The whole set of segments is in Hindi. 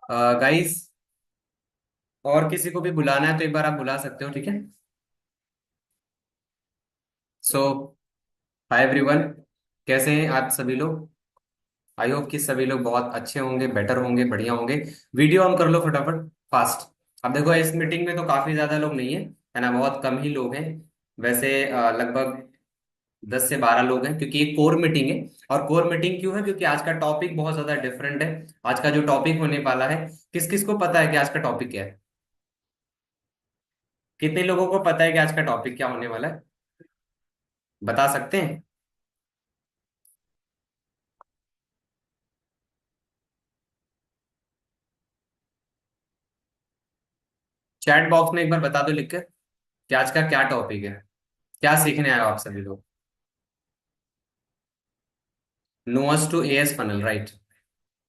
गाइस, और किसी को भी बुलाना है तो एक बार आप बुला सकते हो, ठीक है। सो हाय एवरीवन, कैसे हैं आप सभी लोग। आई होप कि सभी लोग बहुत अच्छे होंगे, बेटर होंगे, बढ़िया होंगे। वीडियो ऑन कर लो फटाफट, फास्ट। अब देखो, इस मीटिंग में तो काफी ज्यादा लोग नहीं है ना, बहुत कम ही लोग हैं। वैसे लगभग 10 से 12 लोग हैं, क्योंकि ये कोर मीटिंग है। और कोर मीटिंग क्यों है? क्योंकि आज का टॉपिक बहुत ज्यादा डिफरेंट है। आज का जो टॉपिक होने वाला है, किस किस को पता है कि आज का टॉपिक क्या है? कितने लोगों को पता है कि आज का टॉपिक क्या होने वाला है? बता सकते हैं? चैट बॉक्स में एक बार बता दो लिख कर कि आज का क्या टॉपिक है, क्या सीखने आए हो आप सभी लोग। Noes to yeses funnel, right.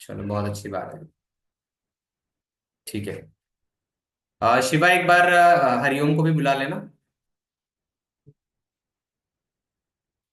चलो, बहुत अच्छी बात है। ठीक है। शिवा, एक बार हरिओम को भी बुला लेना।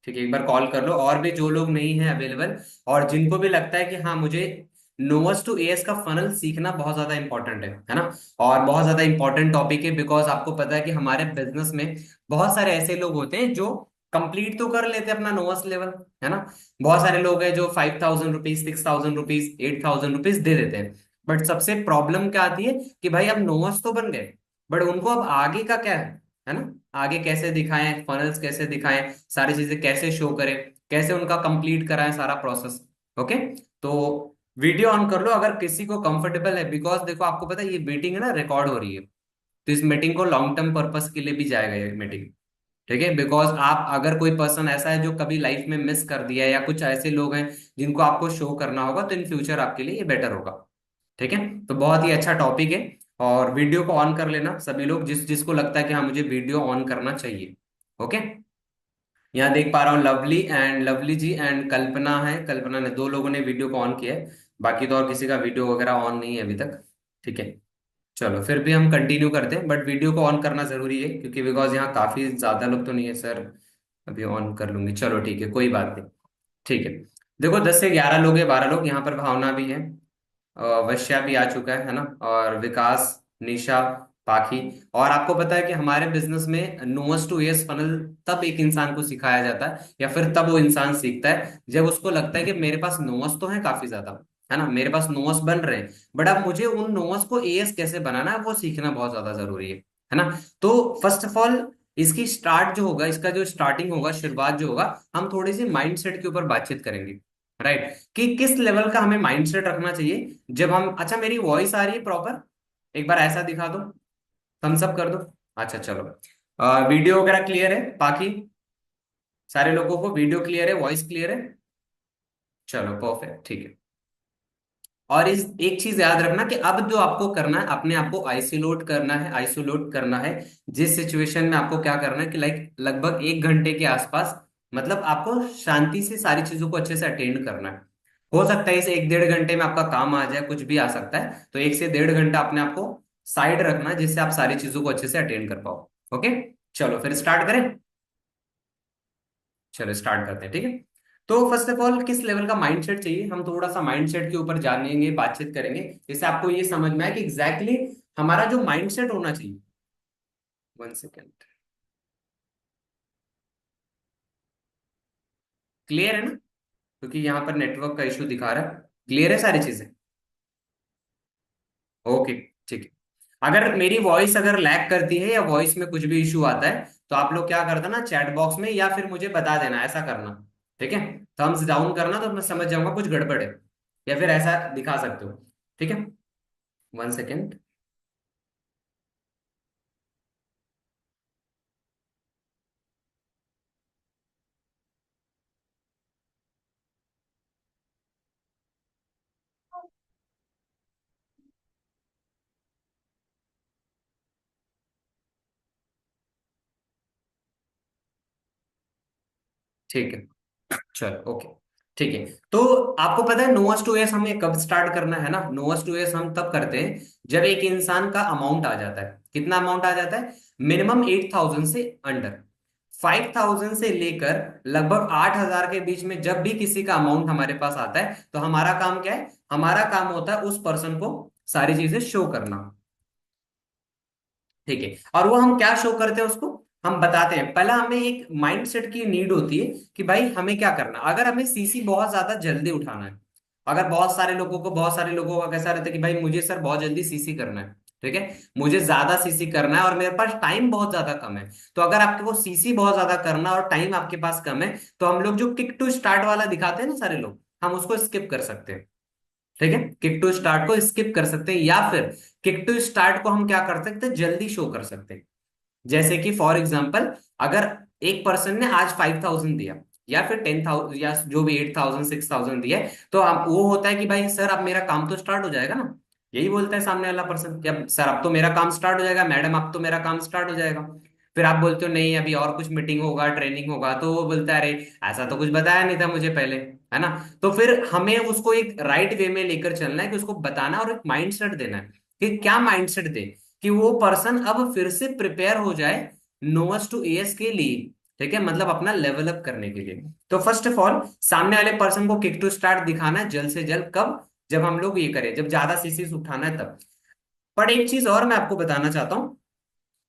ठीक है, एक बार कॉल कर लो, और भी जो लोग नहीं है अवेलेबल, और जिनको भी लगता है कि हाँ, मुझे नोअस टू एएस का फनल सीखना बहुत ज्यादा इंपॉर्टेंट है ना। और बहुत ज्यादा इंपॉर्टेंट टॉपिक है, बिकॉज आपको पता है कि हमारे बिजनेस में बहुत सारे ऐसे लोग होते हैं जो कंप्लीट तो कर लेते हैं अपना नोअस लेवल, है ना। बहुत सारे लोग हैं जो 5,000 रुपीज, 6,000 रुपीज, 8,000 रुपीज दे देते हैं। बट सबसे प्रॉब्लम क्या आती है कि भाई अब नोअस तो बन गए, बट उनको अब आगे का क्या है ना। आगे कैसे दिखाएं, फनल्स कैसे दिखाएं, सारी चीजें कैसे शो करें, कैसे उनका कंप्लीट कराएं सारा प्रोसेस। ओके। तो वीडियो ऑन कर लो अगर किसी को कंफर्टेबल है, बिकॉज देखो, आपको पता है ये मीटिंग है ना, रिकॉर्ड हो रही है। तो इस मीटिंग को लॉन्ग टर्म पर्पस के लिए भी जाएगा ये मीटिंग। ठीक है, बिकॉज आप अगर कोई पर्सन ऐसा है जो कभी लाइफ में मिस कर दिया है, या कुछ ऐसे लोग हैं जिनको आपको शो करना होगा, तो इन फ्यूचर आपके लिए ये बेटर होगा। ठीक है। तो बहुत ही अच्छा टॉपिक है। और वीडियो को ऑन कर लेना सभी लोग, जिस जिसको लगता है कि हाँ, मुझे वीडियो ऑन करना चाहिए। ओके। यहाँ देख पा रहा हूँ लवली एंड लवली जी एंड कल्पना है, कल्पना ने, दो लोगों ने वीडियो को ऑन किया है। बाकी तो और किसी का वीडियो वगैरह ऑन नहीं है अभी तक। ठीक है। चलो, फिर भी हम कंटिन्यू करते हैं, बट वीडियो को ऑन करना जरूरी है, क्योंकि बिकॉज यहाँ काफी ज्यादा लोग तो नहीं है सर। अभी ऑन कर लूंगी, चलो ठीक है, कोई बात नहीं। ठीक है। देखो, 10 से 11 लोग हैं, 12 लोग यहाँ पर, भावना भी है। वैश्या भी आ चुका है ना। और विकास, निशा, पाखी। और आपको पता है कि हमारे बिजनेस में नोअस टू एस फनल तब एक इंसान को सिखाया जाता है, या फिर तब वो इंसान सीखता है जब उसको लगता है कि मेरे पास नोअस तो है काफी ज्यादा, है ना, मेरे पास नोअस बन रहे हैं, बट अब मुझे उन नोअस को एएस कैसे बनाना है वो सीखना बहुत ज्यादा जरूरी है ना। तो फर्स्ट ऑफ ऑल, इसकी स्टार्ट जो होगा, इसका जो स्टार्टिंग होगा, शुरुआत जो होगा, हम थोड़ी सी माइंडसेट के ऊपर बातचीत करेंगे। राइट, कि किस लेवल का हमें माइंडसेट रखना चाहिए जब हम, अच्छा, मेरी वॉइस आ रही है प्रॉपर? एक बार ऐसा दिखा दो, थम्स अप कर दो। अच्छा, चलो। वीडियो वगैरह क्लियर है बाकी? सारे लोगों को वीडियो क्लियर है, वॉइस क्लियर है? चलो, परफेक्ट, ठीक है। और इस एक चीज याद रखना कि अब जो आपको करना है, अपने आप को आइसोलेट करना है, आइसोलेट करना है। जिस सिचुएशन में आपको क्या करना है कि लाइक लगभग 1 घंटे के आसपास, मतलब आपको शांति से सारी चीजों को अच्छे से अटेंड करना है। हो सकता है इस 1 डेढ़ घंटे में आपका काम आ जाए, कुछ भी आ सकता है, तो 1 से 1.5 घंटा अपने आप को साइड रखना है, जिससे आप सारी चीजों को अच्छे से अटेंड कर पाओ। ओके। चलो, फिर स्टार्ट करें। चलो, स्टार्ट करते हैं, ठीक है। तो फर्स्ट ऑफ ऑल, किस लेवल का माइंडसेट चाहिए, हम थोड़ा सा माइंडसेट के ऊपर जानेंगे, बातचीत करेंगे, जिससे आपको ये समझ में आए कि एग्जैक्टली हमारा जो माइंडसेट होना चाहिए। 1 सेकेंड। क्लियर है ना? क्योंकि यहाँ पर नेटवर्क का इशू दिखा रहा है। क्लियर है सारी चीजें? ओके। ठीक है। अगर मेरी वॉइस अगर लैग करती है, या वॉइस में कुछ भी इशू आता है, तो आप लोग क्या करना ना, चैट बॉक्स में, या फिर मुझे बता देना, ऐसा करना। ठीक है। थम्स डाउन करना, तो मैं समझ जाऊंगा कुछ गड़बड़ है, या फिर ऐसा दिखा सकते हो। ठीक है। 1 सेकेंड। ठीक है, चलो, ओके। ठीक है। तो आपको पता है नोअस टू एस हमें कब स्टार्ट करना है ना? नोअस टू एस हम तब करते हैं जब एक इंसान का अमाउंट आ जाता है। कितना अमाउंट आ जाता है? मिनिमम 8,000 से अंडर। 5,000 से लेकर लगभग 8,000 के बीच में जब भी किसी का अमाउंट हमारे पास आता है, तो हमारा काम क्या है? हमारा काम होता है उस पर्सन को सारी चीजें शो करना। ठीक है, और वो हम क्या शो करते हैं उसको, हम बताते हैं। पहला हमें एक माइंडसेट की नीड होती है कि भाई हमें क्या करना, अगर हमें सीसी बहुत ज्यादा जल्दी उठाना है। अगर बहुत सारे लोगों का कैसा रहता है कि भाई मुझे सर बहुत जल्दी सीसी करना है, ठीक है, मुझे ज्यादा सीसी करना है और मेरे पास टाइम बहुत ज्यादा कम है। तो अगर आपके को सीसी बहुत ज्यादा करना है और टाइम आपके पास कम है, तो हम लोग जो किक टू स्टार्ट वाला दिखाते हैं ना सारे लोग, हम उसको स्किप कर सकते हैं। ठीक है, किक टू स्टार्ट को स्किप कर सकते हैं, या फिर किक टू स्टार्ट को हम क्या कर सकते हैं, जल्दी शो कर सकते हैं। जैसे कि फॉर एग्जाम्पल, अगर एक पर्सन ने आज 5,000 दिया, या फिर 10,000, या जो भी 8,000 6,000 दिया, तो अब वो होता है कि भाई सर अब मेरा काम तो स्टार्ट हो जाएगा ना। यही बोलता है सामने वाला पर्सन कि अब सर अब तो मेरा काम स्टार्ट हो जाएगा, मैडम अब तो मेरा काम स्टार्ट हो जाएगा। फिर आप बोलते हो नहीं अभी और कुछ मीटिंग होगा, ट्रेनिंग होगा, तो वो बोलता है अरे ऐसा तो कुछ बताया नहीं था मुझे पहले, है ना। तो फिर हमें उसको एक राइट वे में लेकर चलना है, कि उसको बताना और एक माइंडसेट देना है। कि क्या माइंडसेट दे, कि वो पर्सन अब फिर से प्रिपेयर हो जाए नोएस टू एएस के लिए। ठीक है, मतलब अपना लेवल अप करने के लिए। तो फर्स्ट ऑफ ऑल सामने वाले पर्सन को किक टू स्टार्ट दिखाना है जल्द से जल्द, कब, जब हम लोग ये करें, जब ज्यादा सीसीस उठाना है तब। पर एक चीज और मैं आपको बताना चाहता हूँ,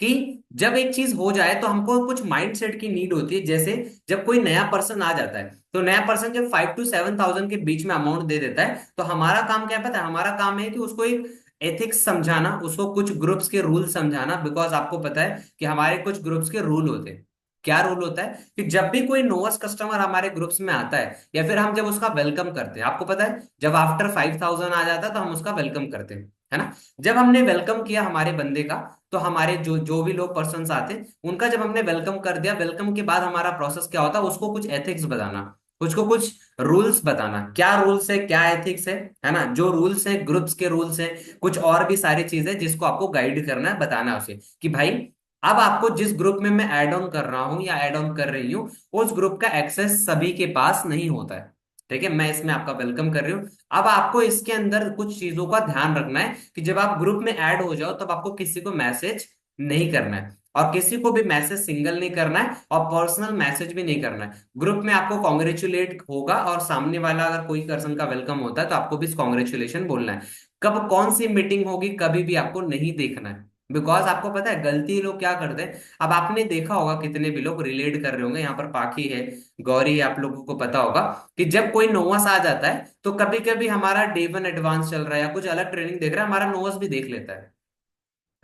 कि जब एक चीज हो जाए तो हमको कुछ माइंडसेट की नीड होती है। जैसे जब कोई नया पर्सन आ जाता है, तो नया पर्सन जब 5 to 7,000 के बीच में अमाउंट दे देता है, तो हमारा काम क्या है पता है, हमारा काम है कि उसको एक एथिक्स समझाना, उसको कुछ ग्रुप्स के रूल समझाना। बिकॉज आपको पता है कि हमारे कुछ ग्रुप्स के रूल होते हैं। क्या रूल होता है, कि जब भी कोई नोवस कस्टमर हमारे ग्रुप्स में आता है, या फिर हम जब उसका वेलकम करते हैं, आपको पता है जब आफ्टर 5,000 आ जाता है तो हम उसका वेलकम करते हैं, है ना। जब हमने वेलकम किया हमारे बंदे का, तो हमारे जो जो भी लोग पर्सन आते हैं उनका जब हमने वेलकम कर दिया, वेलकम के बाद हमारा प्रोसेस क्या होता है, उसको कुछ एथिक्स बताना, उसको कुछ रूल्स बताना, क्या रूल्स है क्या एथिक्स है ना। जो रूल्स है ग्रुप्स के रूल्स है, कुछ और भी सारी चीजें जिसको आपको गाइड करना है, बताना है उसे, कि भाई अब आपको जिस ग्रुप में मैं ऐड ऑन कर रहा हूं या ऐड ऑन कर रही हूँ, उस ग्रुप का एक्सेस सभी के पास नहीं होता है। ठीक है, मैं इसमें आपका वेलकम कर रही हूँ। अब आपको इसके अंदर कुछ चीजों का ध्यान रखना है, कि जब आप ग्रुप में ऐड हो जाओ तब आपको किसी को मैसेज नहीं करना है, और किसी को भी मैसेज सिंगल नहीं करना है, और पर्सनल मैसेज भी नहीं करना है। ग्रुप में आपको कॉन्ग्रेचुलेट होगा, और सामने वाला अगर कोई पर्सन का वेलकम होता है तो आपको भी कॉन्ग्रेचुलेशन बोलना है। कब कौन सी मीटिंग होगी कभी भी आपको नहीं देखना है। बिकॉज आपको पता है गलती लोग क्या करते हैं, अब आपने देखा होगा कितने भी लोग रिलेट कर रहे होंगे, यहाँ पर पाखी है, गौरी है, आप लोगों को पता होगा कि जब कोई नोवस आ जाता है तो कभी कभी हमारा डे वन एडवांस चल रहा है या कुछ अलग ट्रेनिंग देख रहा है, हमारा नोवस भी देख लेता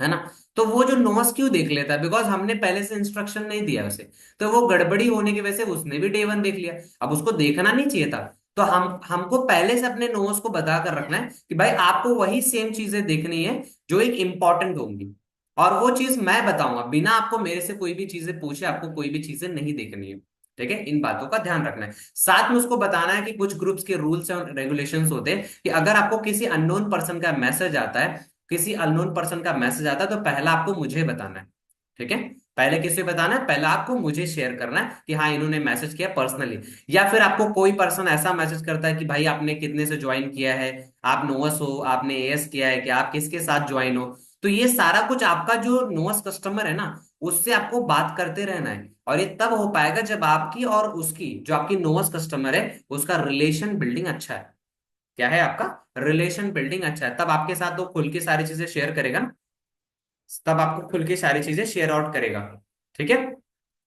है ना। तो वो जो नोवस क्यों देख लेता है, बिकॉज हमने पहले से इंस्ट्रक्शन नहीं दिया उसे। तो वो गड़बड़ी होने की वजह से उसने भी डे वन देख लिया, अब उसको देखना नहीं चाहिए था। तो हमको पहले से अपने नोवस को बता कर रखना है कि भाई आपको वही सेम चीजें देखनी है जो एक इंपॉर्टेंट होंगी, और वो चीज मैं बताऊंगा, बिना आपको मेरे से कोई भी चीजें पूछे आपको कोई भी चीजें नहीं देखनी है। ठीक है, इन बातों का ध्यान रखना है। साथ में उसको बताना है कि कुछ ग्रुप्स के रूल्स और रेगुलेशंस होते हैं, कि अगर आपको किसी अननोन पर्सन का मैसेज आता है, किसी अननोन पर्सन का मैसेज आता है, तो पहला आपको मुझे बताना है। ठीक है, पहले किसे बताना है, पहला आपको मुझे शेयर करना है कि हाँ इन्होंने मैसेज किया पर्सनली। या फिर आपको कोई पर्सन ऐसा मैसेज करता है कि भाई आपने कितने से ज्वाइन किया है, आप नोवस हो, आपने एएस किया है, कि आप किसके साथ ज्वाइन हो। तो ये सारा कुछ आपका जो नोवस कस्टमर है ना, उससे आपको बात करते रहना है। और ये तब हो पाएगा जब आपकी और उसकी, जो आपकी नोवस कस्टमर है, उसका रिलेशन बिल्डिंग अच्छा है। क्या है आपका, रिलेशन बिल्डिंग अच्छा है, तब आपके साथ वो खुल के सारी चीजें शेयर करेगा ना, तब आपको खुल के सारी चीजें शेयर आउट करेगा। ठीक है,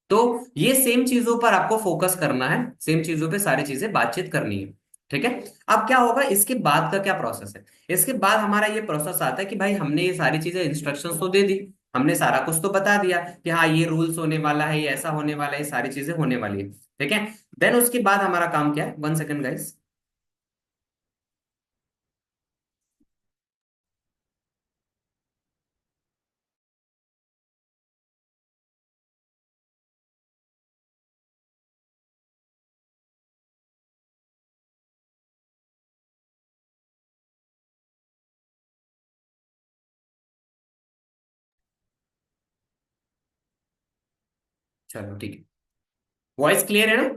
तो ये सेम चीजों पर आपको फोकस करना है, सेम चीजों पे सारी चीजें बातचीत करनी है। ठीक है, अब क्या होगा इसके बाद का क्या प्रोसेस है, इसके बाद हमारा ये प्रोसेस आता है कि भाई हमने ये सारी चीजें इंस्ट्रक्शंस तो दे दी, हमने सारा कुछ तो बता दिया कि हाँ ये रूल्स होने वाला है, ये ऐसा होने वाला है, ये सारी चीजें होने वाली है। ठीक है, देन उसके बाद हमारा काम क्या है, 1 सेकंड गाइस। चलो ठीक है, वॉइस क्लियर है ना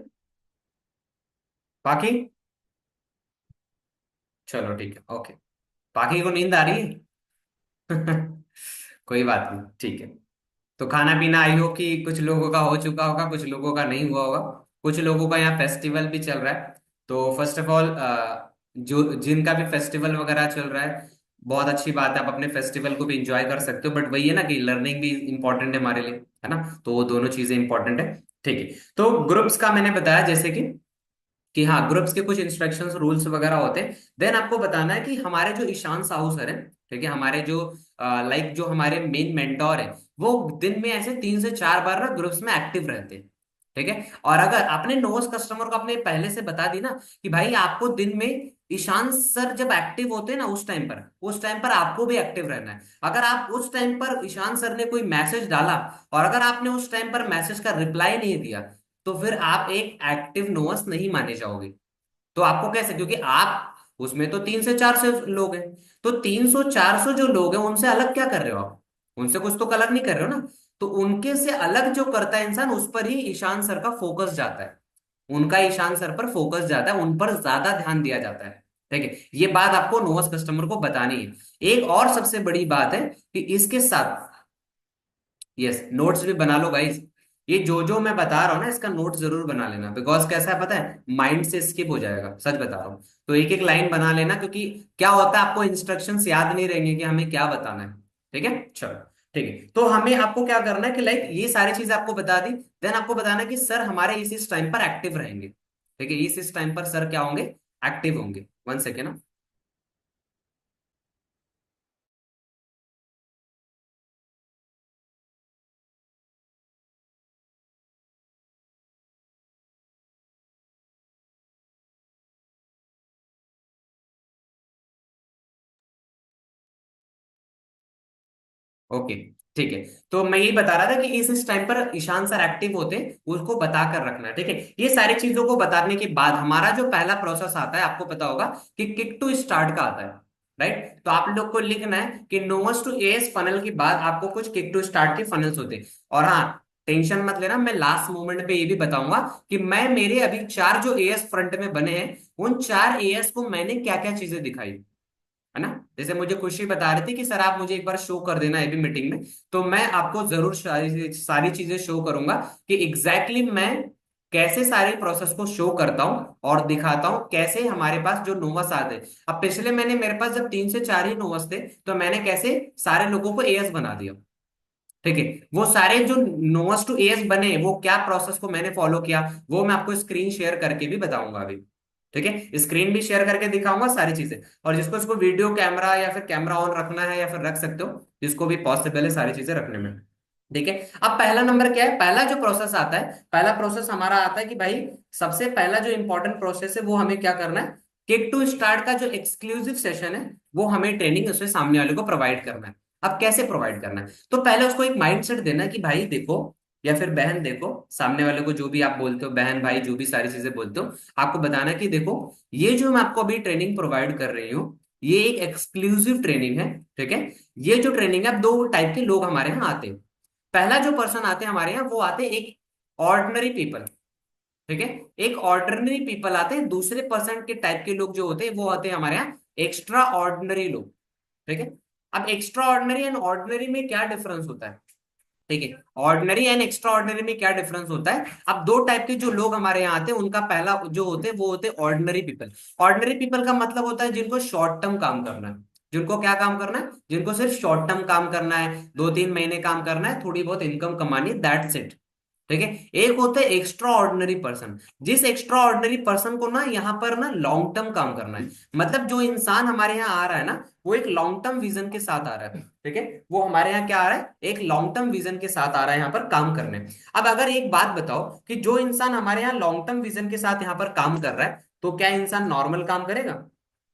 बाकी। चलो ठीक है, ओके। बाकी को नींद आ रही है? कोई बात नहीं, ठीक है। तो खाना पीना आई हो कि कुछ लोगों का हो चुका होगा, कुछ लोगों का नहीं हुआ होगा। कुछ लोगों का यहाँ फेस्टिवल भी चल रहा है। तो फर्स्ट ऑफ ऑल जो जिनका भी फेस्टिवल वगैरह चल रहा है, बहुत अच्छी बात है, आप अपने फेस्टिवल को भी इंजॉय कर सकते हो, बट वही है ना कि लर्निंग भी इंपॉर्टेंट है हमारे लिए, है ना, तो वो दोनों चीजें इंपॉर्टेंट है। ठीक है, तो ग्रुप्स का मैंने बताया जैसे कि हाँ ग्रुप्स के कुछ इंस्ट्रक्शंस रूल्स वगैरह होते हैं। देन आपको बताना है कि हमारे जो ईशान साहू सर है, ठीक है, हमारे जो लाइक जो हमारे मेन मेंटोर है, वो दिन में ऐसे 3 से 4 बार ना ग्रुप्स में एक्टिव रहते हैं। ठीक है, और अगर आपने नोस कस्टमर को अपने पहले से बता दी ना कि भाई आपको दिन में ईशान सर जब एक्टिव होते हैं ना उस टाइम पर आपको भी एक्टिव रहना है। अगर आप उस टाइम पर ईशान सर ने कोई मैसेज डाला और अगर आपने उस टाइम पर मैसेज का रिप्लाई नहीं दिया, तो फिर आप एक एक्टिव नोअर्स नहीं माने जाओगे। तो आपको कैसे, क्योंकि आप उसमें तो 300 से 400 लोग हैं, तो 300 400 जो लोग हैं उनसे अलग क्या कर रहे हो आप, उनसे कुछ तो अलग नहीं कर रहे हो ना। तो उनके से अलग जो करता है इंसान, उस पर ही ईशान सर का फोकस जाता है, उनका ईशान सर पर फोकस जाता है, उन पर ज्यादा ध्यान दिया जाता है। ठीक है, ये बात आपको नोवस कस्टमर को बतानी है। एक और सबसे बड़ी बात है कि इसके साथ, यस, नोट्स भी बना लो गाइस। ये जो जो मैं बता रहा हूँ ना इसका नोट जरूर बना लेना, बिकॉज कैसा है पता है, माइंड से स्किप हो जाएगा, सच बता रहा हूँ। तो एक एक लाइन बना लेना, क्योंकि क्या होता है आपको इंस्ट्रक्शंस याद नहीं रहेंगे कि हमें क्या बताना है। ठीक है, चलो। ठीक है, तो हमें आपको क्या करना है कि लाइक ये सारी चीजें आपको बता दी। देन आपको बताना है कि सर हमारे इस टाइम पर एक्टिव रहेंगे। ठीक है, इस टाइम पर सर क्या होंगे, एक्टिव होंगे। 1 सेकेंड। ओके, ठीक है। तो मैं यही बता रहा था कि इस टाइम पर ईशान सर एक्टिव होते हैं, उसको बता कर रखना है। ठीक है, ये सारी चीजों को बताने के बाद हमारा जो पहला प्रोसेस आता है, आपको पता होगा कि किक टू स्टार्ट का आता है। राइट, तो आप लोग को लिखना है कि नोस टू एस फनल के बाद आपको कुछ किक टू स्टार्ट के फनल्स होते हैं। और हाँ, टेंशन मत लेना, मैं लास्ट मोमेंट पे ये भी बताऊंगा कि मैं मेरे अभी 4 जो एएस फ्रंट में बने हैं, उन 4 एएस को मैंने क्या क्या चीजें दिखाई, है ना। जैसे मुझे खुशी बता रही थी कि सर आप मुझे एक बार शो कर देना है भी मीटिंग में, तो मैं आपको जरूर सारी सारी चीजें शो करूंगा कि एग्जैक्टली मैं कैसे सारे प्रोसेस को शो करता हूँ और दिखाता हूँ कैसे हमारे पास जो नोवस आते हैं। अब पिछले महीने मेरे पास जब 3 से 4 ही नोवस थे, तो मैंने कैसे सारे लोगों को एएस बना दिया। ठीक है, वो सारे जो नोवस टू एएस बने, वो क्या प्रोसेस को मैंने फॉलो किया, वो मैं आपको स्क्रीन शेयर करके भी बताऊंगा अभी। ठीक है, स्क्रीन भी शेयर करके दिखाऊंगा सारी चीजें। और जिसको इसको वीडियो कैमरा या फिर कैमरा ऑन रखना है या फिर रख सकते हो, जिसको भी पॉसिबल है सारी चीजें रखने में। ठीक है, अब पहला नंबर क्या है, पहला जो प्रोसेस आता है, पहला प्रोसेस हमारा आता है कि भाई सबसे पहला जो इंपॉर्टेंट प्रोसेस है वो हमें क्या करना है, किक टू स्टार्ट का जो एक्सक्लूसिव सेशन है, वो हमें ट्रेनिंग उससे सामने वाले को प्रोवाइड करना है। अब कैसे प्रोवाइड करना है, तो पहले उसको एक माइंडसेट देना है कि भाई देखो, या फिर बहन देखो, सामने वाले को जो भी आप बोलते हो, बहन भाई जो भी सारी चीजें बोलते हो, आपको बताना है कि देखो, ये जो मैं आपको अभी ट्रेनिंग प्रोवाइड कर रही हूँ, ये एक एक्सक्लूसिव ट्रेनिंग है। ठीक है, ये जो ट्रेनिंग है, अब 2 टाइप के लोग हमारे यहाँ आते हैं। पहला जो पर्सन आते हैं हमारे यहाँ, वो आते हैं एक ऑर्डिनरी पीपल। ठीक है, एक ऑर्डिनरी पीपल आते हैं। दूसरे पर्सन के टाइप के लोग जो होते हैं, वो आते हैं हमारे यहाँ एक्स्ट्रा ऑर्डिनरी लोग। ठीक है, अब एक्स्ट्रा ऑर्डिनरी एंड ऑर्डिनरी में क्या डिफरेंस होता है। ठीक है, ऑर्डिनरी एंड एक्स्ट्रा ऑर्डिनरी में क्या डिफरेंस होता है। अब 2 टाइप के जो लोग हमारे यहाँ आते हैं, उनका पहला जो होते हैं वो होते हैं ऑर्डिनरी पीपल। ऑर्डिनरी पीपल का मतलब होता है जिनको शॉर्ट टर्म काम करना है। जिनको क्या काम करना है, जिनको सिर्फ शॉर्ट टर्म काम करना है, 2 3 महीने काम करना है, थोड़ी बहुत इनकम कमानी है, दैट्स इट। ठीक है, एक होता है एक्स्ट्रा ऑर्डिनरी पर्सन। जिस एक्स्ट्रा ऑर्डिनरी पर्सन को ना यहाँ पर ना लॉन्ग टर्म काम करना है, मतलब जो इंसान हमारे यहाँ आ रहा है ना, वो एक लॉन्ग टर्म विजन के साथ आ रहा है। ठीक है, वो हमारे यहाँ क्या आ रहा है, एक लॉन्ग टर्म विजन के साथ आ रहा है यहाँ पर काम करने। अब अगर एक बात बताओ कि जो इंसान हमारे यहाँ लॉन्ग टर्म विजन के साथ यहाँ पर काम कर रहा है, तो क्या इंसान नॉर्मल काम करेगा?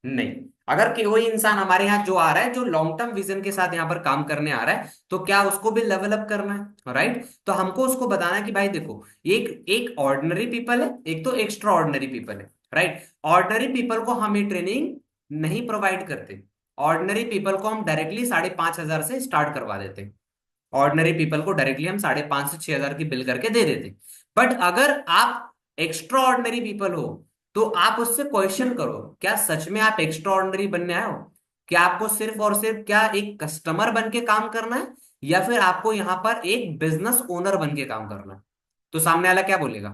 नहीं। अगर कोई इंसान हमारे यहाँ जो आ रहा है, जो लॉन्ग टर्म विजन के साथ यहाँ पर काम करने आ रहा है, तो क्या उसको भी लेवल अप करना है, राइट। तो हमको उसको बताना है कि भाई देखो, एक एक ऑर्डिनरी पीपल है, एक तो एक्स्ट्रा ऑर्डिनरी पीपल है, राइट। ऑर्डिनरी पीपल को हम ये ट्रेनिंग नहीं प्रोवाइड करते। ऑर्डिनरी पीपल को हम डायरेक्टली 5,500 से स्टार्ट करवा देते। ऑर्डिनरी पीपल को डायरेक्टली हम 5,500 से 6,000 की बिल करके दे देते। बट अगर आप एक्स्ट्रा ऑर्डिनरी पीपल हो, तो आप उससे क्वेश्चन करो, क्या सच में आप एक्स्ट्रा ऑर्डिनरी बनने आए हो? क्या आपको सिर्फ और सिर्फ क्या एक कस्टमर बन के काम करना है, या फिर आपको यहां पर एक बिजनेस ओनर बन के काम करना है? तो सामने वाला क्या बोलेगा?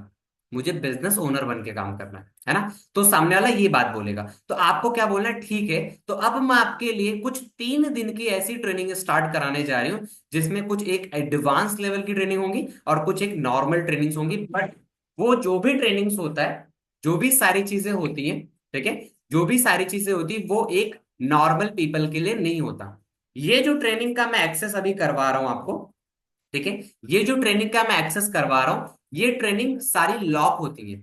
मुझे बिजनेस ओनर बन के काम करना है ना। तो सामने वाला ये बात बोलेगा, तो आपको क्या बोलना है, ठीक है तो अब मैं आपके लिए कुछ 3 दिन की ऐसी ट्रेनिंग स्टार्ट कराने जा रही हूँ, जिसमें कुछ एक एडवांस लेवल की ट्रेनिंग होगी और कुछ एक नॉर्मल ट्रेनिंग्स होंगी। बट वो जो भी ट्रेनिंग्स होता है, जो भी सारी चीजें होती हैं, ठीक है, जो भी सारी चीजें होती है वो एक नॉर्मल पीपल के लिए नहीं होता। ये जो ट्रेनिंग का मैं एक्सेस अभी करवा रहा हूं आपको, ठीक है, ये जो ट्रेनिंग का मैं एक्सेस करवा रहा हूं, ये ट्रेनिंग सारी लॉक होती है।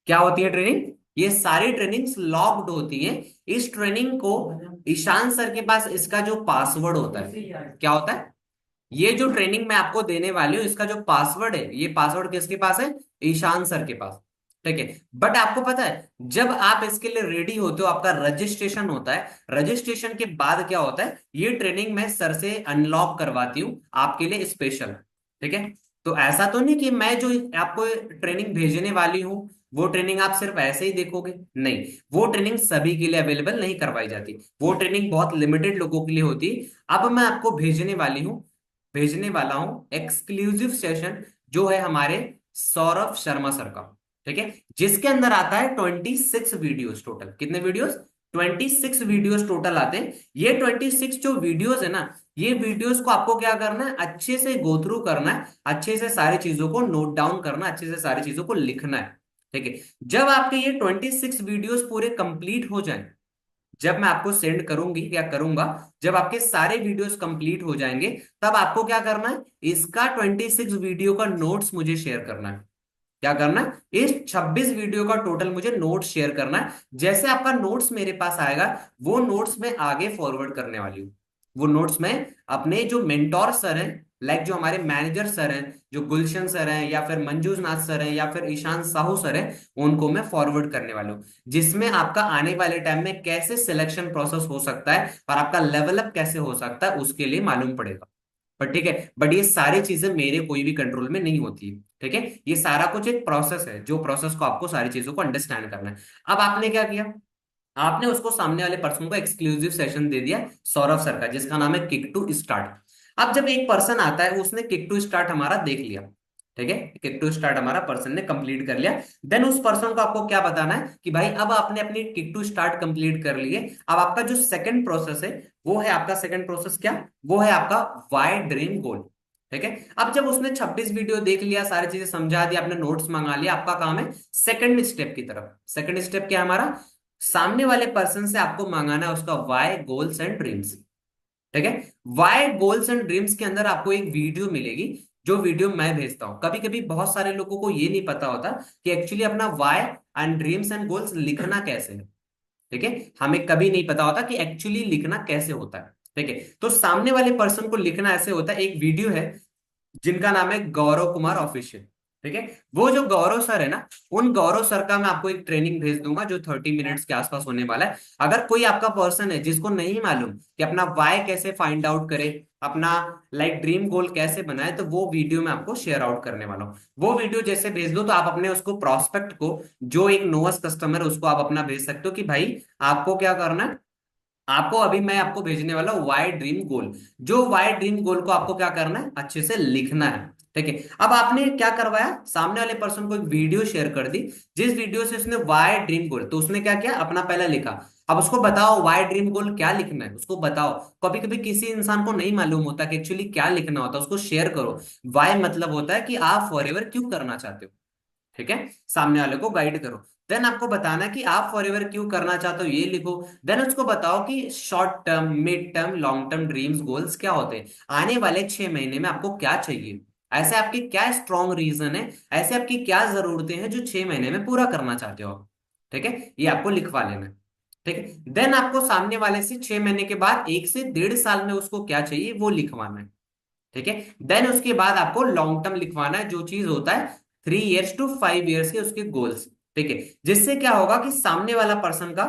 क्या होती है ट्रेनिंग? ये सारी ट्रेनिंग्स लॉक्ड होती है। इस ट्रेनिंग को ईशान सर के पास इसका जो पासवर्ड होता है, क्या होता है, ये जो ट्रेनिंग मैं आपको देने वाली हूँ इसका जो पासवर्ड है, ये पासवर्ड किसके पास है? ईशान सर के पास, ठीक है। बट आपको पता है, जब आप इसके लिए रेडी होते हो, आपका रजिस्ट्रेशन होता है, रजिस्ट्रेशन के बाद क्या होता है, ये ट्रेनिंग मैं सर से अनलॉक करवाती हूँ आपके लिए स्पेशल, ठीक है। तो ऐसा तो नहीं कि मैं जो आपको ट्रेनिंग भेजने वाली हूँ वो ट्रेनिंग आप सिर्फ ऐसे ही देखोगे, नहीं, वो ट्रेनिंग सभी के लिए अवेलेबल नहीं करवाई जाती, वो ट्रेनिंग बहुत लिमिटेड लोगों के लिए होती है। अब मैं आपको भेजने वाली हूँ, भेजने वाला हूं एक्सक्लूसिव सेशन, जो है हमारे सौरभ शर्मा सर का, ठीक है, जिसके अंदर आता है 26 वीडियोस टोटल। कितने वीडियोस? 26 वीडियोस टोटल आते हैं। ये 26 जो वीडियोस है ना, ये वीडियोस को आपको क्या करना है, अच्छे से गो थ्रू करना है, अच्छे से सारी चीजों को नोट डाउन करना है, अच्छे से सारी चीजों को लिखना है, ठीक है। जब आपके ये 26 वीडियोस पूरे कंप्लीट हो जाएं, जब मैं आपको सेंड करूंगी या करूंगा, जब आपके सारे वीडियोस कंप्लीट हो जाएंगे, तब आपको क्या करना है, इसका 26 वीडियो का नोट्स मुझे शेयर करना है। क्या करना है, इस 26 वीडियो का टोटल मुझे नोट्स शेयर करना है। जैसे आपका नोट्स मेरे पास आएगा, वो नोट्स मैं आगे फॉरवर्ड करने वाली हूँ। वो नोट्स मैं अपने जो मेंटोर सर हैं, लाइक जो हमारे मैनेजर सर हैं, जो गुलशन सर हैं या फिर मंजूर नाथ सर हैं या फिर ईशान साहू सर हैं, उनको मैं फॉरवर्ड करने वाला हूँ, जिसमें आपका आने वाले टाइम में कैसे सिलेक्शन प्रोसेस हो सकता है और आपका लेवल अप कैसे हो सकता है उसके लिए मालूम पड़ेगा। पर ठीक है, बट ये सारी चीजें मेरे कोई भी कंट्रोल में नहीं होती है, ठीक है। ये सारा कुछ एक प्रोसेस है, जो प्रोसेस को आपको सारी चीजों को अंडरस्टैंड करना है। अब आपने क्या किया, आपने उसको सामने वाले पर्सन को एक्सक्लूसिव सेशन दे दिया, सौरभ सर का, जिसका नाम है किक टू स्टार्ट। अब जब एक पर्सन आता है, उसने किक टू स्टार्ट हमारा देख लिया, ठीक है, किक टू स्टार्ट हमारा पर्सन ने कंप्लीट कर लिया। देन उस पर्सन को आपको क्या बताना है कि भाई अब आपने अपनी किक टू स्टार्ट कंप्लीट कर लिए। अब आपका जो सेकंड प्रोसेस है, वो है आपका सेकंड प्रोसेस क्या, वो है आपका वाई ड्रीम गोल, ठीक है। अब जब उसने 26 वीडियो देख लिया, सारी चीजें समझा दिया, आपने नोट्स मंगा लिया, आपका काम है सेकंड स्टेप की तरफ। सेकंड स्टेप क्या है हमारा, सामने वाले पर्सन से आपको मांगाना है उसका वाई गोल्स एंड ड्रीम्स, ठीक है। वाई गोल्स एंड ड्रीम्स के अंदर आपको एक वीडियो मिलेगी, जो वीडियो मैं भेजता हूं। कभी कभी बहुत सारे लोगों को ये नहीं पता होता कि एक्चुअली अपना why and dreams and goals लिखना कैसे है, ठीक है। हमें कभी नहीं पता होता कि एक्चुअली लिखना कैसे होता है, ठीक है। तो सामने वाले पर्सन को लिखना ऐसे होता है। एक वीडियो है जिनका नाम है गौरव कुमार ऑफिशियल, ठीक है। वो जो गौरव सर है ना, उन गौरव सर का मैं आपको एक ट्रेनिंग भेज दूंगा जो 30 मिनट्स के आसपास होने वाला है। अगर कोई आपका पर्सन है जिसको नहीं मालूम कि अपना वाई कैसे फाइंड आउट करे, अपना लाइक ड्रीम गोल कैसे बनाए, तो वो वीडियो मैं आपको शेयर आउट करने वाला हूँ। वो वीडियो जैसे भेज दो, तो आप अपने उसको प्रोस्पेक्ट को, जो एक नोवस कस्टमर है, उसको आप अपना भेज सकते हो कि भाई आपको क्या करना है, आपको अभी मैं आपको भेजने वाला हूं वाई ड्रीम गोल। जो वाई ड्रीम गोल को आपको क्या करना है, अच्छे से लिखना है, ठीक है। अब आपने क्या करवाया, सामने वाले पर्सन को एक वीडियो शेयर कर दी, जिस वीडियो से उसने वाई ड्रीम गोल, तो उसने क्या किया, अपना पहला लिखा। अब उसको बताओ वाई ड्रीम गोल क्या लिखना है, उसको बताओ। कभी कभी किसी इंसान को नहीं मालूम होता कि एक्चुअली क्या लिखना होता है, उसको शेयर करो। वाई मतलब होता है कि आप फॉरएवर क्यों करना चाहते हो, ठीक है। सामने वाले को गाइड करो। देन आपको बताना कि आप फॉरएवर क्यों करना चाहते हो, ये लिखो। देन उसको बताओ कि short term, mid term, long term dreams goals क्या होते हैं, आने वाले 6 महीने में आपको क्या चाहिए, ऐसे आपके क्या स्ट्रॉन्ग रीजन है, ऐसे आपकी क्या जरूरतें हैं जो 6 महीने में पूरा करना चाहते हो आप, ठीक है। ये आपको लिखवा लेना है, ठीक है। देन आपको सामने वाले से 6 महीने के बाद 1 से 1.5 साल में उसको क्या चाहिए वो लिखवाना है, ठीक है। देन उसके बाद आपको लॉन्ग टर्म लिखवाना है, जो चीज होता है 3 years to 5 years के उसके गोल्स, ठीक है। जिससे क्या होगा कि सामने वाला पर्सन का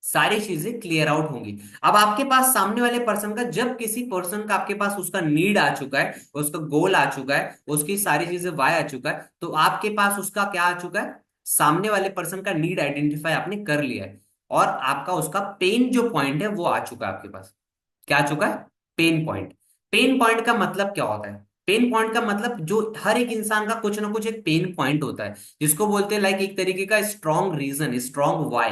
सारी चीजें क्लियर आउट होंगी। अब आपके पास सामने वाले पर्सन का, जब किसी पर्सन का आपके पास उसका नीड आ चुका है, उसका गोल आ चुका है, उसकी सारी चीजें वाय आ चुका है, तो आपके पास उसका क्या आ चुका है, सामने वाले पर्सन का नीड आइडेंटिफाई आपने कर लिया है, और आपका उसका पेन जो पॉइंट है वो आ चुका है आपके पास। क्या आ चुका है, पेन पॉइंट। पेन पॉइंट का मतलब क्या होता है, पेन पॉइंट का मतलब जो हर एक इंसान का कुछ ना कुछ एक पेन पॉइंट होता है, जिसको बोलते हैं लाइक एक तरीके का स्ट्रॉन्ग रीजन, स्ट्रॉन्ग वाई।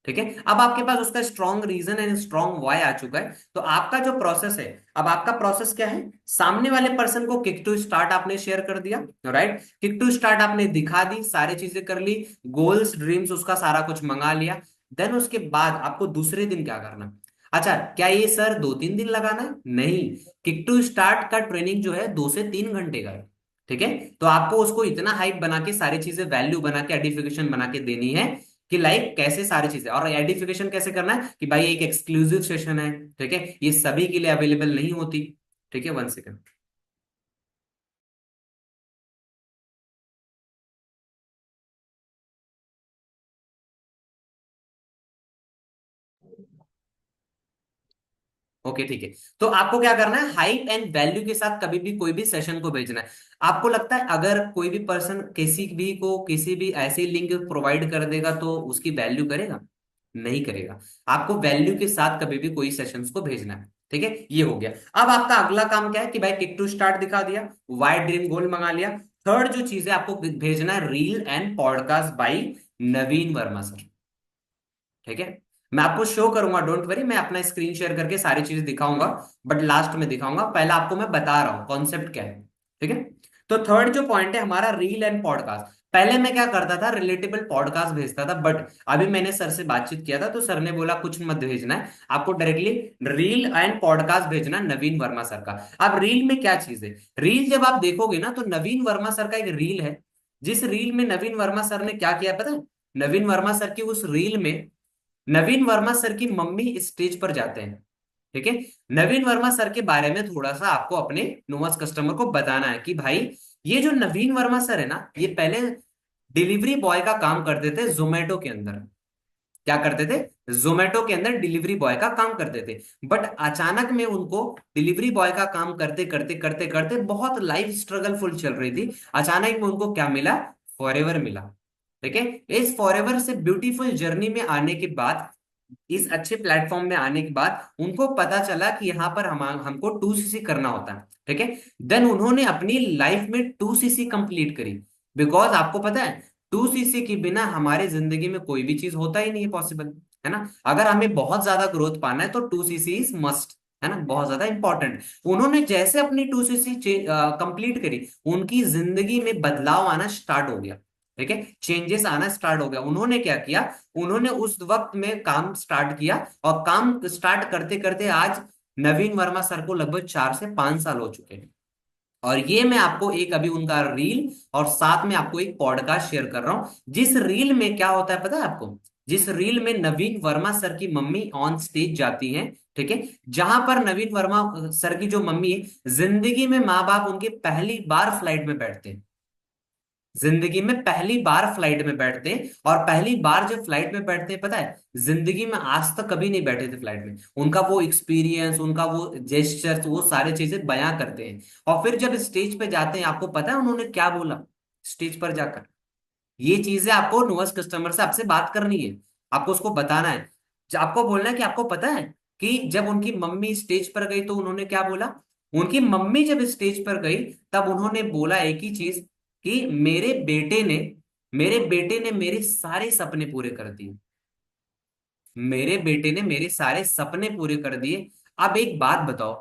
ठीक है, अब आपके पास उसका strong reason and strong why आ चुका है, तो आपका जो प्रोसेस है, अब आपका प्रोसेस क्या है, सामने वाले पर्सन को किक टू स्टार्ट आपने शेयर कर दिया, राइट, किक टू स्टार्ट आपने दिखा दी, सारी चीजें कर ली, गोल्स ड्रीम्स उसका सारा कुछ मंगा लिया। देन उसके बाद आपको दूसरे दिन क्या करना। अच्छा, क्या ये सर 2-3 दिन लगाना है? नहीं, किक टू स्टार्ट का ट्रेनिंग जो है 2 से 3 घंटे का है। ठीक है, तो आपको उसको इतना हाइप बना के सारी चीजें वैल्यू बना के एडिफिकेशन बना के देनी है कि लाइक कैसे सारी चीजें, और एडिफिकेशन कैसे करना है कि भाई एक एक्सक्लूसिव सेशन है, ठीक है, ये सभी के लिए अवेलेबल नहीं होती। ठीक है, 1 सेकेंड। ओके ठीक है, तो आपको क्या करना है, हाइप एंड वैल्यू के साथ कभी भी कोई भी सेशन को भेजना है। आपको लगता है अगर कोई भी पर्सन किसी भी को किसी भी ऐसी लिंक प्रोवाइड कर देगा तो उसकी वैल्यू करेगा? नहीं करेगा। आपको वैल्यू के साथ कभी भी कोई सेशंस को भेजना है। ठीक है, ये हो गया। अब आपका अगला काम क्या है कि भाई किक टू स्टार्ट दिखा दिया, वाई ड्रीम गोल मंगा लिया। थर्ड जो चीज है आपको भेजना है, reel and podcast by Naveen Verma sir. ठीक है, मैं आपको शो करूंगा, डोंट वरी, मैं अपना स्क्रीन शेयर करके सारी चीजें दिखाऊंगा, बट लास्ट में दिखाऊंगा, पहला आपको मैं बता रहा हूं कॉन्सेप्ट क्या है। ठीक है, तो थर्ड जो पॉइंट है हमारा, रील एंड पॉडकास्ट। पहले मैं क्या करता था, रिलेटेबल पॉडकास्ट भेजता था, बट अभी मैंने सर से बातचीत किया था तो सर ने बोला कुछ मत भेजना है, आपको डायरेक्टली रील एंड पॉडकास्ट भेजना है नवीन वर्मा सर का। अब रील में क्या चीज है, रील जब आप देखोगे ना तो नवीन वर्मा सर का एक रील है, जिस रील में नवीन वर्मा सर ने क्या किया पता है, नवीन वर्मा सर की उस रील में नवीन वर्मा सर की मम्मी स्टेज पर जाते हैं। ठीक है, नवीन वर्मा सर के बारे में थोड़ा सा आपको अपने नोवस कस्टमर को बताना है कि भाई ये जो नवीन वर्मा सर है ना, ये पहले डिलीवरी बॉय का काम करते थे जोमेटो के अंदर। क्या करते थे? जोमेटो के अंदर डिलीवरी बॉय का काम करते थे। बट अचानक में उनको डिलीवरी बॉय का काम करते करते करते करते बहुत लाइफ स्ट्रगलफुल चल रही थी, अचानक में उनको क्या मिला, फॉरएवर मिला। ठीक है, इस फॉरएवर से ब्यूटीफुल जर्नी में आने के बाद, इस अच्छे प्लेटफॉर्म में आने के बाद उनको पता चला कि यहाँ पर हमको 2cc करना होता है। ठीक है, देन उन्होंने अपनी लाइफ में 2cc कंप्लीट करी। बिकॉज आपको पता है 2cc के बिना हमारे जिंदगी में कोई भी चीज होता ही नहीं है पॉसिबल, है ना। अगर हमें बहुत ज्यादा ग्रोथ पाना है तो 2cc इज मस्ट, है ना, बहुत ज्यादा इंपॉर्टेंट। उन्होंने जैसे अपनी 2cc कंप्लीट करी, उनकी जिंदगी में बदलाव आना स्टार्ट हो गया। ठीक है, चेंजेस आना स्टार्ट हो गया। उन्होंने क्या किया, उन्होंने उस वक्त में काम स्टार्ट किया, और काम स्टार्ट करते करते आज नवीन वर्मा सर को लगभग 4 से 5 साल हो चुके हैं। और ये मैं आपको एक अभी उनका रील और साथ में आपको एक पॉडकास्ट शेयर कर रहा हूं, जिस रील में क्या होता है पता है आपको, जिस रील में नवीन वर्मा सर की मम्मी ऑन स्टेज जाती हैं। ठीक है, जहां पर नवीन वर्मा सर की जो मम्मी है, जिंदगी में माँ बाप उनके पहली बार फ्लाइट में बैठते हैं, जिंदगी में पहली बार फ्लाइट में बैठते हैं, और पहली बार जब फ्लाइट में बैठते हैं पता है, जिंदगी में आज तक कभी नहीं बैठे थे फ्लाइट में, उनका वो एक्सपीरियंस, उनका वो जेस्चर्स, वो सारी चीजें बयां करते हैं। और फिर जब स्टेज पे जाते हैं, आपको पता है उन्होंने क्या बोला स्टेज पर जाकर? ये चीजें आपको नोवस कस्टमर से आपसे बात करनी है, आपको उसको बताना है। आपको बोलना है कि आपको पता है कि जब उनकी मम्मी स्टेज पर गई तो उन्होंने क्या बोला। उनकी मम्मी जब स्टेज पर गई तब उन्होंने बोला एक ही चीज, कि मेरे बेटे ने मेरे सारे सपने पूरे कर दिए, मेरे बेटे ने मेरे सारे सपने पूरे कर दिए। अब एक बात बताओ,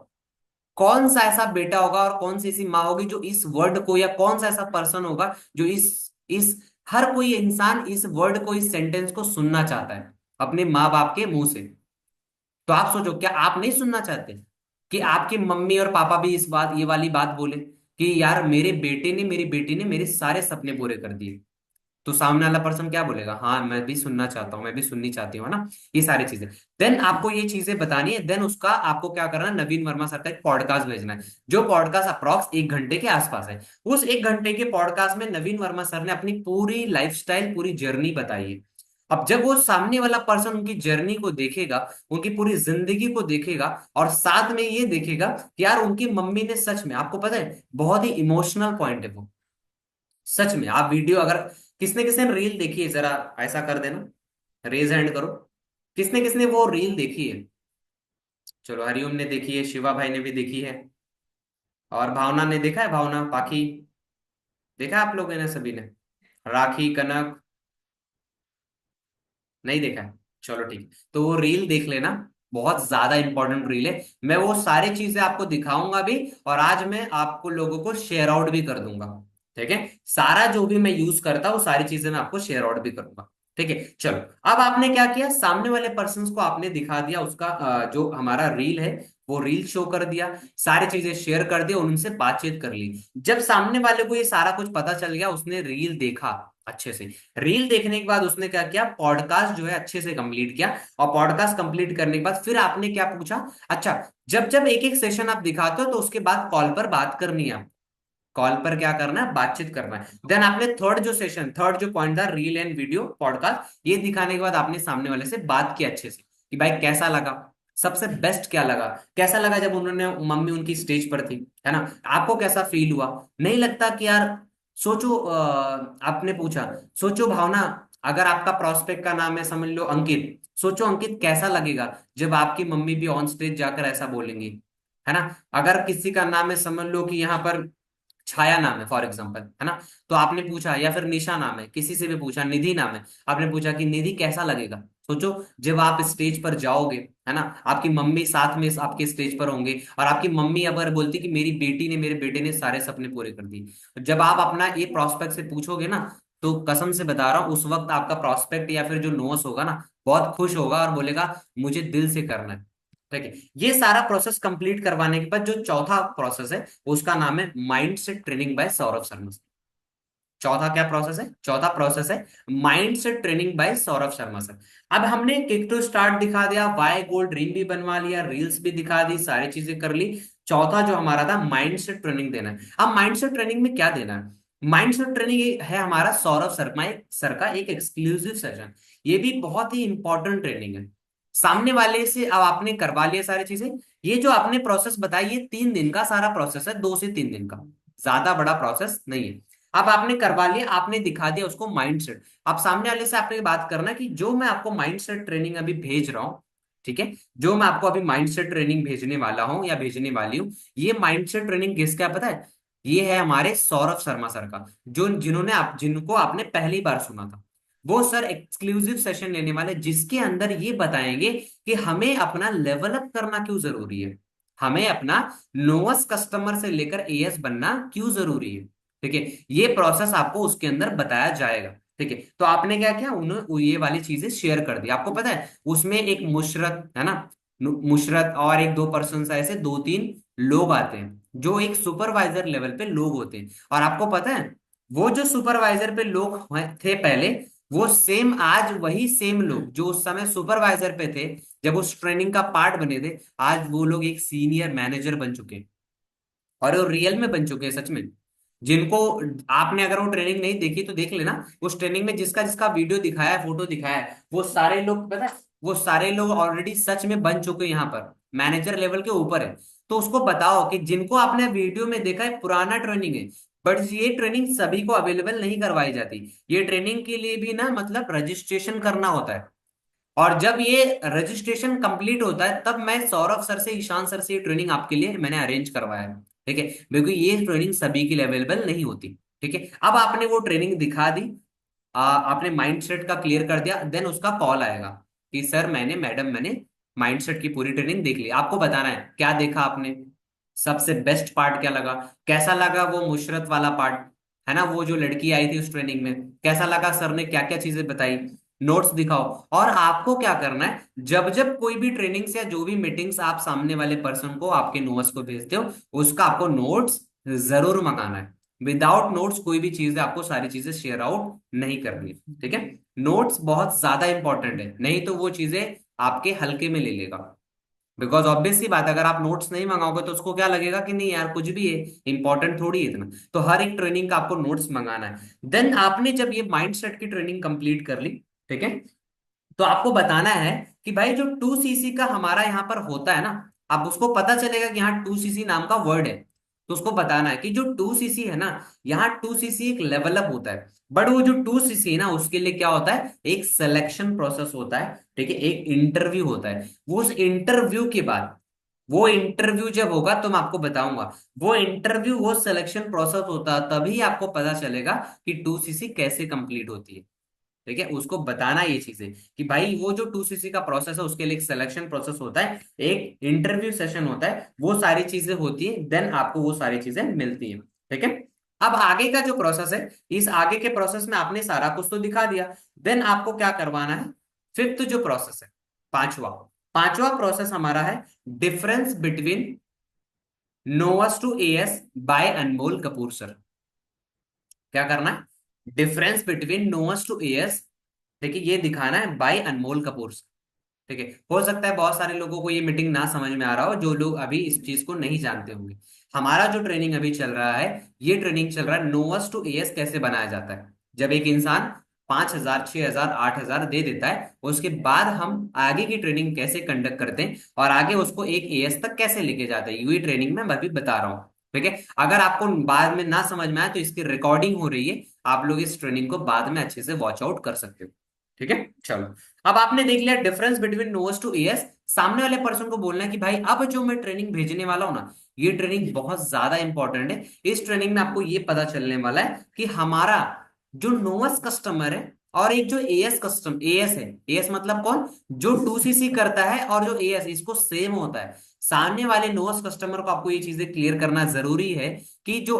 कौन सा ऐसा बेटा होगा और कौन सी ऐसी माँ होगी जो इस वर्ड को, या कौन सा ऐसा पर्सन होगा जो इस हर कोई इंसान इस वर्ड को, इस सेंटेंस को सुनना चाहता है अपने माँ बाप के मुंह से। तो आप सोचो, क्या आप नहीं सुनना चाहते कि आपकी मम्मी और पापा भी इस बात, ये वाली बात बोले कि यार मेरे बेटे ने, मेरी बेटी ने मेरे सारे सपने पूरे कर दिए? तो सामने वाला पर्सन क्या बोलेगा, हाँ मैं भी सुनना चाहता हूँ, मैं भी सुननी चाहती हूँ, है ना, ये सारी चीजें। देन आपको ये चीजें बतानी है, देन उसका आपको क्या करना है, नवीन वर्मा सर का एक पॉडकास्ट भेजना है, जो पॉडकास्ट अप्रॉक्स 1 घंटे के आसपास है। उस 1 घंटे के पॉडकास्ट में नवीन वर्मा सर ने अपनी पूरी लाइफस्टाइल, पूरी जर्नी बताई है। अब जब वो सामने वाला पर्सन उनकी जर्नी को देखेगा, उनकी पूरी जिंदगी को देखेगा, और साथ में ये देखेगा कि यार उनकी मम्मी ने सच में, आपको पता है बहुत ही इमोशनल पॉइंट है वो, सच में। आप वीडियो अगर किसने किसने रील देखी है, जरा ऐसा कर देना, रेज हैंड करो, किसने किसने वो रील देखी है। चलो, हरिओम ने देखी है, शिवा भाई ने भी देखी है। और भावना ने देखा है, भावना पाखी देखा है आप लोगों ने सभी ने? राखी, कनक, नहीं देखा है? चलो ठीक है, तो वो रील देख लेना, बहुत ज्यादा इंपॉर्टेंट रील है। मैं वो सारी चीजें आपको दिखाऊंगा भी, और आज मैं आपको लोगों को शेयर आउट भी कर दूंगा। ठीक है, सारा जो भी मैं यूज करता हूँ, सारी चीजें मैं आपको शेयर आउट भी करूंगा। ठीक है, चलो। अब आपने क्या किया, सामने वाले पर्सन को आपने दिखा दिया उसका जो हमारा रील है, वो रील शो कर दिया, सारी चीजें शेयर कर दी और उनसे बातचीत कर ली। जब सामने वाले को ये सारा कुछ पता चल गया, उसने रील देखा अच्छे से, रील देखने के बाद उसने क्या किया, पॉडकास्ट जो है अच्छे से कंप्लीट किया। और पॉडकास्ट कंप्लीट करने के बाद फिर आपने क्या पूछा, अच्छा, जब जब एक एक सेशन आप दिखाते हो तो उसके बाद कॉल पर बात करनी है, कॉल पर क्या करना है, बातचीत करना है। देन आपने थर्ड जो सेशन, थर्ड जो पॉइंट था, रील एंड वीडियो पॉडकास्ट, ये दिखाने के बाद आपने सामने वाले से बात की अच्छे से कि भाई कैसा लगा, सबसे बेस्ट क्या लगा, कैसा लगा जब उन्होंने, मम्मी उनकी स्टेज पर थी, है ना, आपको कैसा फील हुआ? नहीं लगता कि यार, सोचो आपने पूछा, सोचो भावना, अगर आपका प्रोस्पेक्ट का नाम है समझ लो अंकित, सोचो अंकित कैसा लगेगा जब आपकी मम्मी भी ऑन स्टेज जाकर ऐसा बोलेंगी, है ना। अगर किसी का नाम है समझ लो कि यहाँ पर छाया नाम है फॉर एग्जाम्पल, है ना, तो आपने पूछा, या फिर निशा नाम है, किसी से भी पूछा, निधि नाम है, आपने पूछा कि निधि कैसा लगेगा, सोचो जब आप स्टेज पर जाओगे, है ना, आपकी मम्मी साथ में आपके स्टेज पर होंगे, और आपकी मम्मी अगर बोलती कि मेरी बेटी ने, मेरे बेटे ने सारे सपने पूरे कर दिए, जब आप अपना ये प्रोस्पेक्ट से पूछोगे ना, तो कसम से बता रहा हूं, उस वक्त आपका प्रोस्पेक्ट या फिर जो नोस होगा ना, बहुत खुश होगा और बोलेगा मुझे दिल से करना है। ठीक है, ये सारा प्रोसेस कंप्लीट करवाने के बाद जो चौथा प्रोसेस है, उसका नाम है mind set training bye Saurabh Sharma. चौथा क्या प्रोसेस है, चौथा प्रोसेस है mind set training bye Saurabh Sharma sir. अब हमने किक टू स्टार्ट दिखा दिया, वाई गोल्ड ड्रीम भी बनवा लिया, रील्स भी दिखा दी, सारी चीजें कर ली। चौथा जो हमारा था, माइंड सेट ट्रेनिंग देना है। अब माइंड सेट ट्रेनिंग में क्या देना है, माइंड सेट ट्रेनिंग है हमारा सौरभ शर्मा सर का एक एक्सक्लूसिव सेशन। ये भी बहुत ही इंपॉर्टेंट ट्रेनिंग है। सामने वाले से अब आपने करवा लिया सारी चीजें, ये जो आपने प्रोसेस बताई, ये 3 दिन का सारा प्रोसेस है, 2 से 3 दिन का, ज्यादा बड़ा प्रोसेस नहीं है। अब आपने करवा लिया, आपने दिखा दिया उसको माइंड सेट। अब सामने वाले से आपने बात करना कि जो मैं आपको माइंड सेट ट्रेनिंग अभी भेज रहा हूं, ठीक है, जो मैं आपको अभी माइंड सेट ट्रेनिंग भेजने वाला हूं या भेजने वाली हूं, ये माइंड सेट ट्रेनिंग किसका है पता है? ये है हमारे सौरभ शर्मा सर का, जो जिन्होंने आप, जिनको आपने पहली बार सुना था। वो सर एक्सक्लूसिव सेशन लेने वाले, जिसके अंदर ये बताएंगे कि हमें अपना लेवल अप करना क्यों जरूरी है, हमें अपना लोएस्ट कस्टमर से लेकर एएस बनना क्यों जरूरी है। ठीक है, ये प्रोसेस आपको उसके अंदर बताया जाएगा। ठीक है, तो आपने क्या किया, उन्हें ये वाली चीजें शेयर कर दी। आपको पता है उसमें एक मुशरत है ना, मुशरत और एक दो पर्सन ऐसे 2-3 लोग आते हैं, जो एक सुपरवाइजर लेवल पे लोग होते हैं। और आपको पता है, वो जो सुपरवाइजर पे लोग थे पहले, वो सेम आज वही सेम लोग जो उस समय सुपरवाइजर पे थे, जब उस ट्रेनिंग का पार्ट बने थे, आज वो लोग एक सीनियर मैनेजर बन चुके हैं। और वो रियल में बन चुके हैं सच में। जिनको आपने अगर वो ट्रेनिंग नहीं देखी तो देख लेना, उस ट्रेनिंग में जिसका जिसका वीडियो दिखाया है, फोटो दिखाया है, वो सारे लोग पता है, वो सारे लोग ऑलरेडी सच में बन चुके हैं, यहाँ पर मैनेजर लेवल के ऊपर है। तो उसको बताओ कि जिनको आपने वीडियो में देखा है पुराना ट्रेनिंग है, बट ये ट्रेनिंग सभी को अवेलेबल नहीं करवाई जाती। ये ट्रेनिंग के लिए भी ना मतलब रजिस्ट्रेशन करना होता है। और जब ये रजिस्ट्रेशन कंप्लीट होता है, तब मैं सौरभ सर से, ईशान सर से ये ट्रेनिंग आपके लिए मैंने अरेंज करवाया है। ठीक है, क्योंकि ये ट्रेनिंग सभी के लिए अवेलेबल नहीं होती। ठीक है, अब आपने वो ट्रेनिंग दिखा दी, आपने माइंड सेट का क्लियर कर दिया, देन उसका कॉल आएगा कि सर मैंने, मैडम मैंने माइंड सेट की पूरी ट्रेनिंग देख ली। आपको बताना है क्या देखा आपने, सबसे बेस्ट पार्ट क्या लगा, कैसा लगा वो मुशरत वाला पार्ट, है ना, वो जो लड़की आई थी उस ट्रेनिंग में, कैसा लगा, सर ने क्या क्या चीजें बताई, नोट्स दिखाओ। और आपको क्या करना है, जब जब कोई भी ट्रेनिंग्स या जो भी मीटिंग्स आप सामने वाले पर्सन को, आपके नोट्स को भेजते हो, उसका आपको नोट्स जरूर मंगाना है। विदाउट नोट्स कोई भी चीज है, आपको सारी चीजें शेयर आउट नहीं करनी है। ठीक है, नोट्स बहुत ज्यादा इंपॉर्टेंट है, नहीं तो वो चीजें आपके हल्के में ले लेगा। बिकॉज ऑब्वियस सी बात है, अगर आप नोट्स नहीं मंगाओगे तो उसको क्या लगेगा कि नहीं यार कुछ भी है, इंपॉर्टेंट थोड़ी है इतना। तो हर एक ट्रेनिंग का आपको नोट्स मंगाना है। देन आपने जब ये माइंड सेट की ट्रेनिंग कंप्लीट कर ली, ठीक है, तो आपको बताना है कि भाई जो 2cc का हमारा यहाँ पर होता है ना, अब उसको पता चलेगा कि यहाँ 2cc नाम का वर्ड है। तो उसको बताना है कि जो 2cc है ना, यहाँ 2cc एक लेवल अप होता है। बट वो जो 2cc है ना, उसके लिए क्या होता है, एक सिलेक्शन प्रोसेस होता है। ठीक है, एक इंटरव्यू होता है। वो उस इंटरव्यू के बाद वो इंटरव्यू जब होगा तो मैं आपको बताऊंगा। वो इंटरव्यू, वो सिलेक्शन प्रोसेस होता है, तभी आपको पता चलेगा कि 2cc कैसे कंप्लीट होती है। ठीक है, उसको बताना ये चीजें कि भाई वो जो 2cc का प्रोसेस है उसके लिए एक सिलेक्शन प्रोसेस होता है, एक इंटरव्यू सेशन होता है, वो सारी चीजें होती है, देन आपको वो सारी चीजें मिलती हैं। ठीक है। अब आगे का जो प्रोसेस है, इस आगे के प्रोसेस में आपने सारा कुछ तो दिखा दिया, देन आपको क्या करवाना है, फिफ्थ जो प्रोसेस है, पांचवा, पांचवा प्रोसेस हमारा है difference between novas to AS by Anmol Kapoor sir. क्या करना है, difference between novas to AS, ठीक है, ये दिखाना है बाय अनमोल कपूर सर। ठीक है, हो सकता है बहुत सारे लोगों को ये मीटिंग ना समझ में आ रहा हो, जो लोग अभी इस चीज को नहीं जानते होंगे। हमारा जो ट्रेनिंग अभी चल रहा है, ये ट्रेनिंग चल रहा है नोवास टू एएस कैसे बनाया जाता है। जब एक इंसान 5,000, 6,000, 8,000 दे देता है, उसके बाद हम आगे की ट्रेनिंग कैसे कंडक्ट करते हैं और आगे उसको एक एएस तक कैसे लेके जाते हैं, ये ट्रेनिंग में मैं अभी बता रहा हूँ। ठीक है, अगर आपको बाद में ना समझ में आए तो इसकी रिकॉर्डिंग हो रही है, आप लोग इस ट्रेनिंग को बाद में अच्छे से वॉच आउट कर सकते हो। ठीक है, चलो। अब आपने देख लिया difference between noes to yeses. सामने वाले पर्सन को बोलना है कि भाई अब जो मैं ट्रेनिंग भेजने वाला हूं ना, ये ट्रेनिंग बहुत ज्यादा इंपॉर्टेंट है। इस ट्रेनिंग में आपको ये पता चलने वाला है कि हमारा जो नोवस कस्टमर है और एक जो एएस है, एएस मतलब कौन, जो 2cc करता है और जो एएस, इसको सेम होता है। सामने वाले नोवस कस्टमर को आपको ये चीजें क्लियर करना जरूरी है कि जो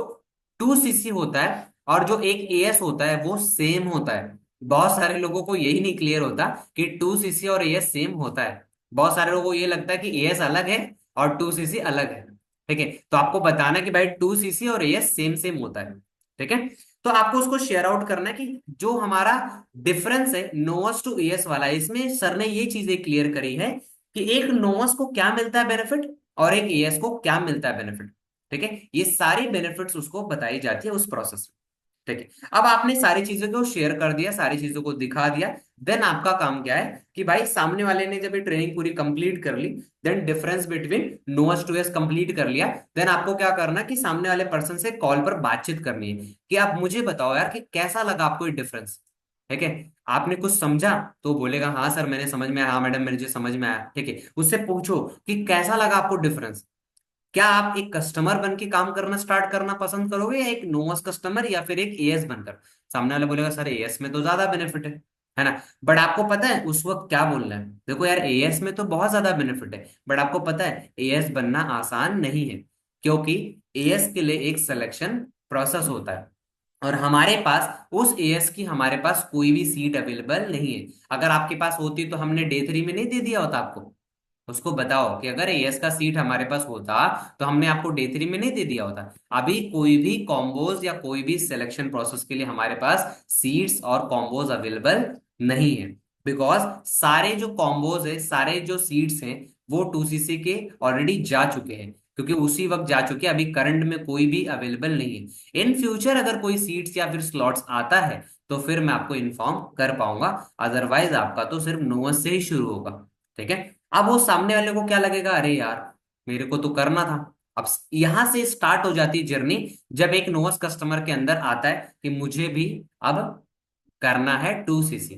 2cc होता है और जो एक एएस होता है वो सेम होता है। बहुत सारे लोगों को यही नहीं क्लियर होता कि 2cc और एएस सेम होता है। बहुत सारे लोगों को ये लगता है कि एएस अलग है और 2cc अलग है। ठीक है, तो आपको बताना कि भाई 2cc और एएस सेम सेम होता है। ठीक है, तो आपको उसको शेयर आउट करना है कि जो हमारा डिफरेंस है नोवस टू एएस वाला, इसमें सर ने ये चीजें क्लियर करी है कि एक नोवस को क्या मिलता है बेनिफिट और एक एएस को क्या मिलता है बेनिफिट। ठीक है, ये सारी बेनिफिट्स उसको बताई जाती है उस प्रोसेस में। ठीक है, अब आपने सारी चीजों को शेयर कर दिया, सारी चीजों को दिखा दिया, देन आपका काम क्या है कि भाई सामने वाले ने जब ये ट्रेनिंग पूरी कंप्लीट कर ली, then difference between noes to S complete कर लिया, देन आपको क्या करना कि सामने वाले पर्सन से कॉल पर बातचीत करनी है कि आप मुझे बताओ यार कि कैसा लगा आपको ये डिफरेंस। ठीक है, आपने कुछ समझा तो बोलेगा हाँ सर मैंने समझ में आया, हाँ मैडम मुझे समझ में आया। ठीक है, उससे पूछो कि कैसा लगा आपको डिफरेंस। क्या आप एक कस्टमर बन के काम करना स्टार्ट करना पसंद करोगे या एक नोवस कस्टमर या फिर एक एएस बनकर। सामने वाला बोलेगा सर एएस में तो ज्यादा बेनिफिट है ना। बट आपको पता है उस वक्त क्या बोलना है, देखो यार एएस में तो बहुत ज्यादा बेनिफिट है, बट आपको पता है एएस बनना आसान नहीं है, क्योंकि एएस के लिए एक सिलेक्शन प्रोसेस होता है और हमारे पास उस एएस की हमारे पास कोई भी सीट अवेलेबल नहीं है। अगर आपके पास होती तो हमने डे 3 में नहीं दे दिया होता आपको। उसको बताओ कि अगर एएस का सीट हमारे पास होता तो हमने आपको डे 3 में नहीं दे दिया होता। अभी कोई भी कॉम्बोज या कोई भी सिलेक्शन प्रोसेस के लिए हमारे पास सीट्स और कॉम्बोज अवेलेबल नहीं है, बिकॉज सारे जो कॉम्बोज है, सारे जो सीट्स हैं, वो 2cc के ऑलरेडी जा चुके हैं, क्योंकि उसी वक्त जा चुके हैं, अभी करंट में कोई भी अवेलेबल नहीं है। इन फ्यूचर अगर कोई सीट्स या फिर स्लॉट्स आता है तो फिर मैं आपको इन्फॉर्म कर पाऊंगा, अदरवाइज आपका तो सिर्फ नोअस से ही शुरू होगा। ठीक है, अब वो सामने वाले को क्या लगेगा, अरे यार मेरे को तो करना था। अब यहां से स्टार्ट हो जाती है जर्नी, जब एक नोवस कस्टमर के अंदर आता है कि मुझे भी अब करना है 2cc।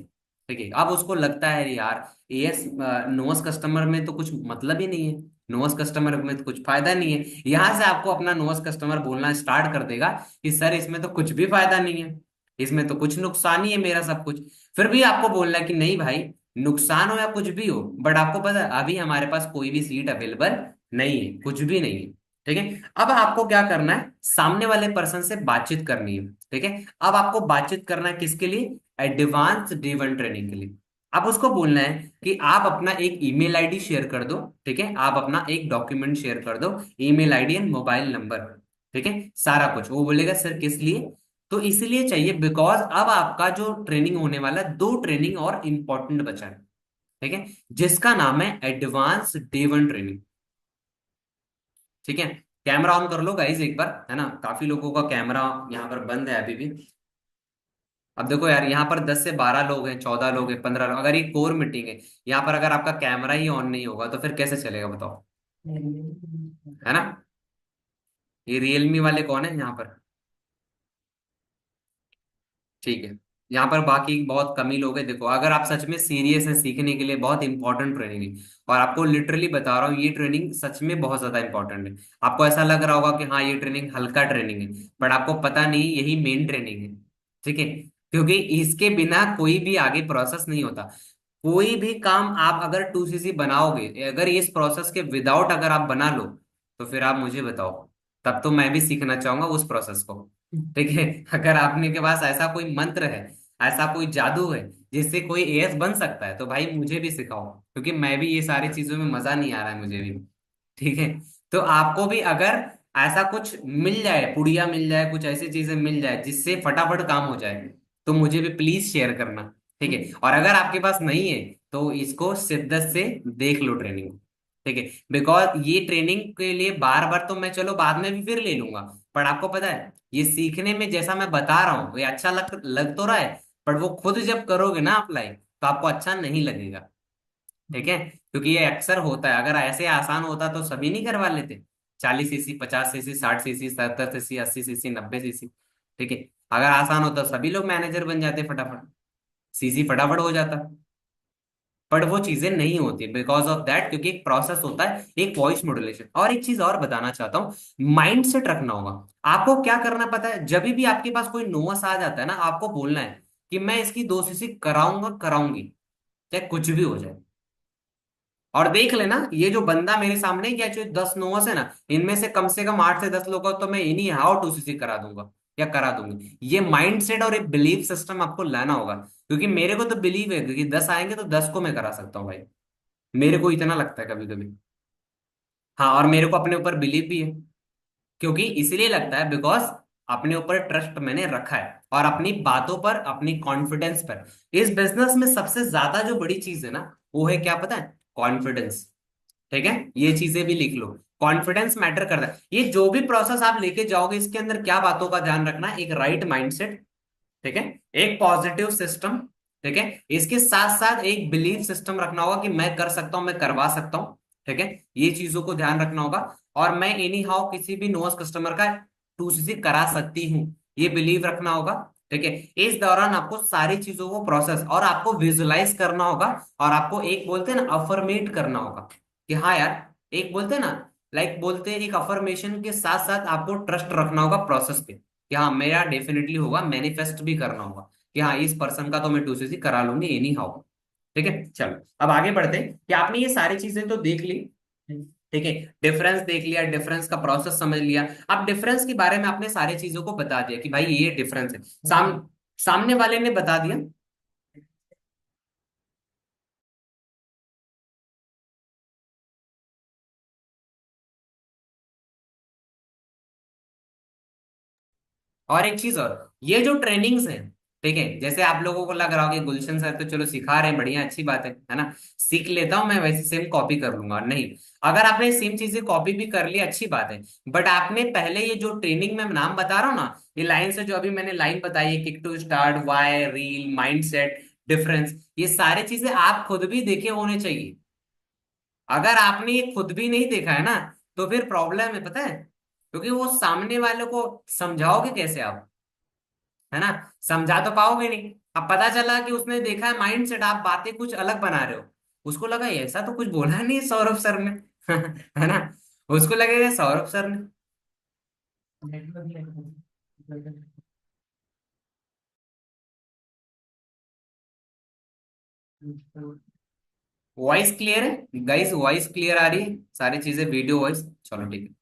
ठीक है, अब उसको लगता है अरे यार एएस नोवस कस्टमर में तो कुछ मतलब ही नहीं है, नोवस कस्टमर में तो कुछ फायदा नहीं है। यहां से आपको अपना नोवस कस्टमर बोलना स्टार्ट कर देगा कि सर इसमें तो कुछ भी फायदा नहीं है, इसमें तो कुछ नुकसान ही है मेरा सब कुछ। फिर भी आपको बोलना है कि नहीं भाई, नुकसान हो या कुछ भी हो, बट आपको पता है अभी हमारे पास कोई भी सीट अवेलेबल नहीं है, कुछ भी नहीं है। ठीक है, अब आपको क्या करना है, सामने वाले पर्सन से बातचीत करनी है। ठीक है, अब आपको बातचीत करना है किसके लिए, एडवांस D1 ट्रेनिंग के लिए। अब उसको बोलना है कि आप अपना एक ईमेल आईडी शेयर कर दो। ठीक है, आप अपना एक डॉक्यूमेंट शेयर कर दो, email ID and mobile number. ठीक है, सारा कुछ। वो बोलेगा सर किस लिए, तो इसलिए चाहिए बिकॉज अब आपका जो ट्रेनिंग होने वाला है, 2 ट्रेनिंग और इंपॉर्टेंट बचा है। ठीक है, जिसका नाम है एडवांस D1 ट्रेनिंग। ठीक है, कैमरा ऑन कर लो गाइज एक बार, है ना, काफी लोगों का कैमरा यहाँ पर बंद है अभी भी। अब देखो यार यहाँ पर 10 से 12 लोग हैं, 14 लोग हैं, 15 लोग, अगर ये कोर मीटिंग है, यहाँ पर अगर आपका कैमरा ही ऑन नहीं होगा तो फिर कैसे चलेगा बताओ, है ना। ये रियलमी वाले कौन है यहाँ पर, ठीक है। यहाँ पर बाकी बहुत कम ही लोग हैं। देखो, अगर आप सच में सीरियस हैं सीखने के लिए, बहुत इंपॉर्टेंट ट्रेनिंग है। और आपको लिटरली बता रहा हूँ, ये ट्रेनिंग सच में बहुत ज्यादा इंपॉर्टेंट है। आपको ऐसा लग रहा होगा कि हाँ ये ट्रेनिंग हल्का ट्रेनिंग है, बट आपको पता नहीं यही मेन ट्रेनिंग है। ठीक है, क्योंकि इसके बिना कोई भी आगे प्रोसेस नहीं होता। कोई भी काम आप अगर 2cc बनाओगे, अगर इस प्रोसेस के विदाउट अगर आप बना लो, तो फिर आप मुझे बताओ, तब तो मैं भी सीखना चाहूंगा उस प्रोसेस को। ठीक है, अगर आपने के पास ऐसा कोई मंत्र है, ऐसा कोई जादू है जिससे कोई एएस बन सकता है, तो भाई मुझे भी सिखाओ, क्योंकि मैं भी ये सारी चीजों में मजा नहीं आ रहा है मुझे भी। ठीक है, तो आपको भी अगर ऐसा कुछ मिल जाए, पुड़िया मिल जाए, कुछ ऐसी चीजें मिल जाए जिससे फटाफट काम हो जाए, तो मुझे भी प्लीज शेयर करना। ठीक है, और अगर आपके पास नहीं है, तो इसको शिद्दत से देख लो ट्रेनिंग। ठीक है, बिकॉज ये ट्रेनिंग के लिए बार बार तो मैं चलो बाद में भी फिर ले लूंगा, पर आपको पता है ये सीखने में जैसा मैं बता रहा हूँ, ये अच्छा लग तो रहा है, पर वो खुद जब करोगे ना अप्लाई, तो आपको अच्छा नहीं लगेगा। ठीक है, क्योंकि ये अक्सर होता है। अगर ऐसे आसान होता तो सभी नहीं करवा लेते, 40cc, 50cc, 60cc, 70cc, 80cc, 90cc। ठीक है, अगर आसान होता तो सभी लोग मैनेजर बन जाते फटाफट, सीसी फटाफट हो जाता। बट वो चीजें नहीं होती बिकॉज ऑफ दैट, क्योंकि एक प्रोसेस होता है, एक वॉइस मॉड्यूलेशन। और एक चीज और बताना चाहता हूँ, माइंड सेट रखना होगा। आपको क्या करना पता है, जब भी आपके पास कोई नोअस आ जाता है ना, आपको बोलना है कि मैं इसकी 2cc कराऊंगा, कराऊंगी, चाहे कुछ भी हो जाए। और देख लेना, ये जो बंदा मेरे सामने क्या जो 10 नोअस है ना, इनमें से कम 8 से 10 लोगों को तो मैं इन्हीं हाउ 2cc करा दूंगा या करा दूंगी। ये माइंड सेट और एक बिलीफ सिस्टम आपको लाना होगा, क्योंकि मेरे को तो बिलीव है कि 10 आएंगे तो 10 को मैं करा सकता हूँ भाई। मेरे को इतना लगता है कभी कभी। हाँ, और मेरे को अपने ऊपर बिलीव भी है। क्योंकि इसलिए लगता है बिकॉज अपने ऊपर ट्रस्ट मैंने रखा है, और अपनी बातों पर, अपनी कॉन्फिडेंस पर। इस बिजनेस में सबसे ज्यादा जो बड़ी चीज है ना, वो है क्या पता है? कॉन्फिडेंस। ठीक है, ये चीजें भी लिख लो। कॉन्फिडेंस मैटर करता है। ये जो भी प्रोसेस आप लेके जाओगे, इसके अंदर क्या बातों का ध्यान रखना है? एक राइट माइंडसेट, ठीक है, एक पॉजिटिव सिस्टम, ठीक है, इसके साथ साथ एक बिलीफ सिस्टम रखना होगा कि मैं कर सकता हूं, मैं करवा सकता हूं। ठीक है, ये चीजों को ध्यान रखना होगा। और मैं एनी हाउ किसी भी नोस कस्टमर का 2cc करा सकती हूँ, ये बिलीव रखना होगा। ठीक है, इस दौरान आपको सारी चीजों को प्रोसेस और आपको विजुलाइज करना होगा। और आपको एक बोलते हैं ना, अफर्मेट करना होगा कि हाँ यार, एक बोलते हैं ना, लाइक बोलते हैं, एक अफर्मेशन के साथ साथ आपको ट्रस्ट रखना होगा प्रोसेस पे कि हाँ मेरा डेफिनेटली होगा। मैनिफेस्ट भी करना होगा कि हाँ इस पर्सन का तो मैं 2cc करा लूंगी एनी हाउ। ठीक है, चलो अब आगे बढ़ते हैं कि आपने ये सारी चीजें तो देख ली। ठीक है, डिफरेंस देख लिया, डिफरेंस का प्रोसेस समझ लिया। अब डिफरेंस के बारे में आपने सारी चीजों को बता दिया कि भाई ये डिफरेंस है। सामने वाले ने बता दिया। और एक चीज और, ये जो ट्रेनिंग्स हैं, ठीक है, जैसे आप लोगों को लग रहा हो कि गुलशन सर तो चलो सिखा रहे हैं, बढ़िया अच्छी बात है ना, सीख लेता हूं मैं, वैसे सेम कॉपी कर लूंगा। नहीं, अगर आपने सेम चीजें कॉपी भी कर ली अच्छी बात है, बट आपने पहले ये जो ट्रेनिंग में नाम बता रहा हूँ ना, ये लाइन से जो अभी मैंने लाइन बताई है, kick to start, why, reel, mind set, difference, ये सारी चीजें आप खुद भी देखे होने चाहिए। अगर आपने ये खुद भी नहीं देखा है ना, तो फिर प्रॉब्लम है, पता है? क्योंकि वो सामने वाले को समझाओगे कैसे आप, है ना? समझा तो पाओगे नहीं। अब पता चला कि उसने देखा है माइंड सेट, आप बातें कुछ अलग बना रहे हो, उसको लगा ऐसा तो कुछ बोला नहीं सौरभ सर ने। है ना? उसको लगेगा सौरभ सर ने। वॉइस क्लियर है गाइस? वॉइस क्लियर आ रही है? सारी चीजें वीडियो वॉइस, चलो ठीक है।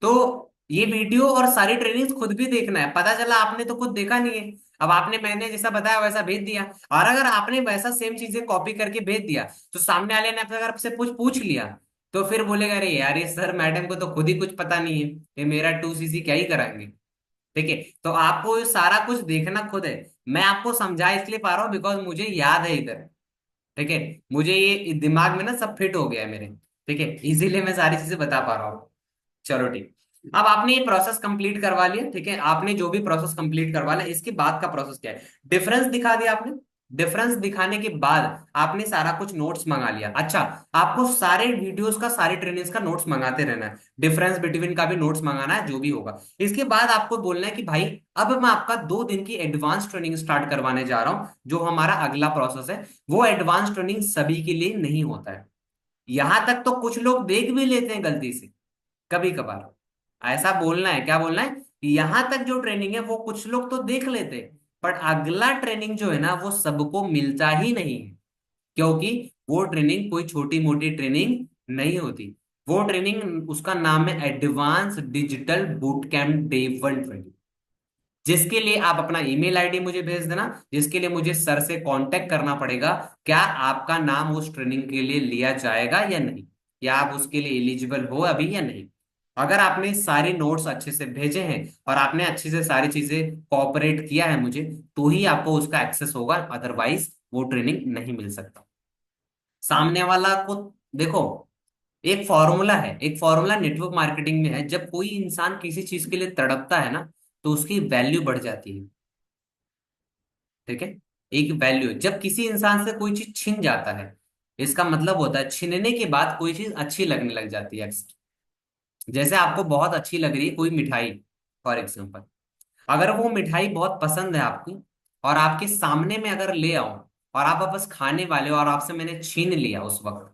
तो ये वीडियो और सारी ट्रेनिंग्स खुद भी देखना है। पता चला आपने तो खुद देखा नहीं है, अब आपने मैंने जैसा बताया वैसा भेज दिया। और अगर आपने वैसा सेम चीजें कॉपी करके भेज दिया, तो सामने वाले ने अगर आपसे पूछ पूछ लिया, तो फिर बोलेगा अरे यार ये सर मैडम को तो खुद ही कुछ पता नहीं है, ये मेरा 2cc क्या ही कराएंगे। ठीक है, तो आपको ये सारा कुछ देखना खुद है। मैं आपको समझा इसलिए पा रहा हूँ बिकॉज मुझे याद है इधर। ठीक है, मुझे ये दिमाग में ना सब फिट हो गया है मेरे। ठीक है, इसीलिए मैं सारी चीजें बता पा रहा हूँ। चलो ठीक, अब आपने ये प्रोसेस कंप्लीट करवा लिया। ठीक है, आपने जो भी प्रोसेस कंप्लीट करवा लिया, इसके बाद का प्रोसेस क्या है? डिफरेंस दिखा दिया आपने। डिफरेंस दिखाने के बाद आपने सारा कुछ नोट्स मंगा लिया। अच्छा, आपको सारे वीडियोस का, सारी ट्रेनिंग्स का नोट्स मंगाते रहना है, डिफरेंस बिटवीन का भी नोट्स मंगाना है, जो भी होगा। इसके बाद आपको बोलना है कि भाई अब मैं आपका 2 दिन की एडवांस ट्रेनिंग स्टार्ट करवाने जा रहा हूं। जो हमारा अगला प्रोसेस है, वो एडवांस ट्रेनिंग सभी के लिए नहीं होता है। यहां तक तो कुछ लोग देख भी लेते हैं गलती से, कभी कभार। ऐसा बोलना है, क्या बोलना है, कि यहां तक जो ट्रेनिंग है वो कुछ लोग तो देख लेते हैं, पर अगला ट्रेनिंग जो है ना वो सबको मिलता ही नहीं है। क्योंकि वो ट्रेनिंग कोई छोटी मोटी ट्रेनिंग नहीं होती। वो ट्रेनिंग, उसका नाम है advance digital boot camp day 1 training, जिसके लिए आप अपना ईमेल आईडी मुझे भेज देना, जिसके लिए मुझे सर से कांटेक्ट करना पड़ेगा, क्या आपका नाम उस ट्रेनिंग के लिए लिया जाएगा या नहीं, या आप उसके लिए एलिजिबल हो अभी या नहीं। अगर आपने सारे नोट्स अच्छे से भेजे हैं और आपने अच्छे से सारी चीजें कोऑपरेट किया है मुझे, तो ही आपको उसका एक्सेस होगा, अदरवाइज वो ट्रेनिंग नहीं मिल सकता। सामने वाला को देखो, एक फॉर्मूला है, एक फॉर्मूला नेटवर्क मार्केटिंग में है, जब कोई इंसान किसी चीज के लिए तड़पता है ना, तो उसकी वैल्यू बढ़ जाती है। ठीक है, एक वैल्यू, जब किसी इंसान से कोई चीज छिन जाता है, इसका मतलब होता है छीनने के बाद कोई चीज अच्छी लगने लग जाती है। जैसे आपको बहुत अच्छी लग रही है कोई मिठाई, फॉर एग्जाम्पल, अगर वो मिठाई बहुत पसंद है आपकी, और आपके सामने में अगर ले आऊं, और आप बस खाने वाले हो और आपसे मैंने छीन लिया उस वक्त,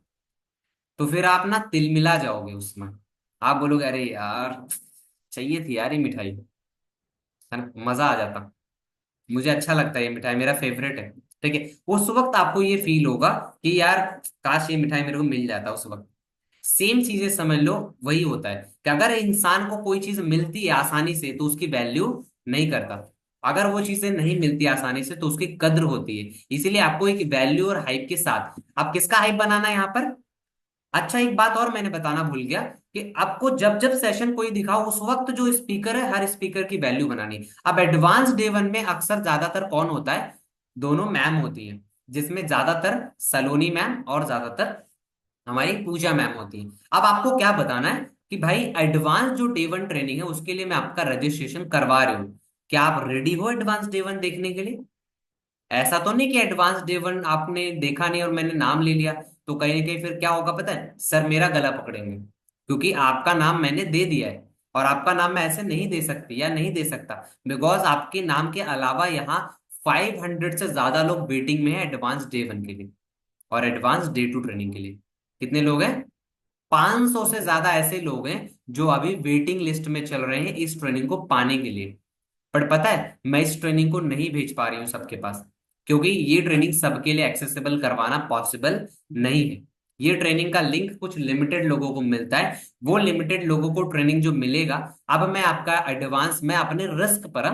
तो फिर आप ना तिलमिला जाओगे उसमें। आप बोलोगे अरे यार, चाहिए थी यार ये मिठाई, है ना, मजा आ जाता, मुझे अच्छा लगता है ये मिठाई, मेरा फेवरेट है। ठीक है, उस वक्त आपको ये फील होगा कि यार काश ये मिठाई मेरे को मिल जाता उस वक्त। सेम चीजें समझ लो, वही होता है कि अगर इंसान को कोई चीज मिलती है आसानी से तो उसकी वैल्यू नहीं करता, अगर वो चीजें नहीं मिलती आसानी से तो उसकी कद्र होती है। इसीलिए आपको एक वैल्यू और हाइप के साथ, आप किसका हाइप बनाना है यहाँ पर। अच्छा, एक बात और मैंने बताना भूल गया, कि आपको जब जब सेशन कोई दिखाओ उस वक्त जो स्पीकर है, हर स्पीकर की वैल्यू बनानी है। अब एडवांस डे 1 में अक्सर ज्यादातर कौन होता है, दोनों मैम होती हैं, जिसमें ज्यादातर सलोनी मैम और ज्यादातर हमारी पूजा मैम होती है। अब आपको क्या बताना है कि भाई एडवांस जो डे 1 ट्रेनिंग है उसके लिए मैं आपका रजिस्ट्रेशन करवा रही हूँ, क्या आप रेडी हो एडवांस डे 1 देखने के लिए। ऐसा तो नहीं कि एडवांस डे 1 आपने देखा नहीं और मैंने नाम ले लिया, तो कहीं ना कहीं फिर क्या होगा पता है, सर मेरा गला पकड़ेंगे, क्योंकि आपका नाम मैंने दे दिया है, और आपका नाम मैं ऐसे नहीं दे सकती या नहीं दे सकता, बिकॉज आपके नाम के अलावा यहाँ 500 से ज्यादा लोग वेटिंग में है एडवांस डे 1 के लिए, और एडवांस डे 2 ट्रेनिंग के लिए। कितने लोग हैं, 500 से ज्यादा ऐसे लोग हैं जो अभी वेटिंग लिस्ट में चल रहे हैं इस ट्रेनिंग को पाने के लिए। पर पता है, मैं इस ट्रेनिंग को नहीं भेज पा रही हूँ सबके पास, क्योंकि ये ट्रेनिंग सबके लिए एक्सेसिबल करवाना पॉसिबल नहीं है। ये ट्रेनिंग का लिंक कुछ लिमिटेड लोगों को मिलता है, वो लिमिटेड लोगों को ट्रेनिंग जो मिलेगा, अब मैं आपका एडवांस, मैं अपने रिस्क पर,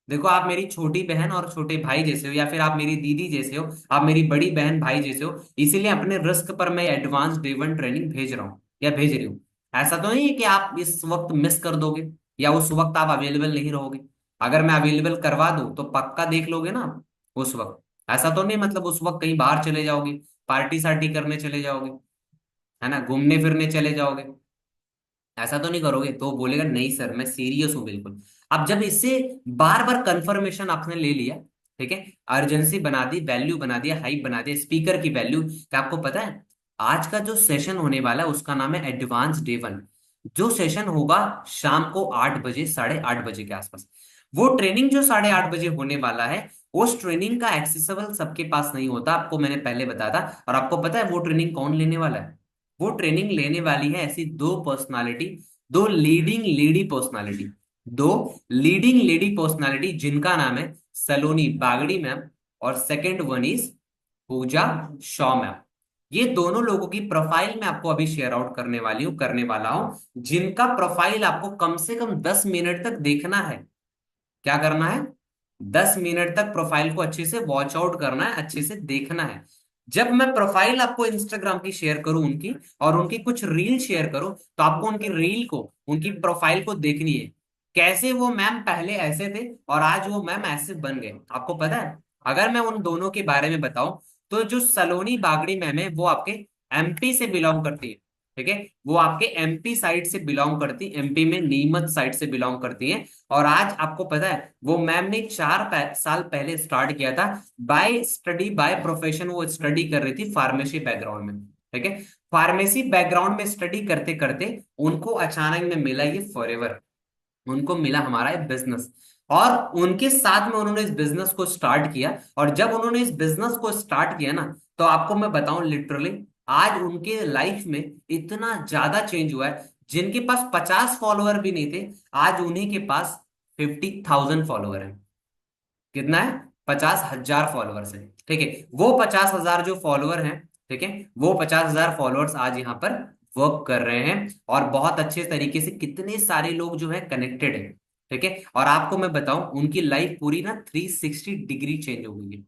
देखो आप मेरी छोटी बहन और छोटे भाई जैसे हो, या फिर आप मेरी दीदी जैसे हो, आप मेरी बड़ी बहन भाई जैसे हो, इसीलिए अपने रिस्क पर मैं एडवांस डे 1 ट्रेनिंग भेज रहा हूँ या भेज रही हूँ। ऐसा तो नहीं है कि आप इस वक्त मिस कर दोगे, या उस वक्त आप अवेलेबल नहीं रहोगे। अगर मैं अवेलेबल करवा दूं तो पक्का देख लोगे ना आप उस वक्त। ऐसा तो नहीं मतलब उस वक्त कहीं बाहर चले जाओगे, पार्टी सार्टी करने चले जाओगे, है ना, घूमने फिरने चले जाओगे, ऐसा तो नहीं करोगे। तो बोलेगा नहीं सर मैं सीरियस हूं बिल्कुल। अब जब इससे बार बार कंफर्मेशन आपने ले लिया, ठीक है, अर्जेंसी बना दी, वैल्यू बना दिया, हाइप बना दिया, स्पीकर की वैल्यू, क्या आपको पता है आज का जो सेशन होने वाला है उसका नाम है एडवांस डे 1। जो सेशन होगा शाम को 8 बजे, 8:30 बजे के आसपास, वो ट्रेनिंग जो 8:30 बजे होने वाला है, उस ट्रेनिंग का एक्सेसिबल सबके पास नहीं होता, आपको मैंने पहले बताया था। और आपको पता है वो ट्रेनिंग कौन लेने वाला है, वो ट्रेनिंग लेने वाली है ऐसी दो पर्सनालिटी, दो लीडिंग लेडी पर्सनालिटी, दो लीडिंग लेडी पर्सनालिटी जिनका नाम है सलोनी बागड़ी मैम, और second one is Pooja Shaw ma'am. ये दोनों लोगों की प्रोफाइल मैं आपको अभी शेयर आउट करने वाला हूं, जिनका प्रोफाइल आपको कम से कम 10 मिनट तक देखना है। क्या करना है, 10 मिनट तक प्रोफाइल को अच्छे से वॉच आउट करना है, अच्छे से देखना है। जब मैं प्रोफाइल आपको इंस्टाग्राम की शेयर करूं उनकी, और उनकी कुछ रील शेयर करूं, तो आपको उनकी रील को, उनकी प्रोफाइल को देखनी है, कैसे वो मैम पहले ऐसे थे और आज वो मैम ऐसे बन गए। आपको पता है, अगर मैं उन दोनों के बारे में बताऊं, तो जो सलोनी बागड़ी मैम है वो आपके एमपी से बिलोंग करती है। ठीक है, वो आपके एमपी साइड से बिलोंग करती, एमपी में नीमच साइड से बिलोंग करती हैं। और आज आपको पता है वो मैम ने 4 साल पहले स्टार्ट किया था। बाय स्टडी बाय प्रोफेशन वो स्टडी कर रही थी फार्मेसी बैकग्राउंड में। ठीक है, फार्मेसी बैकग्राउंड में स्टडी करते करते उनको अचानक में मिला ये फॉरएवर, उनको मिला हमारा एक बिजनेस। और उनके साथ में उन्होंने इस बिजनेस को स्टार्ट किया। और जब उन्होंने इस बिजनेस को स्टार्ट किया ना, तो आपको मैं बताऊं लिटरली आज उनके लाइफ में इतना ज्यादा चेंज हुआ है। जिनके पास 50 फॉलोअर भी नहीं थे, आज उन्हीं के पास 50,000 फॉलोअर है। कितना है? 50,000 फॉलोअर्स है। ठीक है, वो 50,000 जो फॉलोअर हैं, ठीक है, वो 50,000 फॉलोअर्स आज यहाँ पर वर्क कर रहे हैं। और बहुत अच्छे तरीके से कितने सारे लोग जो है कनेक्टेड है। ठीक है, और आपको मैं बताऊं उनकी लाइफ पूरी ना 360 डिग्री चेंज हो गई है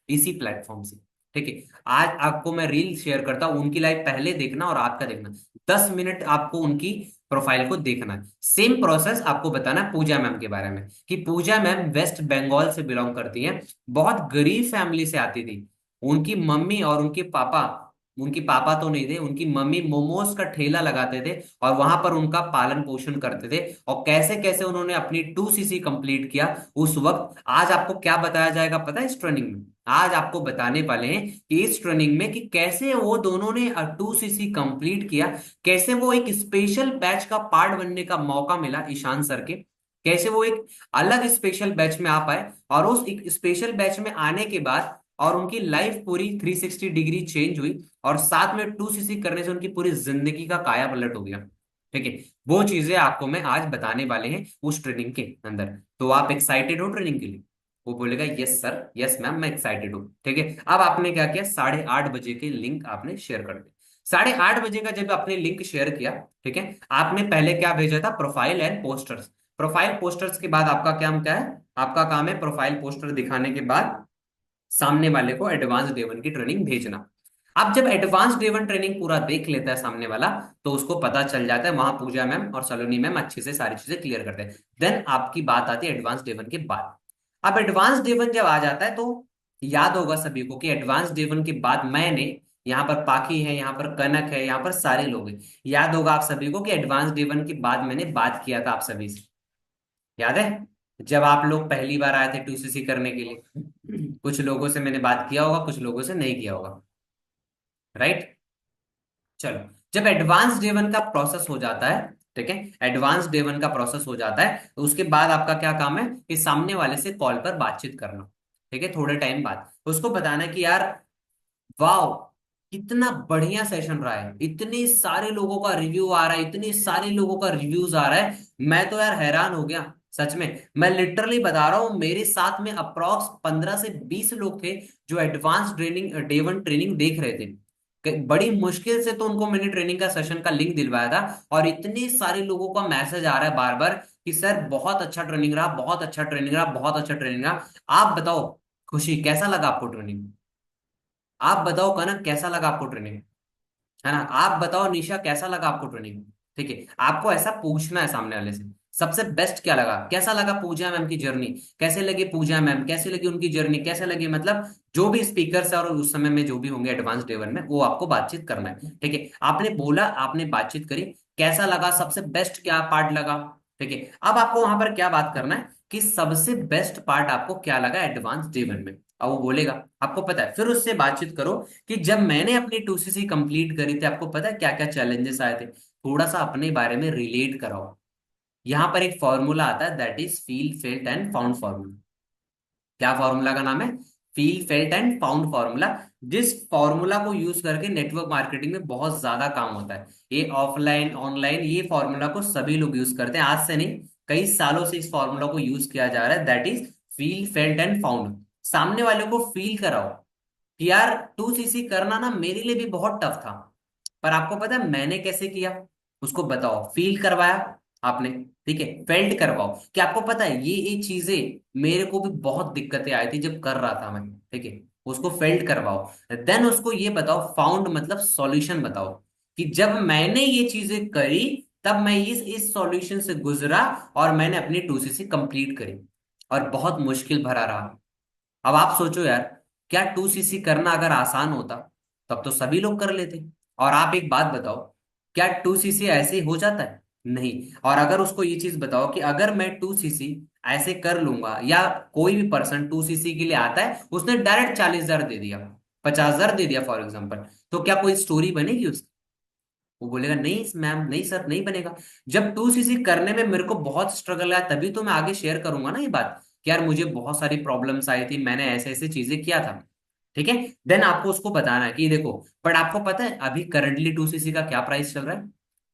इसी प्लेटफॉर्म से। ठीक है, आज आपको मैं रील शेयर करता हूं, उनकी लाइफ पहले देखना और आपका देखना। 10 मिनट आपको उनकी प्रोफाइल को देखना है। सेम प्रोसेस आपको बताना है पूजा मैम के बारे में, कि पूजा मैम वेस्ट बंगाल से बिलोंग करती हैं। बहुत गरीब फैमिली से आती थी। उनकी मम्मी और उनके पापा, उनकी पापा तो नहीं थे, उनकी मम्मी मोमोज का ठेला लगाते थे और वहां पर उनका पालन पोषण करते थे। और कैसे कैसे उन्होंने अपनी 2cc कंप्लीट किया उस वक्त। आज आपको क्या बताया जाएगा पता है इस ट्रेनिंग में? आज आपको बताने वाले हैं कि इस ट्रेनिंग में कि कैसे वो दोनों ने 2cc कंप्लीट किया, कैसे वो एक स्पेशल बैच का पार्ट बनने का मौका मिला ईशान सर के, कैसे वो एक अलग स्पेशल बैच में आ पाए। और उस एक स्पेशल बैच में आने के बाद और उनकी लाइफ पूरी 360 डिग्री चेंज हुई। और साथ में 2cc करने से उनकी पूरी जिंदगी का काया पलट हो गया। ठीक है, वो चीजें आपको मैं आज बताने वाले हैं उस ट्रेनिंग के अंदर। तो आप एक्साइटेड हो ट्रेनिंग के लिए? वो बोलेगा यस सर, यस मैम, मैं एक्साइटेड हूँ। ठीक है, अब आपने क्या किया, 8:30 बजे के लिंक आपने शेयर कर दिया। 8:30 बजे का जब आपने लिंक शेयर किया, ठीक है, आपने पहले क्या भेजा था, profile and posters. Profile posters के बाद आपका काम क्या है? आपका काम है प्रोफाइल पोस्टर दिखाने के बाद सामने वाले को एडवांस डे 1 की ट्रेनिंग भेजना। अब जब एडवांस डे 1 ट्रेनिंग पूरा देख लेता है सामने वाला, तो उसको पता चल जाता है, वहां पूजा मैम और सलोनी मैम अच्छे से सारी चीजें क्लियर करते हैं। देन आपकी बात आती है एडवांस डे 1 के बाद। अब एडवांस डे 1 जब आ जाता है, तो याद होगा सभी को कि एडवांस डे 1 के बाद मैंने, यहाँ पर पाखी है, यहाँ पर कनक है, यहाँ पर सारे लोग हैं। याद होगा आप सभी को कि एडवांस डे 1 के बाद मैंने बात किया था आप सभी से, याद है? जब आप लोग पहली बार आए थे 2cc करने के लिए, कुछ लोगों से मैंने बात किया होगा, कुछ लोगों से नहीं किया होगा, राइट? चलो, जब एडवांस डे 1 का प्रोसेस हो जाता है, ठीक है, एडवांस डे 1 का प्रोसेस हो जाता है, तो उसके बाद आपका क्या काम है कि सामने वाले से कॉल पर बातचीत करना। ठीक है, थोड़े टाइम बाद उसको बताना कि यार वाओ, कितना बढ़िया सेशन रहा है, इतने सारे लोगों का रिव्यू आ रहा है, इतने सारे लोगों का रिव्यूज आ रहा है। मैं तो यार हैरान हो गया, सच में। मैं लिटरली बता रहा हूँ, मेरे साथ में अप्रॉक्स 15 से 20 लोग थे जो एडवांस ट्रेनिंग डे 1 ट्रेनिंग देख रहे थे। बड़ी मुश्किल से तो उनको मैंने ट्रेनिंग का सेशन का लिंक दिलवाया था। और इतने सारे लोगों का मैसेज आ रहा है बार बार कि सर बहुत अच्छा ट्रेनिंग रहा, बहुत अच्छा ट्रेनिंग रहा, बहुत अच्छा ट्रेनिंग रहा। आप बताओ खुशी, कैसा लगा आपको ट्रेनिंग? आप बताओ कनक, कैसा लगा आपको ट्रेनिंग? है ना? आप बताओ निशा, कैसा लगा आपको ट्रेनिंग? ठीक है, आपको ऐसा पूछना है सामने वाले से, सबसे बेस्ट क्या लगा, कैसा लगा पूजा मैम की जर्नी, कैसे लगी पूजा मैम, कैसे लगी उनकी जर्नी, कैसे लगी, मतलब जो भी स्पीकर है और उस समय में जो भी होंगे एडवांस डे 1 में, वो आपको बातचीत करना है। ठीक है, आपने बोला, आपने बातचीत करी, कैसा लगा, सबसे बेस्ट क्या पार्ट लगा। ठीक है, अब आपको वहां पर क्या बात करना है कि सबसे बेस्ट पार्ट आपको क्या लगा एडवांस डे 1 में। अब वो बोलेगा, आपको पता है, फिर उससे बातचीत करो कि जब मैंने अपनी 2cc कंप्लीट करी थी, आपको पता है क्या क्या चैलेंजेस आए थे। थोड़ा सा अपने बारे में रिलेट कराओ। यहां पर एक फॉर्मूला आता है, that is feel felt and found formula. क्या फॉर्मूला का नाम है? Feel felt and found formula. जिस फॉर्मूला को यूज करके नेटवर्क मार्केटिंग में बहुत ज्यादा काम होता है। ये ऑफलाइन ऑनलाइन ये फॉर्मूला को सभी लोग यूज करते हैं, आज से नहीं, कई सालों से इस फॉर्मूला को यूज किया जा रहा है, that is feel felt and found. सामने वाले को फील कराओ कि यार 2cc करना ना मेरे लिए भी बहुत टफ था, पर आपको पता है मैंने कैसे किया, उसको बताओ, फील करवाया आपने। ठीक है, फेल्ट करवाओ कि आपको पता है ये चीजें मेरे को भी बहुत दिक्कतें आई थी जब कर रहा था मैं। ठीक है, उसको फेल्ट करवाओ। देन उसको ये बताओ, फाउंड मतलब सॉल्यूशन बताओ, कि जब मैंने ये चीजें करी तब मैं इस सॉल्यूशन से गुजरा और मैंने अपनी 2cc कंप्लीट करी, और बहुत मुश्किल भरा रहा। अब आप सोचो यार, क्या 2cc करना अगर आसान होता तब तो सभी लोग कर लेते। और आप एक बात बताओ, क्या 2cc ऐसे ही हो जाता है? नहीं। और अगर उसको ये चीज बताओ कि अगर मैं 2cc ऐसे कर लूंगा, या कोई भी पर्सन 2cc के लिए आता है, उसने डायरेक्ट 40,000 दे दिया, 50,000 दे दिया फॉर एग्जाम्पल, तो क्या कोई स्टोरी बनेगी उसकी? वो बोलेगा नहीं मैम, नहीं सर, नहीं बनेगा। जब 2cc करने में मेरे को बहुत स्ट्रगल आया, तभी तो मैं आगे शेयर करूंगा ना ये बात, कि यार मुझे बहुत सारी प्रॉब्लम्स आई थी, मैंने ऐसे ऐसे चीजें किया था। ठीक है। देन आपको उसको बताना है कि देखो, बट आपको पता है अभी करंटली 2cc का क्या प्राइस चल रहा है?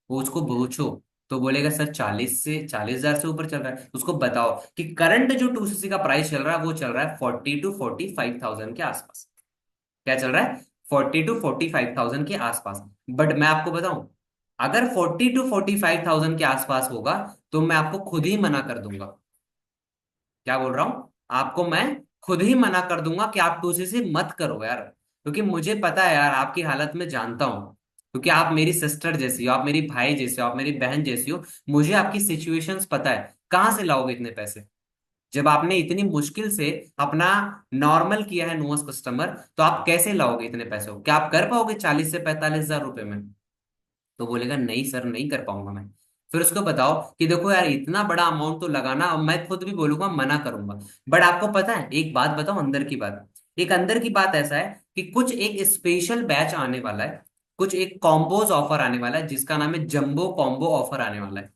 वो उसको पूछो तो बोलेगा सर 40,000 से ऊपर चल रहा है। उसको बताओ कि करंट जो 2cc का प्राइस चल रहा है, वो चल रहा है 40 to 45,000 के आसपास। क्या चल रहा है? 40 to 45,000 के आसपास। बट मैं आपको बताऊं, अगर 40 to 45,000 के आसपास होगा, तो मैं आपको खुद ही मना कर दूंगा। क्या बोल रहा हूं? आपको मैं खुद ही मना कर दूंगा कि आप 2cc मत करो यार, क्योंकि मुझे पता है यार आपकी हालत में जानता हूं, क्योंकि आप मेरी सिस्टर जैसी हो, आप मेरी भाई जैसे हो, आप मेरी बहन जैसी हो। मुझे आपकी सिचुएशंस पता है, कहाँ से लाओगे इतने पैसे? जब आपने इतनी मुश्किल से अपना नॉर्मल किया है नोअस कस्टमर, तो आप कैसे लाओगे इतने पैसे? क्या आप कर पाओगे 40 से 45,000 रुपए में? तो बोलेगा नहीं सर, नहीं कर पाऊंगा मैं। फिर उसको बताओ कि देखो यार, इतना बड़ा अमाउंट तो लगाना, अब मैं खुद भी बोलूंगा, मना करूंगा। बट आपको पता है एक बात बताओ, अंदर की बात, एक अंदर की बात ऐसा है कि कुछ एक स्पेशल बैच आने वाला है, कुछ एक कॉम्बोज ऑफर आने वाला है, जिसका नाम है जंबो कॉम्बो ऑफर आने वाला है।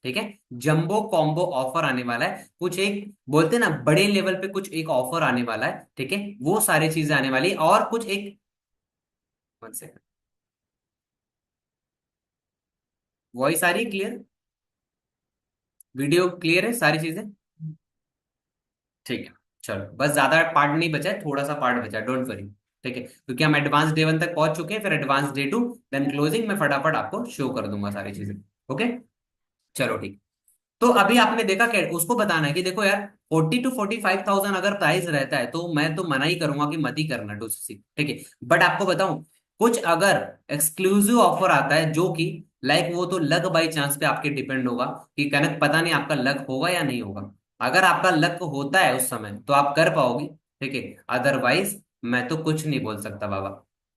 ठीक है। जंबो कॉम्बो ऑफर आने वाला है, कुछ एक बोलते हैं ना बड़े लेवल पे, कुछ एक ऑफर आने वाला है। ठीक है, वो सारी चीजें आने वाली है, और कुछ एक, वॉइस आ रही है क्लियर? वीडियो क्लियर है, सारी चीजें? ठीक है। चलो, बस ज्यादा पार्ट नहीं बचा है, थोड़ा सा पार्ट बचा है, डोंट वरी। ठीक है, क्योंकि हम एडवांस डे 1 तक पहुंच चुके हैं, फिर एडवांस डे 2, देन क्लोजिंग में फटाफट आपको शो कर दूंगा सारी चीजें। ओके। चलो ठीक। तो अभी आपने देखा कि उसको बताना है कि देखो यार, 40 to 45,000 अगर प्राइस रहता है, तो मैं तो मना ही करूंगा कि मत ही करना 2cc। ठीक है। बट आपको बताऊं, कुछ अगर एक्सक्लूसिव ऑफर आता है, जो कि लाइक वो तो लक बाई चांस पे आपके डिपेंड होगा, कि कनक पता नहीं आपका लक होगा या नहीं होगा। अगर आपका लक होता है उस समय, तो आप कर पाओगे। ठीक है। अदरवाइज मैं तो कुछ नहीं बोल सकता बाबा,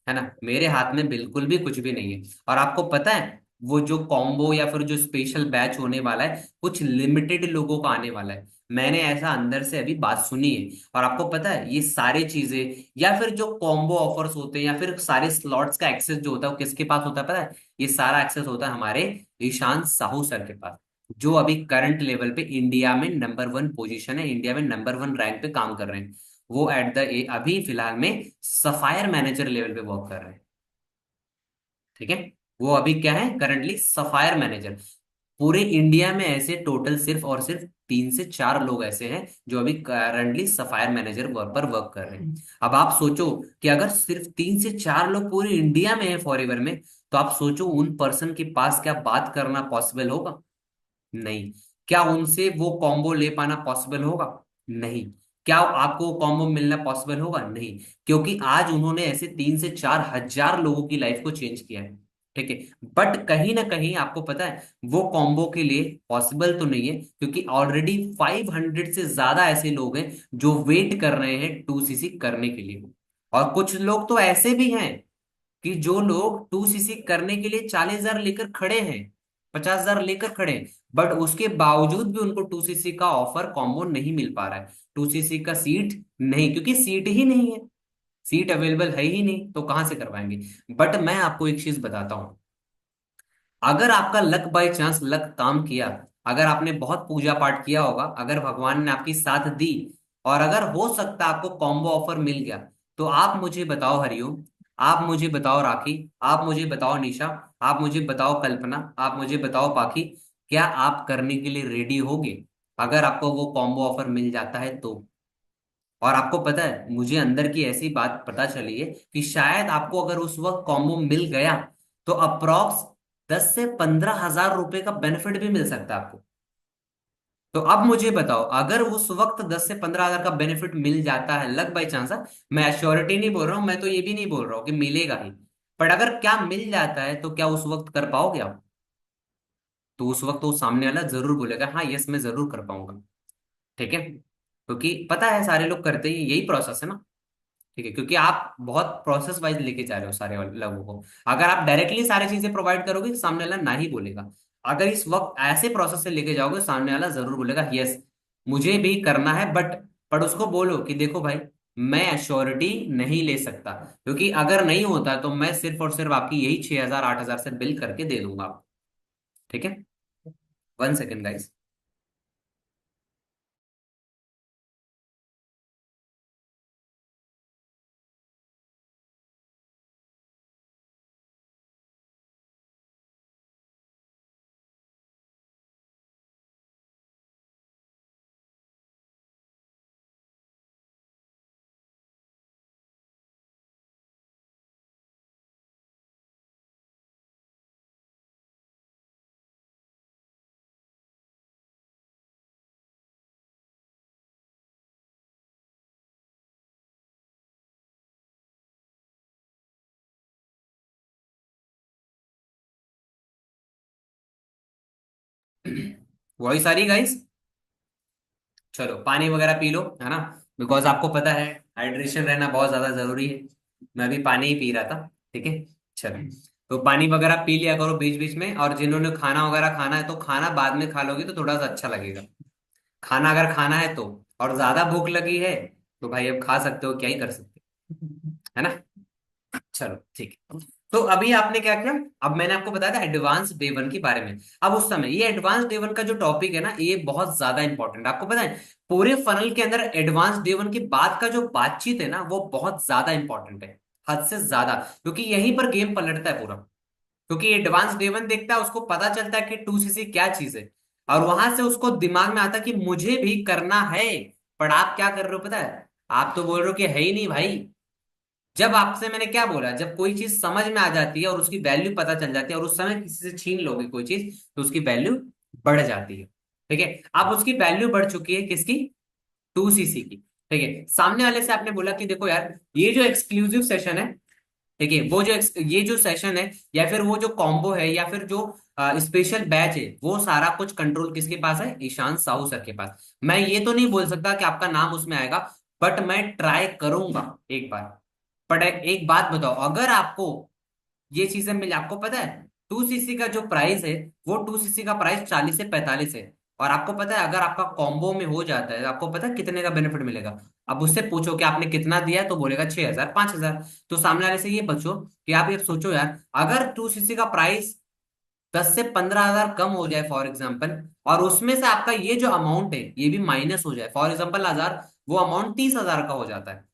है ना, मेरे हाथ में बिल्कुल भी कुछ भी नहीं है। और आपको पता है, वो जो कॉम्बो या फिर जो स्पेशल बैच होने वाला है, कुछ लिमिटेड लोगों का आने वाला है। मैंने ऐसा अंदर से अभी बात सुनी है। और आपको पता है ये सारी चीजें, या फिर जो कॉम्बो ऑफर्स होते हैं, या फिर सारे स्लॉट्स का एक्सेस जो होता है, वो किसके पास होता है पता है? ये सारा एक्सेस होता है हमारे ईशान साहू सर के पास, जो अभी करंट लेवल पे इंडिया में नंबर 1 पोजीशन है, इंडिया में नंबर 1 रैंक पे काम कर रहे हैं। वो एट द अभी फिलहाल में सफायर मैनेजर लेवल पे वर्क कर रहे हैं। ठीक है। वो अभी क्या है, करंटली सफायर मैनेजर। पूरे इंडिया में ऐसे टोटल सिर्फ और सिर्फ 3 से 4 लोग ऐसे हैं, जो अभी करंटली सफायर मैनेजर वर्क पर वर्क कर रहे हैं। अब आप सोचो कि अगर सिर्फ 3 से 4 लोग पूरे इंडिया में है फॉरएवर में, तो आप सोचो उन पर्सन के पास क्या बात करना पॉसिबल होगा? नहीं। क्या उनसे वो कॉम्बो ले पाना पॉसिबल होगा? नहीं। क्या आपको वो कॉम्बो मिलना पॉसिबल होगा? नहीं। क्योंकि आज उन्होंने ऐसे 3 से 4 हजार लोगों की लाइफ को चेंज किया है। ठीक है। बट कहीं ना कहीं आपको पता है, वो कॉम्बो के लिए पॉसिबल तो नहीं है, क्योंकि ऑलरेडी 500 से ज्यादा ऐसे लोग हैं जो वेट कर रहे हैं 2cc करने के लिए। और कुछ लोग तो ऐसे भी हैं कि जो लोग 2cc करने के लिए 40,000 लेकर खड़े हैं, 50,000 लेकर खड़े हैं, बट उसके बावजूद भी उनको 2cc का ऑफर कॉम्बो नहीं मिल पा रहा है। 2cc का सीट नहीं, क्योंकि सीट ही नहीं है, सीट अवेलेबल है ही नहीं, तो कहां से करवाएंगे? बट मैं आपको एक चीज बताता हूं, अगर आपका लक बाय चांस लक काम किया, अगर आपने बहुत पूजा पाठ किया होगा, अगर भगवान ने आपकी साथ दी, और अगर हो सकता है आपको कॉम्बो ऑफर मिल गया, तो आप मुझे बताओ हरिओम, आप मुझे बताओ राखी, आप मुझे बताओ निशा, आप मुझे बताओ कल्पना, आप मुझे बताओ पाखी, क्या आप करने के लिए रेडी होगे अगर आपको वो कॉम्बो ऑफर मिल जाता है तो? और आपको पता है, मुझे अंदर की ऐसी बात पता चली है कि शायद आपको अगर उस वक्त कॉम्बो मिल गया, तो अप्रोक्स 10 से 15 हजार रुपए का बेनिफिट भी मिल सकता है आपको। तो अब मुझे बताओ, अगर उस वक्त 10 से 15 हजार का बेनिफिट मिल जाता है, लक बाई चांस, मैं एश्योरिटी नहीं बोल रहा हूं, मैं तो ये भी नहीं बोल रहा हूं कि मिलेगा ही, पर अगर क्या मिल जाता है, तो क्या उस वक्त कर पाओगे आप? तो उस वक्त वो सामने वाला जरूर बोलेगा हाँ यस, मैं जरूर कर पाऊंगा। ठीक है, क्योंकि पता है सारे लोग करते ही यही प्रोसेस है ना। ठीक है, क्योंकि आप बहुत प्रोसेस वाइज लेके जा रहे हो सारे लोगों को। अगर आप डायरेक्टली सारी चीजें प्रोवाइड करोगे सामने वाला ना ही बोलेगा। अगर इस वक्त ऐसे प्रोसेस से लेके जाओगे सामने वाला जरूर बोलेगा यस मुझे भी करना है, बट पर उसको बोलो कि देखो भाई मैं एश्योरिटी नहीं ले सकता, क्योंकि अगर नहीं होता तो मैं सिर्फ और सिर्फ आपकी यही 6,000 8,000 से बिल करके दे दूंगा आपको। ठीक है, 1 सेकेंड गाइस। वॉइस आ रही गाइस? चलो पानी वगैरह पी लो, है ना, बिकॉज आपको पता है हाइड्रेशन रहना बहुत ज्यादा जरूरी है। मैं भी पानी ही पी रहा था। ठीक है, चलो। तो पानी वगैरह पी लिया करो बीच बीच में, और जिन्होंने खाना वगैरह खाना है तो खाना बाद में खा लोगे तो थोड़ा सा अच्छा लगेगा। खाना अगर खाना है तो, और ज्यादा भूख लगी है तो भाई अब खा सकते हो, क्या ही कर सकते हो, है ना। चलो ठीक है। तो अभी आपने क्या किया, अब मैंने आपको बताया था एडवांस डे वन के बारे में। अब उस समय ये एडवांस डे वन का जो टॉपिक है ना ये बहुत ज्यादा इंपॉर्टेंट है, आपको पता है पूरे फनल के अंदर एडवांस डे वन के बाद का जो बातचीत है ना वो बहुत ज्यादा इंपॉर्टेंट है, हद से ज्यादा, क्योंकि यहीं पर गेम पलटता है पूरा। क्योंकि एडवांस डे वन देखता है उसको पता चलता है कि 2cc क्या चीज है, और वहां से उसको दिमाग में आता है कि मुझे भी करना है। पर आप क्या कर रहे हो पता है, आप तो बोल रहे हो कि है ही नहीं भाई। जब आपसे मैंने क्या बोला, जब कोई चीज समझ में आ जाती है और उसकी वैल्यू पता चल जाती है और उस समय किसी से छीन लोगे कोई चीज तो उसकी वैल्यू बढ़ जाती है। ठीक है, अब उसकी वैल्यू बढ़ चुकी है किसकी, 2cc की। ठीक है, सामने वाले से आपने बोला कि देखो यार ये जो एक्सक्लूसिव सेशन है, ठीक है वो जो ये जो सेशन है या फिर वो जो कॉम्बो है या फिर जो स्पेशल बैच है वो सारा कुछ कंट्रोल किसके पास है, ईशान साहू सर के पास। मैं ये तो नहीं बोल सकता कि आपका नाम उसमें आएगा, बट मैं ट्राई करूंगा एक बार। बट एक बात बताओ, अगर आपको ये चीजें मिले, आपको पता है 2cc का जो प्राइस है वो 2cc का प्राइस 40 से 45 है। और आपको पता है अगर आपका कॉम्बो में हो जाता है आपको पता है कितने का बेनिफिट मिलेगा। अब उससे पूछो कि आपने कितना दिया है तो बोलेगा 6,000 5,000। तो सामने वाले से ये बचो कि आप ये सोचो यार अगर 2cc का प्राइस 10 से 15 हजार कम हो जाए फॉर एग्जाम्पल, और उसमें से आपका ये जो अमाउंट है ये भी माइनस हो जाए, फॉर एग्जाम्पल 1,000, वो अमाउंट 30,000 का हो जाता है।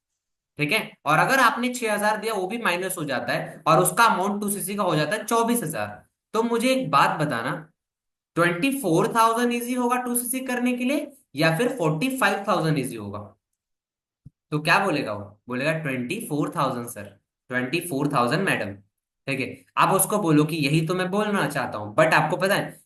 ठीक है, और अगर आपने 6,000 दिया वो भी माइनस हो जाता है और उसका अमाउंट 2cc का हो जाता है 24,000। तो मुझे एक बात बताना, 24,000 इजी होगा 2cc करने के लिए या फिर 45,000 इजी होगा? तो क्या बोलेगा वो, बोलेगा 24,000 सर, 24,000 मैडम। ठीक है, आप उसको बोलो कि यही तो मैं बोलना चाहता हूं, बट आपको पता है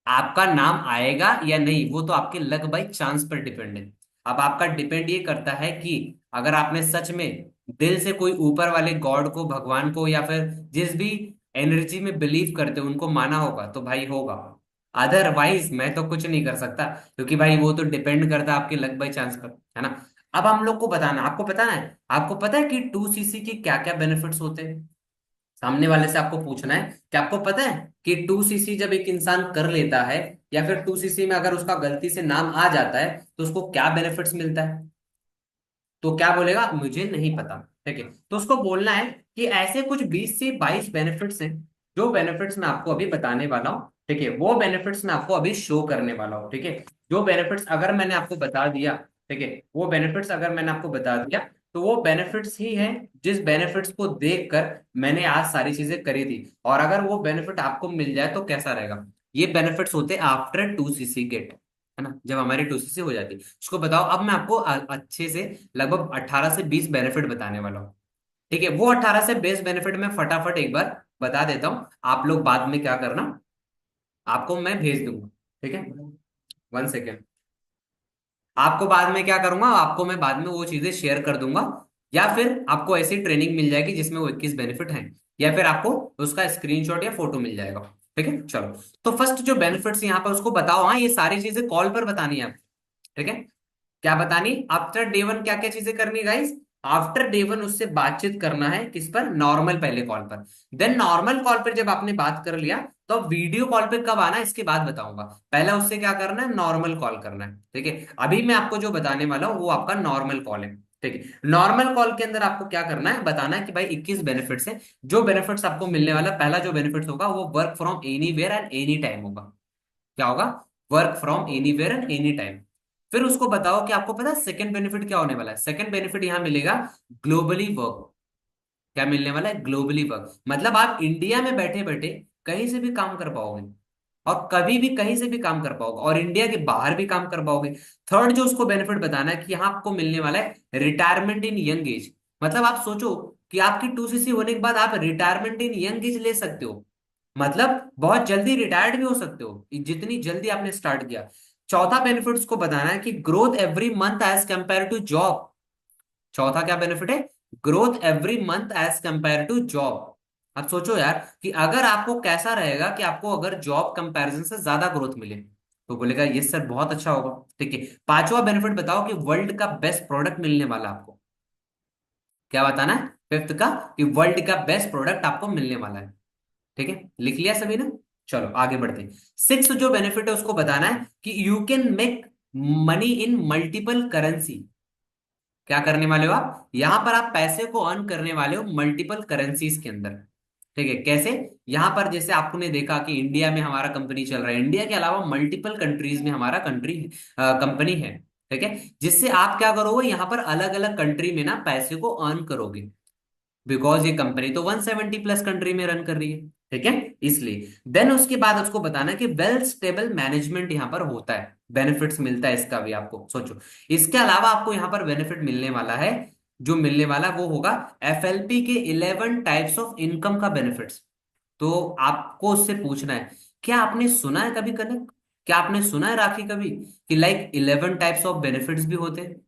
आपका नाम आएगा या नहीं वो तो आपके लक बाई चांस पर डिपेंड है। अब आपका डिपेंड ये करता है कि अगर आपने सच में दिल से कोई ऊपर वाले गॉड को, भगवान को, या फिर जिस भी एनर्जी में बिलीव करते हो उनको माना होगा तो भाई होगा। अदरवाइज मैं तो कुछ नहीं कर सकता, क्योंकि भाई वो तो डिपेंड करता है आपके लक बाई चांस पर, है ना। अब हम लोग को बताना, आपको बताना है, आपको पता है कि 2cc के क्या क्या बेनिफिट्स होते हैं। सामने वाले से आपको पूछना है कि आपको पता है कि 2cc जब एक इंसान कर लेता है या फिर 2cc में अगर उसका गलती से नाम आ जाता है तो उसको क्या बेनिफिट्स मिलता है। तो क्या बोलेगा, मुझे नहीं पता। ठीक है, तो उसको बोलना है कि ऐसे कुछ 20 से 22 बेनिफिट्स हैं, जो बेनिफिट्स मैं आपको अभी बताने वाला हूँ। ठीक है, वो बेनिफिट्स मैं आपको अभी शो करने वाला हूँ। ठीक है, जो बेनिफिट्स अगर मैंने आपको बता दिया, ठीक है, वो बेनिफिट्स अगर मैंने आपको बता दिया तो वो बेनिफिट्स ही हैं जिस बेनिफिट्स को देखकर मैंने आज सारी चीजें करी थी। और अगर वो बेनिफिट आपको मिल जाए तो कैसा रहेगा। ये बेनिफिट्स होते हैं आफ्टर 2cc गेट, है ना, जब हमारी 2cc हो जाती है। उसको बताओ, अब मैं आपको अच्छे से लगभग 18 से 20 बेनिफिट बताने वाला हूँ। ठीक है, वो 18 से 20 बेनिफिट मैं फटाफट एक बार बता देता हूँ, आप लोग बाद में क्या करना, आपको मैं भेज दूंगा। ठीक है, 1 सेकेंड। आपको बाद में क्या करूंगा, आपको मैं बाद में वो चीजें शेयर कर दूंगा, या फिर आपको ऐसी ट्रेनिंग मिल जाएगी जिसमें वो 21 बेनिफिट हैं, या फिर आपको उसका स्क्रीनशॉट या फोटो मिल जाएगा। ठीक है, चलो। तो फर्स्ट जो बेनिफिट्स यहाँ पर उसको बताओ, हाँ ये सारी चीजें कॉल पर बतानी है आप। ठीक है, क्या बतानी आफ्टर डे वन, क्या क्या चीजें करनी गाइस। आफ्टर डे वन उससे बातचीत करना है किस पर, नॉर्मल पहले कॉल पर। देन नॉर्मल कॉल पर जब आपने बात कर लिया, तो वीडियो कॉल पे कब आना है इसके बाद बताऊंगा। पहला उससे क्या करना है, नॉर्मल कॉल करना है, ठीक है। अभी मैं आपको जो बताने वाला हूँ वो आपका नॉर्मल कॉल है, ठीक है। नॉर्मल कॉल के अंदर आपको क्या करना है, बताना है कि भाई 21 बेनिफिट्स है। जो बेनिफिट्स आपको मिलने वाला, पहला जो बेनिफिट्स होगा वो work from anywhere and any time होगा। क्या होगा, work from anywhere and any time. फिर उसको बताओ कि आपको पता है सेकंड बेनिफिट क्या होने वाला है। सेकंड बेनिफिट यहां मिलेगा, ग्लोबली वर्क। क्या मिलने वाला है, ग्लोबली वर्क, मतलब आप इंडिया में बैठे बैठे कहीं से भी काम कर पाओगे, और कभी भी कहीं से भी काम कर पाओगे, और इंडिया के बाहर भी काम कर पाओगे। थर्ड जो उसको बेनिफिट बताना है कि यहाँ आपको मिलने वाला है रिटायरमेंट इन यंग एज। मतलब आप सोचो कि आपकी 2cc होने के बाद आप रिटायरमेंट इन यंग एज ले सकते हो, मतलब बहुत जल्दी रिटायर्ड भी हो सकते हो जितनी जल्दी आपने स्टार्ट किया। चौथा बेनिफिट उसको बताना है कि growth every month as compared to job. चौथा क्या बेनिफिट है, growth every month as compared to job. अब सोचो यार कि अगर आपको कैसा रहेगा कि आपको अगर जॉब कंपैरिजन से ज्यादा ग्रोथ मिले, तो बोलेगा ये सर बहुत अच्छा होगा, ठीक है। पांचवा बेनिफिट बताओ कि वर्ल्ड का बेस्ट प्रोडक्ट मिलने वाला आपको। क्या बताना है, फिफ्थ का, कि वर्ल्ड का बेस्ट प्रोडक्ट आपको मिलने वाला है, ठीक है। लिख लिया सभी ने, चलो आगे बढ़ते हैं। सिक्स जो बेनिफिट है उसको बताना है कि you can make money in multiple currency. क्या करने वाले हो आप, यहां पर आप पैसे को अर्न करने वाले हो मल्टीपल करेंसीज के अंदर, ठीक है। कैसे, यहां पर जैसे आपने देखा कि इंडिया में हमारा कंपनी चल रहा है, इंडिया के अलावा मल्टीपल कंट्रीज में हमारा कंपनी है, ठीक है। जिससे आप क्या करोगे, यहां पर अलग अलग कंट्री में ना पैसे को अर्न करोगे, बिकॉज ये कंपनी तो 170 प्लस कंट्री में रन कर रही है, ठीक है, इसलिए। देन उसके बाद उसको बताना कि वेल स्टेबल मैनेजमेंट यहां पर होता है, बेनिफिट्स मिलता है इसका भी आपको, सोचो। इसके अलावा आपको यहां पर बेनिफिट मिलने वाला है, जो मिलने वाला वो होगा एफएलपी के 11 टाइप्स ऑफ इनकम का बेनिफिट्स। तो आपको उससे पूछना है, क्या आपने सुना है कभी कनक, क्या आपने सुना है राखी कभी, कि लाइक 11 टाइप्स ऑफ बेनिफिट्स भी होते हैं।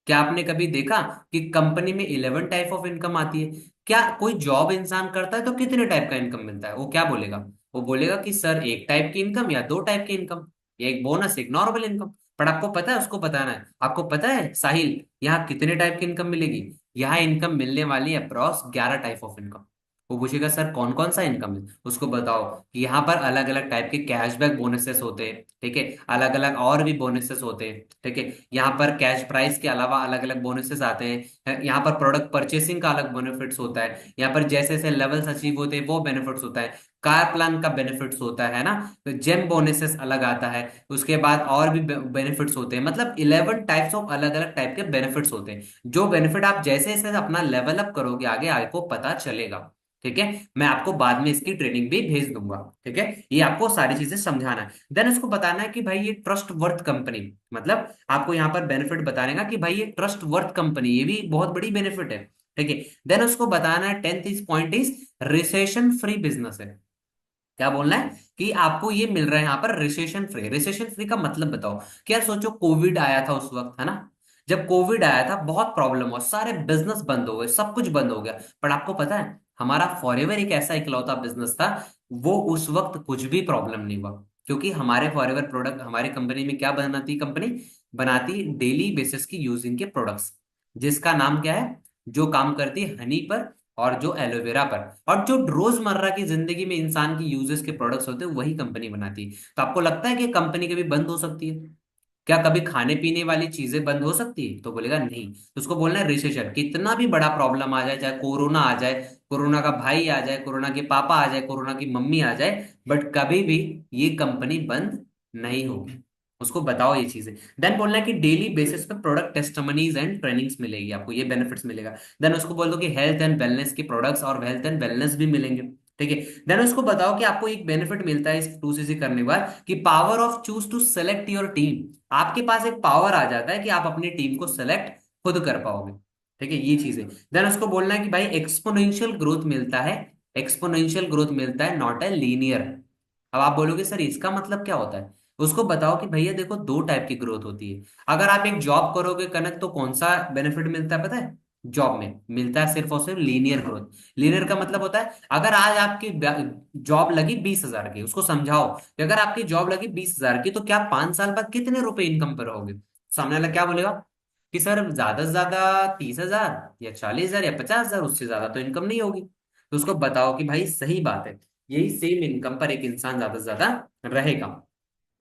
क्या आपने कभी देखा कि कंपनी में 11 टाइप ऑफ इनकम आती है। क्या कोई जॉब इंसान करता है तो कितने टाइप का इनकम मिलता है, वो क्या बोलेगा, वो बोलेगा कि सर एक टाइप की इनकम या दो टाइप की इनकम, एक बोनस एक नॉर्मल इनकम। पर आपको पता है, उसको बताना है, आपको पता है साहिल यहाँ कितने टाइप की इनकम मिलेगी। यहाँ इनकम मिलने वाली है अप्रॉक्स 11 टाइप ऑफ इनकम। वो पूछेगा सर कौन कौन सा इनकम है, उसको बताओ कि यहाँ पर अलग अलग टाइप के कैशबैक बोनसेस होते हैं, ठीक है। अलग अलग और भी बोनसेस होते हैं, ठीक है। यहाँ पर कैश प्राइस के अलावा अलग अलग बोनसेस आते हैं, यहाँ पर प्रोडक्ट परचेसिंग का अलग बेनिफिट्स होता है, यहाँ पर जैसे जैसे लेवल्स अचीव होते हैं वो बेनिफिट्स होता है, कार प्लान का बेनिफिट्स होता है ना, तो जेम बोनसेस अलग आता है, उसके बाद और भी बेनिफिट्स होते हैं, मतलब 11 टाइप्स ऑफ अलग अलग टाइप के बेनिफिट्स होते हैं। जो बेनिफिट आप जैसे जैसे अपना लेवल अप करोगे आगे आपको पता चलेगा, ठीक है। मैं आपको बाद में इसकी ट्रेनिंग भी भेज दूंगा, ठीक है। ये आपको सारी चीजें समझाना है। देन उसको बताना है कि भाई ये ट्रस्ट वर्थ कंपनी, मतलब आपको यहाँ पर बेनिफिट बताने का कि भाई ये ट्रस्ट वर्थ कंपनी, ये भी बहुत बड़ी बेनिफिट है, ठीक है। देन उसको बताना है, 10th is point is recession free business है। क्या बोलना है कि आपको ये मिल रहा है यहाँ पर रिसेशन फ्री। रिसेशन फ्री का मतलब बताओ, क्या सोचो कोविड आया था उस वक्त, है ना। जब कोविड आया था बहुत प्रॉब्लम हुआ, सारे बिजनेस बंद हो गए, सब कुछ बंद हो गया। पर आपको पता है हमारा फॉरएवर एक ऐसा इकलौता बिजनेस था, वो उस वक्त कुछ भी प्रॉब्लम नहीं हुआ, क्योंकि हमारे फॉरएवर प्रोडक्ट, हमारी कंपनी में क्या बनाती, कंपनी बनाती डेली बेसिस की यूजिंग के प्रोडक्ट्स, जिसका नाम क्या है, जो काम करती है हनी पर और जो एलोवेरा पर, और जो रोजमर्रा की जिंदगी में इंसान की यूजेस के प्रोडक्ट्स होते हैं वही कंपनी बनाती है। तो आपको लगता है कि कंपनी कभी बंद हो सकती है, क्या कभी खाने पीने वाली चीजें बंद हो सकती है, तो बोलेगा नहीं। तो उसको बोलना है रिसेशन, कितना भी बड़ा प्रॉब्लम आ जाए, चाहे कोरोना आ जाए, कोरोना का भाई आ जाए, कोरोना के पापा आ जाए, कोरोना की मम्मी आ जाए, बट कभी भी ये कंपनी बंद नहीं होगी। उसको बताओ ये चीजें। देन बोलना है कि डेली बेसिस पे प्रोडक्ट टेस्टमनीज एंड ट्रेनिंग्स मिलेगी आपको, ये बेनिफिट्स मिलेगा। देन उसको बोल दो कि हेल्थ एंड वेलनेस के प्रोडक्ट्स और हेल्थ एंड वेलनेस भी मिलेंगे, ठीक है। देन उसको बताओ कि आपको एक बेनिफिट मिलता है इस 2cc करने के बाद, कि power of choose to select your team. आपके पास एक पावर आ जाता है कि आप अपनी टीम को सेलेक्ट खुद कर पाओगे, ठीक है, ये चीजें। देन उसको बोलना है कि भाई एक्सपोनेंशियल ग्रोथ मिलता है, एक्सपोनेंशियल ग्रोथ मिलता है, नॉट ए लीनियर। अब आप बोलोगे सर इसका मतलब क्या होता है, उसको बताओ कि भैया देखो दो टाइप की ग्रोथ होती है। अगर आप एक जॉब करोगे कनक, तो कौन सा बेनिफिट मिलता है पता है, जॉब में मिलता है सिर्फ और सिर्फ लीनियर ग्रोथ। लीनियर का मतलब होता है अगर आज आपकी जॉब लगी 20,000 की, उसको समझाओ कि अगर आपकी जॉब लगी 20,000 की, तो क्या 5 साल बाद कितने रुपए इनकम पर रहोगे, सामने वाला क्या बोलेगा, कि सर ज्यादा से ज्यादा 30,000 या 40,000 या 50,000, उससे ज्यादा तो इनकम नहीं होगी। तो उसको बताओ कि भाई सही बात है, यही सेम इनकम पर एक इंसान ज्यादा से ज्यादा रहेगा।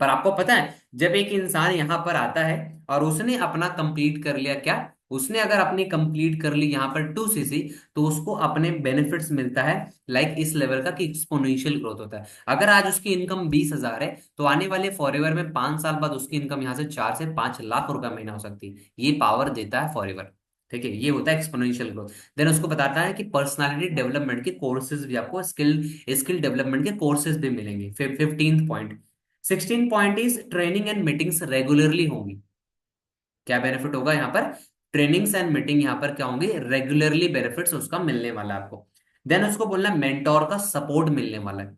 पर आपको पता है, जब एक इंसान यहाँ पर आता है और उसने अपना कंप्लीट कर लिया, क्या उसने अगर अपनी कंप्लीट कर ली यहाँ पर 2cc, तो उसको अपने बेनिफिट्स मिलता है लाइक इस लेवल का कि एक्सपोनेंशियल ग्रोथ होता है। अगर आज उसकी इनकम 20,000 है, तो आने वाले फॉरएवर में 5 साल बाद उसकी इनकम यहाँ से 4 से 5 लाख रुपए महीना हो सकती है। ये पावर देता है फॉरएवर। ठीक है, ये होता है एक्सपोनेंशियल ग्रोथ। देन उसको बताता है कि पर्सनालिटी डेवलपमेंट के कोर्सेज भी आपको, स्किल स्किल डेवलपमेंट के कोर्सेज भी मिलेंगे। 15th point. 16th point is training and meetings regularly होंगी। क्या बेनिफिट होगा यहाँ पर? ट्रेनिंग्स एंड मीटिंग यहाँ पर क्या होंगे? रेगुलरली बेनिफिट्स उसका मिलने वाला है आपको। देन उसको बोलना है मेंटोर का सपोर्ट मिलने वाला है।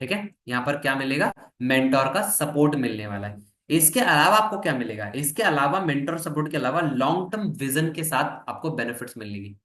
ठीक है, यहाँ पर क्या मिलेगा? मेंटोर का सपोर्ट मिलने वाला है। इसके अलावा आपको क्या मिलेगा? इसके अलावा मेंटोर सपोर्ट के अलावा लॉन्ग टर्म विजन के साथ आपको बेनिफिट्स मिलेंगे।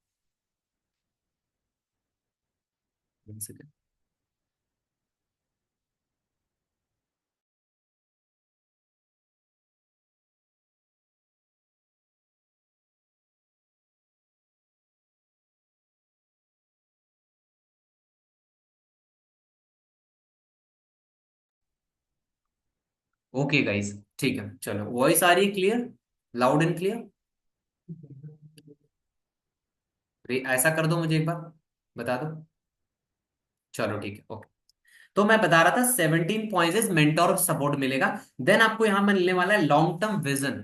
ओके गाइस, ठीक है, चलो वॉइस आ रही है क्लियर, लाउड एंड क्लियर? ऐसा कर दो, मुझे एक बार बता दो। चलो ठीक है, ओके। तो मैं बता रहा था 17 पॉइंट इज मेंटोर सपोर्ट मिलेगा। देन आपको यहां मिलने वाला है लॉन्ग टर्म विजन।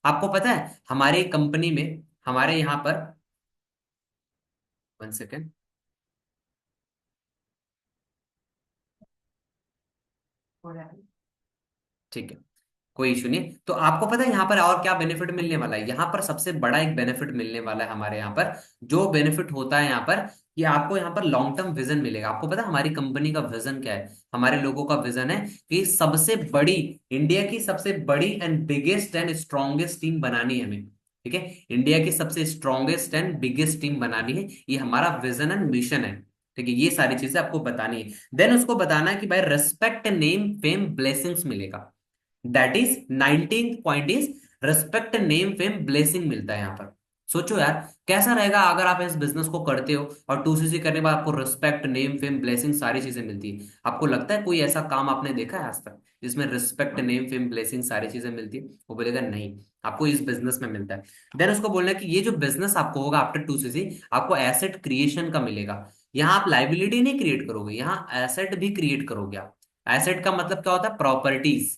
आपको पता है हमारे कंपनी में, हमारे यहां पर, 1 सेकेंड, ठीक है, कोई इशू नहीं। तो आपको पता है यहाँ पर और क्या बेनिफिट मिलने वाला है? यहाँ पर सबसे बड़ा एक बेनिफिट मिलने वाला है हमारे यहाँ पर। जो बेनिफिट होता है यहाँ पर, कि आपको यहाँ पर लॉन्ग टर्म विजन मिलेगा। आपको पता है हमारी कंपनी का विजन क्या है? हमारे लोगों का विजन है कि सबसे बड़ी, इंडिया की सबसे बड़ी and biggest and strongest team बनानी है हमें। ठीक है, इंडिया की सबसे स्ट्रॉन्गेस्ट एंड बिगेस्ट टीम बनानी है, ये हमारा विजन एंड मिशन है। ठीक है, ये सारी चीजें आपको बतानी है। देन उसको बताना है कि भाई रेस्पेक्ट, नेम, फेम, ब्लेसिंग्स मिलेगा। That is 19th point is respect, name, fame, blessing मिलता है यहाँ पर। सोचो यार, कैसा रहेगा अगर आप इस बिजनेस को करते हो और 2cc करने के बाद आपको रिस्पेक्ट, नेम, फेम, ब्लेसिंग सारी चीजें मिलती है। आपको लगता है कोई ऐसा काम आपने देखा है आज तक जिसमें रिस्पेक्ट, नेम, फेम, ब्लेसिंग सारी चीजें मिलती है? वो बोलेगा नहीं, आपको इस बिजनेस में मिलता है। देन उसको बोलना है कि ये जो बिजनेस आपको होगा आफ्टर 2cc, आपको एसेट क्रिएशन का मिलेगा। यहाँ आप लाइबिलिटी नहीं क्रिएट करोगे, यहाँ एसेट भी क्रिएट करोगे आप। एसेट का मतलब क्या होता है? प्रॉपर्टीज।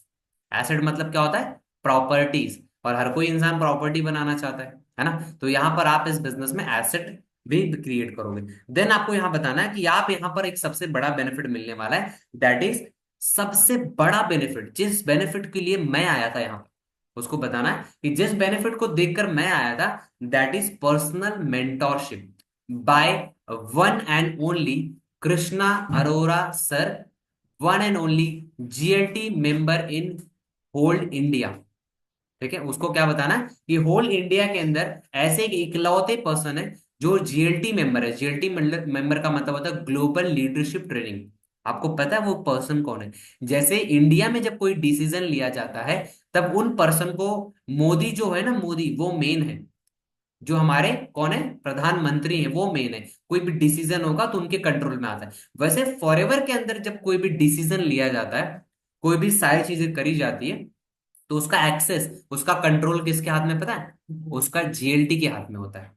एसेट मतलब क्या होता है? प्रॉपर्टीज। और हर कोई इंसान प्रॉपर्टी बनाना चाहता है ना? तो यहां पर आप इस बिजनेस में एसेट भी क्रिएट करोगे। देन आपको यहां बताना है कि आप यहां पर एक सबसे बड़ा बेनिफिट मिलने वाला है। दैट इज सबसे बड़ा बेनिफिट, जिस बेनिफिट के लिए मैं आया था यहां पर, उसको बताना है कि जिस बेनिफिट को देखकर मैं आया था, that is personal mentorship by one and only Krishna Arora sir, one and only GLT member in whole India. ठीक है, उसको क्या बताना है कि होल इंडिया के अंदर ऐसे एक इकलौते पर्सन है जो जीएलटी मेंबर है। जीएलटी मेंबर का मतलब होता है ग्लोबल लीडरशिप ट्रेनिंग। आपको पता है वो पर्सन कौन है? जैसे इंडिया में जब कोई डिसीजन लिया जाता है, तब उन पर्सन को, मोदी जो है ना, मोदी वो मेन है। जो हमारे कौन है, प्रधानमंत्री है, वो मेन है। कोई भी डिसीजन होगा तो उनके कंट्रोल में आता है। वैसे फॉरएवर के अंदर जब कोई भी डिसीजन लिया जाता है, कोई भी सारी चीजें करी जाती है, तो उसका एक्सेस, उसका कंट्रोल किसके हाथ में पता है? उसका जीएलटी के हाथ में होता है।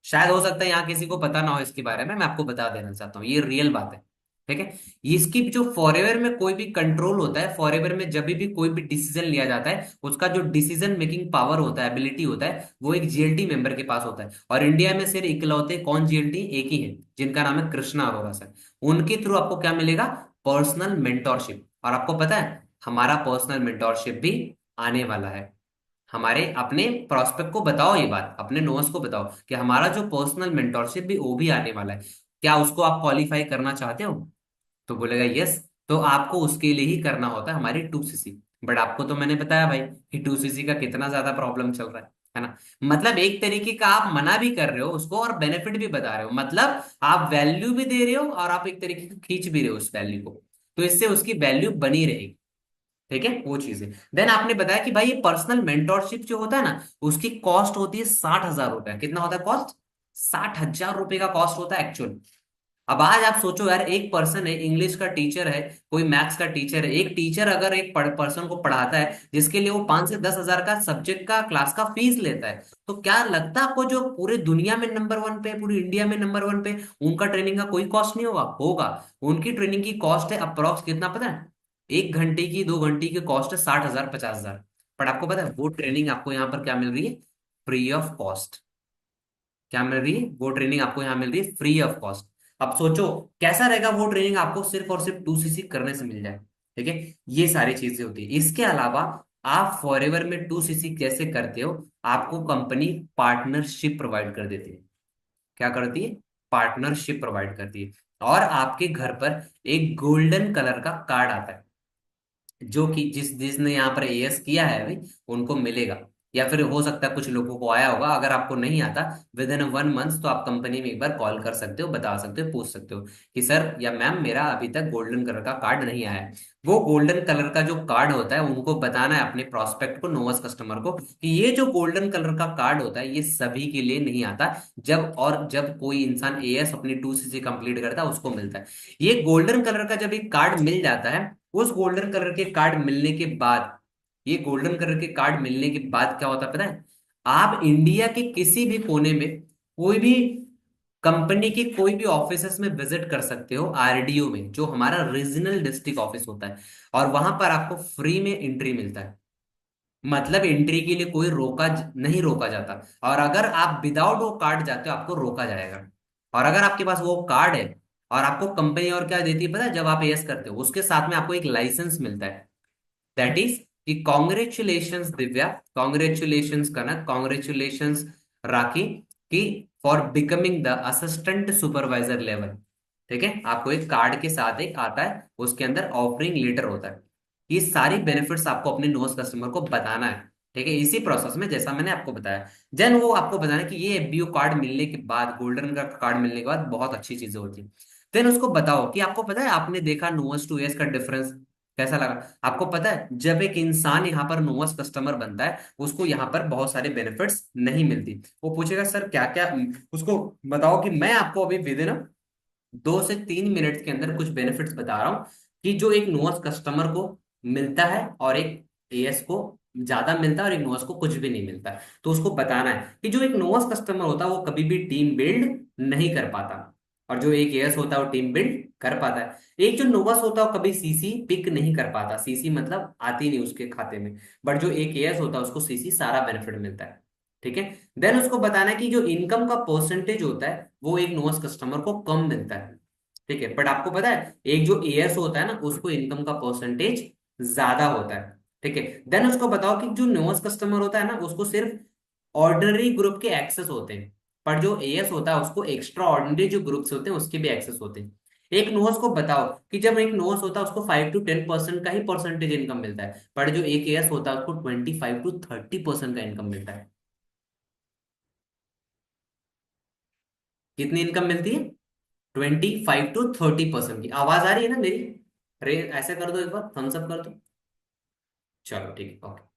शायद हो सकता है यहाँ किसी को पता ना हो इसके बारे में, मैं आपको बता देना चाहता हूँ, ये रियल बात है। ठीक है, इसकी जो फॉरएवर में कोई भी कंट्रोल होता है, फॉरएवर में जब भी कोई भी डिसीजन लिया जाता है, उसका जो डिसीजन मेकिंग पावर होता है, एबिलिटी होता है, वो एक जीएलटी मेंबर के पास होता है। और इंडिया में सिर्फ इकलौते कौन जीएलटी एक ही है, जिनका नाम है कृष्णा अरोड़ा सर। उनके थ्रू आपको क्या मिलेगा? Personal mentorship. और आपको पता है हमारा पर्सनल मेंटोरशिप भी आने वाला है। हमारे अपने प्रोस्पेक्ट को बताओ, ये बात अपने नोस को बताओ कि हमारा जो पर्सनल मेंटोरशिप भी वो भी आने वाला है। क्या उसको आप क्वालिफाई करना चाहते हो? तो बोलेगा यस। तो आपको उसके लिए ही करना होता है हमारी 2cc। बट आपको तो मैंने बताया भाई कि 2cc का कितना ज्यादा प्रॉब्लम चल रहा है ना? मतलब एक तरीके का आप मना भी कर रहे हो उसको और बेनिफिट भी बता रहे हो। मतलब आप वैल्यू भी दे रहे हो और आप एक तरीके का खींच भी रहे हो उस वैल्यू को। तो इससे उसकी वैल्यू बनी रहेगी। ठीक है, वो चीज है। देन आपने बताया कि भाई ये पर्सनल मेंटोरशिप जो होता है ना, उसकी कॉस्ट होती है 60,000 रुपया। कितना होता है कॉस्ट? 60,000 रुपये का कॉस्ट होता है एक्चुअल। अब आज आप सोचो यार, एक पर्सन है, इंग्लिश का टीचर है, कोई मैथ्स का टीचर है, एक टीचर अगर एक पर्सन को पढ़ाता है जिसके लिए वो 5 से 10 हजार का सब्जेक्ट का क्लास का फीस लेता है, तो क्या लगता है आपको जो पूरे दुनिया में नंबर वन पे, पूरी इंडिया में नंबर वन पे, उनका ट्रेनिंग का कोई कॉस्ट नहीं होगा? होगा। उनकी ट्रेनिंग की कॉस्ट है अप्रोक्स कितना पता है? 1 घंटे की, 2 घंटे की कॉस्ट है 60,000, 50,000। पर आपको पता है वो ट्रेनिंग आपको यहाँ पर क्या मिल रही है? Free of cost. क्या मिल रही है? वो ट्रेनिंग आपको यहाँ मिल रही है फ्री ऑफ कॉस्ट। अब सोचो कैसा रहेगा वो ट्रेनिंग आपको सिर्फ और सिर्फ 2cc करने से मिल जाए। ठीक है, ये सारी चीजें होती है। इसके अलावा आप फॉरएवर में 2cc कैसे करते हो? आपको कंपनी पार्टनरशिप प्रोवाइड कर देती है। क्या करती है? पार्टनरशिप प्रोवाइड करती है। और आपके घर पर एक गोल्डन कलर का कार्ड आता है, जो कि जिसने यहाँ पर एएस किया है अभी, उनको मिलेगा। या फिर हो सकता है कुछ लोगों को आया होगा। अगर आपको नहीं आता विद इन 1 मंथ, तो आप कंपनी में एक बार कॉल कर सकते हो, बता सकते हो, पूछ सकते हो कि सर या मैम मेरा अभी तक गोल्डन कलर का कार्ड नहीं आया है। वो गोल्डन कलर का जो कार्ड होता है, उनको बताना है अपने प्रोस्पेक्ट को, नोवस कस्टमर को, कि ये जो गोल्डन कलर का कार्ड होता है ये सभी के लिए नहीं आता। जब कोई इंसान एएस अपनी 2cc कंप्लीट करता है उसको मिलता है। ये गोल्डन कलर का जब एक कार्ड मिल जाता है, उस गोल्डन कलर के कार्ड मिलने के बाद, ये गोल्डन कलर के कार्ड मिलने के बाद क्या होता है पता है? आप इंडिया के किसी भी कोने में कोई भी कंपनी के कोई भी ऑफिसेस में विजिट कर सकते हो, आरडीओ में, जो हमारा रीजनल डिस्ट्रिक्ट ऑफिस होता है। और वहां पर आपको फ्री में एंट्री मिलता है। मतलब एंट्री के लिए कोई नहीं रोका जाता। और अगर आप विदाउट वो कार्ड जाते हो, आपको रोका जाएगा। और अगर आपके पास वो कार्ड है, और आपको कंपनी और क्या देती है पता है? जब आप एस करते हो उसके साथ में आपको एक लाइसेंस मिलता है। दैट इज कि कॉन्ग्रेचुलेशंस दिव्या, कॉन्ग्रेचुलेशंस कनक, कॉन्ग्रेचुलेशंस राखी, कि for becoming the assistant supervisor level. ठीक है, आपको एक कार्ड के साथ एक आता है, उसके अंदर ऑफरिंग लेटर होता है। ये सारी बेनिफिट्स आपको अपने नोस कस्टमर को बताना है। ठीक है, इसी प्रोसेस में जैसा मैंने आपको बताया। देन वो आपको बताना है कि ये एफबीओ कार्ड मिलने के बाद, गोल्डन का कार्ड मिलने के बाद बहुत अच्छी चीजें होती है। देन उसको बताओ कि आपको पता है, आपने देखा नोस टू एस का डिफरेंस कैसा लगा आपको? पता है जब एक इंसान यहाँ पर नोवस कस्टमर बनता है, उसको यहाँ पर बहुत सारे बेनिफिट्स नहीं मिलती। वो पूछेगा सर क्या क्या, उसको बताओ कि मैं आपको अभी विद इन 2 से 3 मिनट के अंदर कुछ बेनिफिट्स बता रहा हूँ कि जो एक नोवस कस्टमर को मिलता है, और एक एएस को ज्यादा मिलता है, और एक नोवस को कुछ भी नहीं मिलता है। तो उसको बताना है कि जो एक नोवस कस्टमर होता है वो कभी भी टीम बिल्ड नहीं कर पाता, और जो एक एएस होता है वो टीम बिल्ड कर पाता है। एक जो नोवस होता है वो कभी सीसी पिक नहीं कर पाता, सीसी मतलब आती नहीं उसके खाते में। बट जो एक एएस होता है उसको सीसी सारा बेनिफिट मिलता है। ठीक है, देन उसको बताना है कि जो इनकम का परसेंटेज होता है वो एक नोवस कस्टमर को कम मिलता है। ठीक है, बट आपको पता है एक जो एएस होता है ना, उसको इनकम का परसेंटेज ज्यादा होता है। ठीक है, देन उसको बताओ कि जो नोवस कस्टमर होता है ना, उसको सिर्फ ऑर्डिनरी ग्रुप के एक्सेस होते हैं, पर जो एएस होता है उसको एक्स्ट्रा ऑर्डिनरी जो ग्रुप्स होते हैं उसके भी एक्सेस होते हैं। एक नोवस को बताओ कि जब एक नोवस होता है उसको 5 to 10% का ही परसेंटेज इनकम मिलता है, पर जो एक एएस होता है उसको 25 to 30% का इनकम मिलता है। कितनी इनकम मिलती है? 25 to 30% की। आवाज आ रही है ना मेरी? अरे ऐसे कर दो, एक बार थम्स अप कर दो। चलो ठीक है, ओके।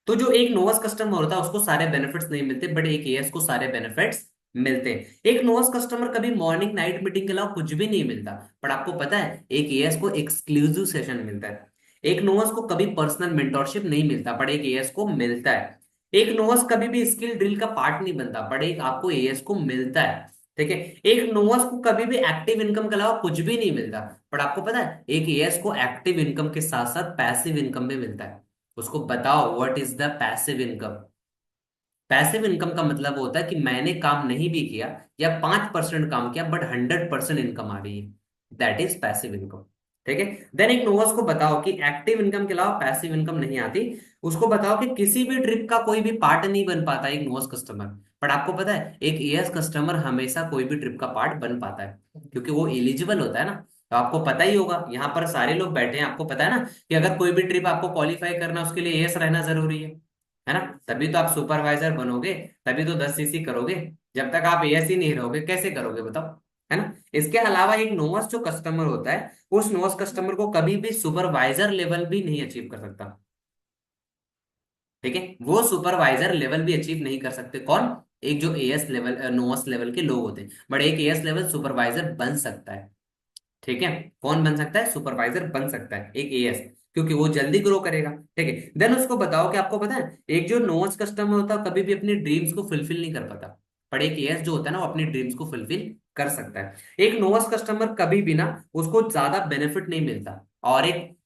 तो जो एक नोवस कस्टमर होता है उसको सारे बेनिफिट्स नहीं मिलते, बट एक एएस को सारे बेनिफिट्स मिलते हैं। एक नोवस कस्टमर कभी मॉर्निंग नाइट मीटिंग के अलावा कुछ भी नहीं मिलता, पर आपको पता है एक एएस को एक्सक्लूसिव सेशन मिलता है। एक नोवस को कभी पर्सनल मेंटोरशिप नहीं मिलता, बट एक एएस को मिलता है। एक नोवस कभी भी स्किल ड्रिल का पार्ट नहीं बनता, बट एक आपको एएस को मिलता है। ठीक है, एक नोवस को कभी भी एक्टिव इनकम के अलावा कुछ भी नहीं मिलता, बट आपको पता है एक एएस को एक्टिव इनकम के साथ साथ पैसिव इनकम भी मिलता है। उसको बताओ what is the passive income. Passive income का मतलब होता है कि मैंने काम नहीं भी किया, या 5% काम किया, बट 100% इनकम आ रही है। That is passive income. ठीक है, देन एक नोवस को बताओ कि एक्टिव इनकम के अलावा पैसिव इनकम नहीं आती। उसको बताओ कि किसी भी ट्रिप का कोई भी पार्ट नहीं बन पाता एक नोवस कस्टमर। बट आपको पता है एक एएस कस्टमर हमेशा कोई भी ट्रिप का पार्ट बन पाता है, क्योंकि वो एलिजिबल होता है ना। तो आपको पता ही होगा, यहाँ पर सारे लोग बैठे हैं, आपको पता है ना कि अगर कोई भी ट्रिप आपको क्वालिफाई करना उसके लिए एएस रहना जरूरी है ना? तभी तो आप सुपरवाइजर बनोगे, तभी तो 10cc करोगे। जब तक आप एएस ही नहीं रहोगे कैसे करोगे बताओ? है ना। इसके अलावा एक नोवस जो कस्टमर होता है, उस नोवस कस्टमर को कभी भी सुपरवाइजर लेवल भी नहीं अचीव कर सकता। ठीक है, वो सुपरवाइजर लेवल भी अचीव नहीं कर सकते। कौन? एक जो एएस लेवल, नोवस लेवल के लोग होते हैं, बट एक एएस लेवल सुपरवाइजर बन सकता है। ठीक है, कौन बन सकता है? सुपरवाइजर बन सकता है एक एएस, क्योंकि वो जल्दी ग्रो करेगा। ठीक है, देन उसको बताओ कि आपको पता है एक जो नोवस कस्टमर होता है कभी भी अपनी ड्रीम्स को फुलफिल नहीं कर पाता, पर एक एएस जो होता है ना वो अपनी ड्रीम्स को फुलफिल कर सकता है। एक नोवस कस्टमर कभी भी ना, उसको ज्यादा बेनिफिट नहीं मिलता, और एक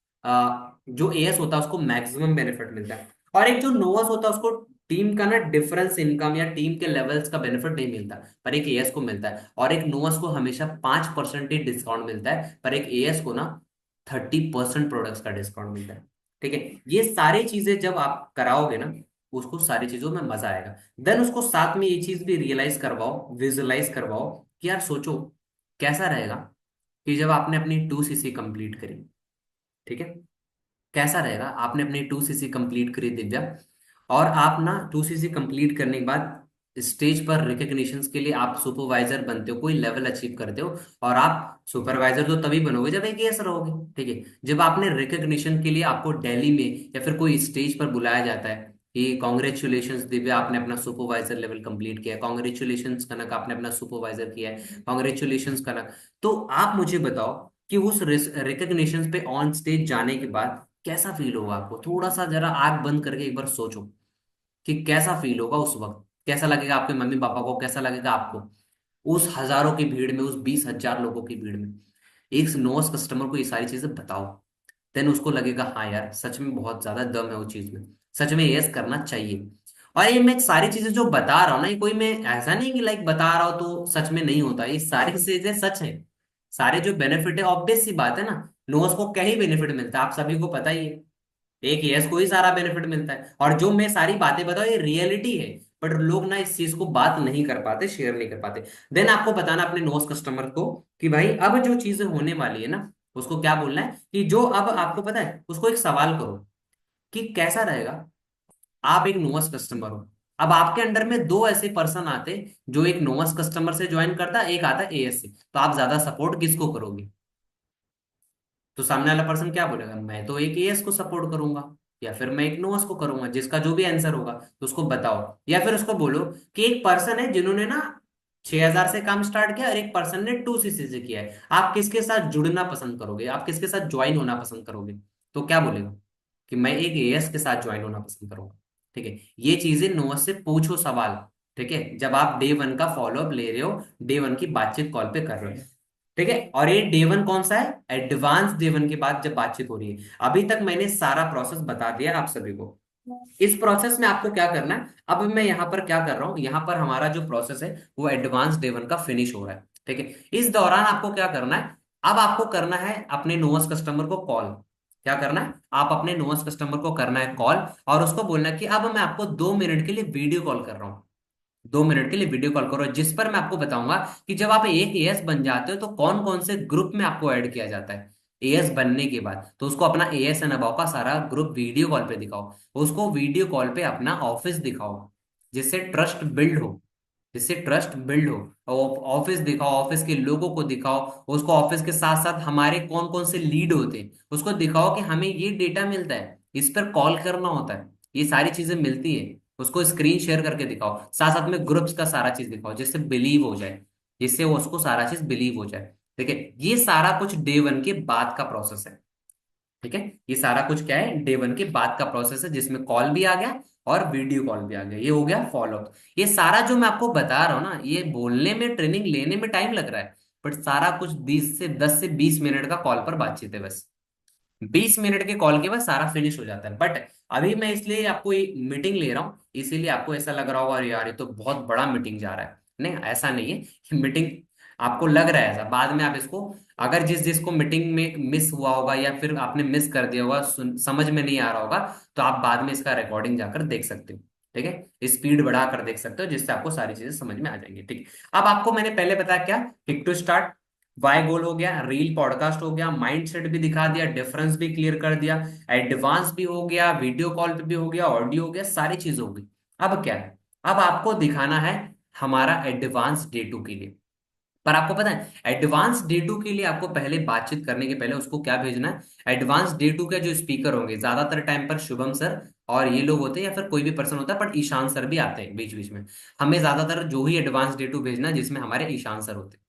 जो एएस होता है उसको मैक्सिमम बेनिफिट मिलता है। और एक जो नोवस होता है उसको टीम का ना डिफरेंस इनकम या टीम के लेवल्स का बेनिफिट नहीं मिलता, पर एक एएस को मिलता है। और एक नोवस को हमेशा 5% ही डिस्काउंट मिलता है, पर एक एएस को ना 30% प्रोडक्ट्स का डिस्काउंट मिलता है। ठीक है, ये सारी चीजें जब आप कराओगे ना, उसको सारी चीजों में मजा आएगा। देन उसको साथ में ये चीज भी रियलाइज करवाओ, विजुअलाइज करवाओ कि यार सोचो कैसा रहेगा कि जब आपने अपनी 2cc कंप्लीट करी। ठीक है, कैसा रहेगा आपने अपनी 2cc कंप्लीट करी दिव्या, और आप ना 2cc कंप्लीट करने के बाद स्टेज पर रिकग्निशंस के लिए आप सुपरवाइजर बनते हो, कोई लेवल अचीव करते हो। और आप सुपरवाइजर तो तभी बनोगे जब एक एएस रहोगे। ठीक है, जब आपने रिकग्निशन के लिए आपको दिल्ली में या फिर कोई स्टेज पर बुलाया जाता है कि कॉन्ग्रेचुलेशंस दिव्या, आपने अपना सुपरवाइजर लेवल कंप्लीट किया है, कॉन्ग्रेचुलेशंस कनक, आपने अपना सुपरवाइजर किया है, कॉन्ग्रेचुलेशंस कनक। तो आप मुझे बताओ कि उस रिकग्निशन पे ऑन स्टेज जाने के बाद कैसा फील होगा आपको? थोड़ा सा जरा आंख बंद करके एक बार सोचो कि कैसा फील होगा उस वक्त, कैसा लगेगा आपके मम्मी पापा को, कैसा लगेगा आपको, उस हजारों की भीड़ में, उस 20,000 लोगों की भीड़ में। एक नोस कस्टमर को ये सारी चीजें बताओ, देन उसको लगेगा हाँ यार सच में बहुत ज्यादा दम है वो चीज में, सच में यस करना चाहिए। और ये मैं सारी चीजें जो बता रहा हूँ ना, ये कोई मैं ऐसा नहीं कि लाइक बता रहा हूँ तो सच में नहीं होता, ये सारी चीजें सच है। सारे जो बेनिफिट है, ऑब्वियस सी बात है ना, नोस को क्या ही बेनिफिट मिलता है आप सभी को पता ही है। एक यस को ही सारा बेनिफिट मिलता है, और जो मैं सारी बातें बताऊं ये रियलिटी है, बट लोग ना इस चीज को बात नहीं कर पाते, शेयर नहीं कर पाते। देन आपको बताना अपने नोस कस्टमर को कि भाई अब जो चीजें होने वाली है ना, उसको क्या बोलना है कि जो अब आपको पता है उसको एक सवाल करो कि कैसा रहेगा, आप एक नोवस कस्टमर हो, अब आपके अंडर में दो ऐसे पर्सन आते जो एक नोवस कस्टमर से ज्वाइन करता है, एक आता है एएस से, तो आप ज्यादा सपोर्ट किसको करोगे? तो सामने वाला पर्सन क्या बोलेगा? मैं तो एक एएस को सपोर्ट करूंगा, या फिर मैं एक नोवस को करूंगा, जिसका जो भी आंसर होगा। तो उसको बताओ, या फिर उसको बोलो कि एक पर्सन है जिन्होंने ना 6,000 से काम स्टार्ट किया और एक पर्सन ने 2cc से किया है, आप किसके साथ जुड़ना पसंद करोगे, आप किसके साथ ज्वाइन होना पसंद करोगे? तो क्या बोलेगा कि मैं एक एएस के साथ ज्वाइन होना पसंद करूंगा। ठीक है, ये चीजें नोवस से पूछो सवाल। ठीक है, जब आप डे वन का फॉलोअप ले रहे हो, डे वन की बातचीत कॉल पे कर रहे हो। ठीक है, और ये डे वन कौन सा है? एडवांस डे वन के बाद जब बातचीत हो रही है। अभी तक मैंने सारा प्रोसेस बता दिया आप सभी को। इस प्रोसेस में आपको क्या करना है, अब मैं यहाँ पर क्या कर रहा हूँ, यहाँ पर हमारा जो प्रोसेस है वो एडवांस डे वन का फिनिश हो रहा है। ठीक है, इस दौरान आपको क्या करना है, अब आपको करना है अपने नोवस कस्टमर को कॉल। क्या करना है? आप अपने नोवस कस्टमर को करना है कॉल, और उसको बोलना है कि अब मैं आपको 2 मिनट के लिए वीडियो कॉल कर रहा हूँ। 2 मिनट के लिए वीडियो कॉल करो, जिस पर मैं आपको बताऊंगा कि जब आप एक एएस बन जाते हो तो कौन कौन से ग्रुप में आपको ऐड किया जाता है। एएस बनने के बाद तो उसको अपना एएस एंड अबाव का सारा ग्रुप वीडियो कॉल पे दिखाओ, उसको वीडियो कॉल पे अपना ऑफिस दिखाओ, जिससे ट्रस्ट बिल्ड हो, जिससे ट्रस्ट बिल्ड हो। ऑफिस दिखाओ, ऑफिस के लोगों को दिखाओ, उसको ऑफिस के साथ साथ हमारे कौन कौन से लीड होते हैं उसको दिखाओ कि हमें ये डेटा मिलता है, इस पर कॉल करना होता है, ये सारी चीजें मिलती है। उसको स्क्रीन शेयर करके दिखाओ, साथ साथ में ग्रुप्स का सारा चीज दिखाओ, जिससे बिलीव हो जाए, जिससे वो उसको सारा चीज बिलीव हो जाए। ठीक है, ये सारा कुछ डे वन के बाद का प्रोसेस है। ठीक है, ये सारा कुछ क्या है? डे वन के बाद का प्रोसेस है, जिसमें कॉल भी आ गया और वीडियो कॉल भी आ गया, ये हो गया फॉलोअप। ये सारा जो मैं आपको बता रहा हूँ ना, ये बोलने में, ट्रेनिंग लेने में टाइम लग रहा है, बट सारा कुछ 10 से 20 मिनट का कॉल पर बातचीत है बस। 20 मिनट के कॉल के बाद सारा फिनिश हो जाता है। बट अभी मैं इसलिए आपको एक मीटिंग ले रहा हूँ, इसीलिए आपको ऐसा लग रहा होगा अरे यार ये तो बहुत बड़ा मीटिंग जा रहा है। नहीं, ऐसा नहीं है मीटिंग आपको लग रहा है ऐसा, बाद में आप इसको, अगर जिस जिसको मीटिंग में मिस हुआ होगा या फिर आपने मिस कर दिया होगा, समझ में नहीं आ रहा होगा, तो आप बाद में इसका रिकॉर्डिंग जाकर देख सकते हो। ठीक है, स्पीड बढ़ा कर देख सकते हो, जिससे आपको सारी चीजें समझ में आ जाएंगी। ठीक है, अब आपको मैंने पहले बताया क्या, किक टू स्टार्ट, वाई गोल हो गया, रील पॉडकास्ट हो गया, माइंडसेट भी दिखा दिया, डिफरेंस भी क्लियर कर दिया, एडवांस भी हो गया, वीडियो कॉल पे भी हो गया, ऑडियो हो गया, सारी चीज हो गई। अब क्या है? अब आपको दिखाना है हमारा एडवांस डे टू के लिए। पर आपको पता है एडवांस डे टू के लिए आपको पहले बातचीत करने के पहले उसको क्या भेजना है, एडवांस डे टू के जो स्पीकर होंगे ज्यादातर टाइम पर शुभम सर और ये लोग होते हैं, या फिर कोई भी पर्सन होता है, बट ईशान सर भी आते हैं बीच बीच में। हमें ज्यादातर जो ही एडवांस डे टू भेजना है जिसमें हमारे ईशान सर होते हैं।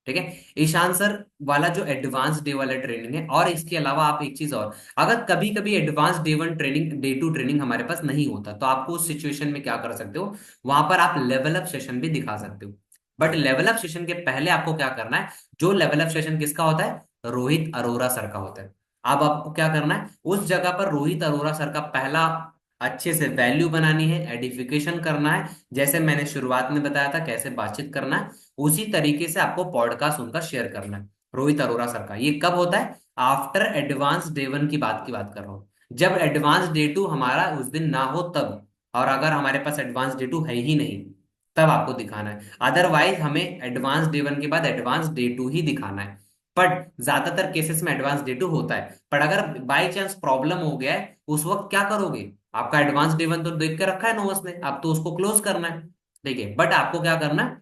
ठीक है, ईशान सर वाला जो एडवांस डे वाला ट्रेनिंग है। और इसके अलावा आप एक चीज और, अगर कभी कभी advance day one training day two training हमारे पास नहीं होता तो आपको उस सिचुएशन में क्या कर सकते हो, वहां पर आप लेवल अप सेशन भी दिखा सकते हो। बट लेवल अप सेशन के पहले आपको क्या करना है, जो लेवल अप सेशन किसका होता है, रोहित अरोरा सर का होता है। अब आपको क्या करना है, उस जगह पर रोहित अरोरा सर का पहला अच्छे से वैल्यू बनानी है, एडिफिकेशन करना है, जैसे मैंने शुरुआत में बताया था कैसे बातचीत करना है, उसी तरीके से आपको पॉडकास्ट उनका शेयर करना है। रोहित अरोरा सर का ये कब होता है, आफ्टर एडवांस डे वन की बात कर रहा हूँ, जब एडवांस डे टू हमारा उस दिन ना हो तब। और अगर हमारे पास एडवांस डे टू है ही नहीं तब आपको दिखाना है, अदरवाइज हमें एडवांस डे वन के बाद एडवांस डे टू ही दिखाना है। बट ज्यादातर केसेस में एडवांस डे टू होता है, पर अगर बाई चांस प्रॉब्लम हो गया है उस वक्त क्या करोगे, आपका एडवांस डे वन तो देख के रखा है नोवस ने, आप तो उसको क्लोज करना है। ठीक है, बट आपको क्या करना है,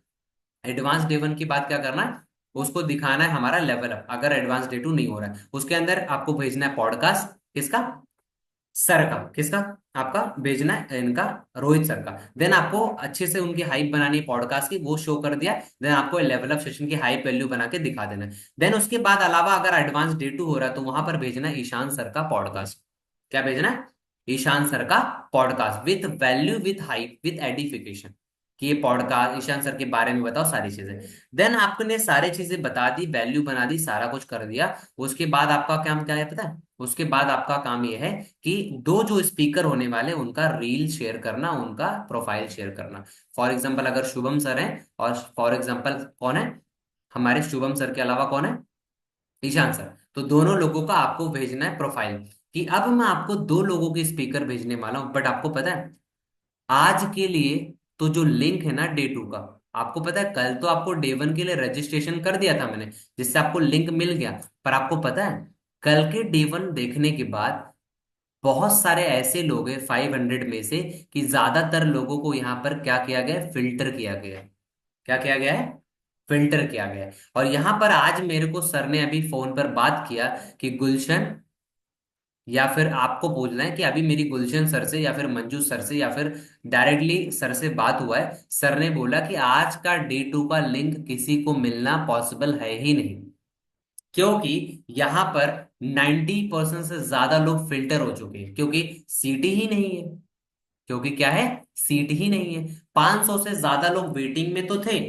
एडवांस डे वन की बात क्या करना है, उसको दिखाना है हमारा लेवल अप, अगर एडवांस डे टू नहीं हो रहा है उसके अंदर आपको भेजना है पॉडकास्ट किसका, सर का, किसका, आपका भेजना है इनका, रोहित सर का। देन आपको अच्छे से उनकी हाइप बनानी है पॉडकास्ट की, वो शो कर दिया। देन आपको लेवल अप सेशन की हाइप वैल्यू बना के दिखा देना है। देन उसके बाद अलावा अगर एडवांस डे टू हो रहा है तो वहां पर भेजना है ईशान सर का पॉडकास्ट। क्या भेजना है, ईशान सर का podcast with value with hype with edification, कि ये पॉडकास्ट ईशान सर के बारे में बताओ सारी चीजें। देन आपने सारी चीजें बता दी, वैल्यू बना दी, सारा कुछ कर दिया। उसके बाद आपका काम क्या है पता है, उसके बाद आपका काम ये है कि दो जो स्पीकर होने वाले उनका रील शेयर करना, उनका प्रोफाइल शेयर करना। फॉर एग्जांपल अगर शुभम सर हैं, और फॉर एग्जांपल कौन है, हमारे शुभम सर के अलावा कौन है, ईशान सर, तो दोनों लोगों का आपको भेजना है प्रोफाइल। कि अब मैं आपको दो लोगों के स्पीकर भेजने वाला हूं, बट आपको पता है आज के लिए तो जो लिंक है ना डे टू का, आपको पता है कल तो आपको डे वन के लिए रजिस्ट्रेशन कर दिया था मैंने, जिससे आपको लिंक मिल गया। पर आपको पता है कल के डे वन देखने के बाद बहुत सारे ऐसे लोग हैं 500 में से, कि ज्यादातर लोगों को यहाँ पर क्या किया गया है, फिल्टर किया गया है। क्या किया गया है, फिल्टर किया गया है। और यहाँ पर आज मेरे को सर ने अभी फोन पर बात किया कि गुलशन, या फिर आपको बोलना है कि अभी मेरी गुलशन सर से या फिर मंजू सर से या फिर डायरेक्टली सर से बात हुआ है, सर ने बोला कि आज का डे टू का लिंक किसी को मिलना पॉसिबल है ही नहीं, क्योंकि यहां पर 90% से ज्यादा लोग फिल्टर हो चुके हैं, क्योंकि सीट ही नहीं है। क्योंकि क्या है, सीट ही नहीं है। 500 से ज्यादा लोग वेटिंग में तो थे,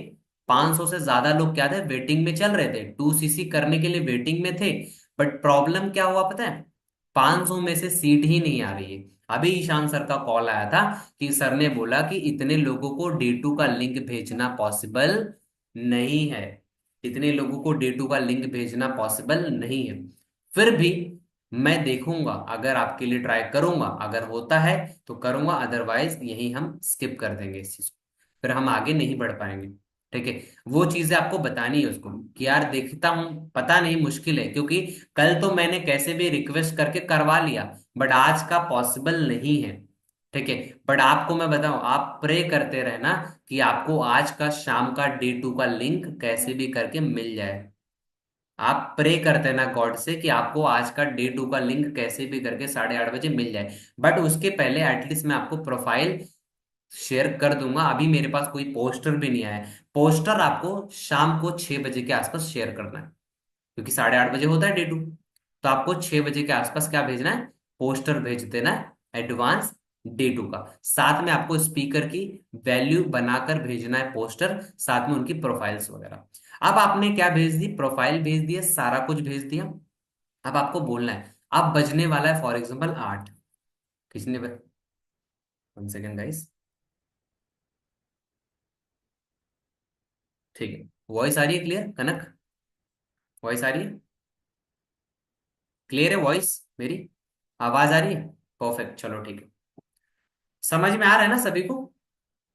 500 से ज्यादा लोग क्या थे, वेटिंग में चल रहे थे, 2 सीसी करने के लिए वेटिंग में थे। बट प्रॉब्लम क्या हुआ पता है, 500 में से सीट ही नहीं आ रही है। अभी ईशान सर का कॉल आया था कि सर ने बोला कि इतने लोगों को डे टू का लिंक भेजना पॉसिबल नहीं है, इतने लोगों को डे टू का लिंक भेजना पॉसिबल नहीं है। फिर भी मैं देखूंगा, अगर आपके लिए ट्राई करूंगा, अगर होता है तो करूंगा, अदरवाइज यही हम स्किप कर देंगे इस चीज को, फिर हम आगे नहीं बढ़ पाएंगे। ठीक है, वो चीजें आपको बतानी है उसको कि यार देखता हूँ, पता नहीं मुश्किल है, क्योंकि कल तो मैंने कैसे भी रिक्वेस्ट करके करवा लिया, बट आज का पॉसिबल नहीं है। ठीक है, बट आपको मैं बताऊं, आप प्रे करते रहना कि आपको आज का शाम का डे टू का लिंक कैसे भी करके मिल जाए। आप प्रे करते हैं ना गॉड से कि आपको आज का डे टू का लिंक कैसे भी करके 8:30 बजे मिल जाए। बट उसके पहले एटलीस्ट मैं आपको प्रोफाइल शेयर कर दूंगा। अभी मेरे पास कोई पोस्टर भी नहीं आया है, पोस्टर आपको शाम को 6 बजे के आसपास शेयर करना है, क्योंकि 8:30 बजे होता है डे टू। तो आपको 6 बजे के आसपास क्या भेजना है, पोस्टर भेज देना है एडवांस डे टू का, साथ में आपको स्पीकर की वैल्यू बनाकर भेजना है पोस्टर, साथ में उनकी प्रोफाइल्स वगैरह। अब आपने क्या भेज दी, प्रोफाइल भेज दिया, सारा कुछ भेज दिया। अब आपको बोलना है, अब बजने वाला है फॉर एग्जाम्पल 8, किसने 1 सेकेंड गाइस, ठीक है, वॉइस आ रही है क्लियर कनक, वॉइस आ रही है, क्लियर है वॉइस मेरी, आवाज आ रही है, परफेक्ट, चलो ठीक है। समझ में आ रहा है ना सभी को,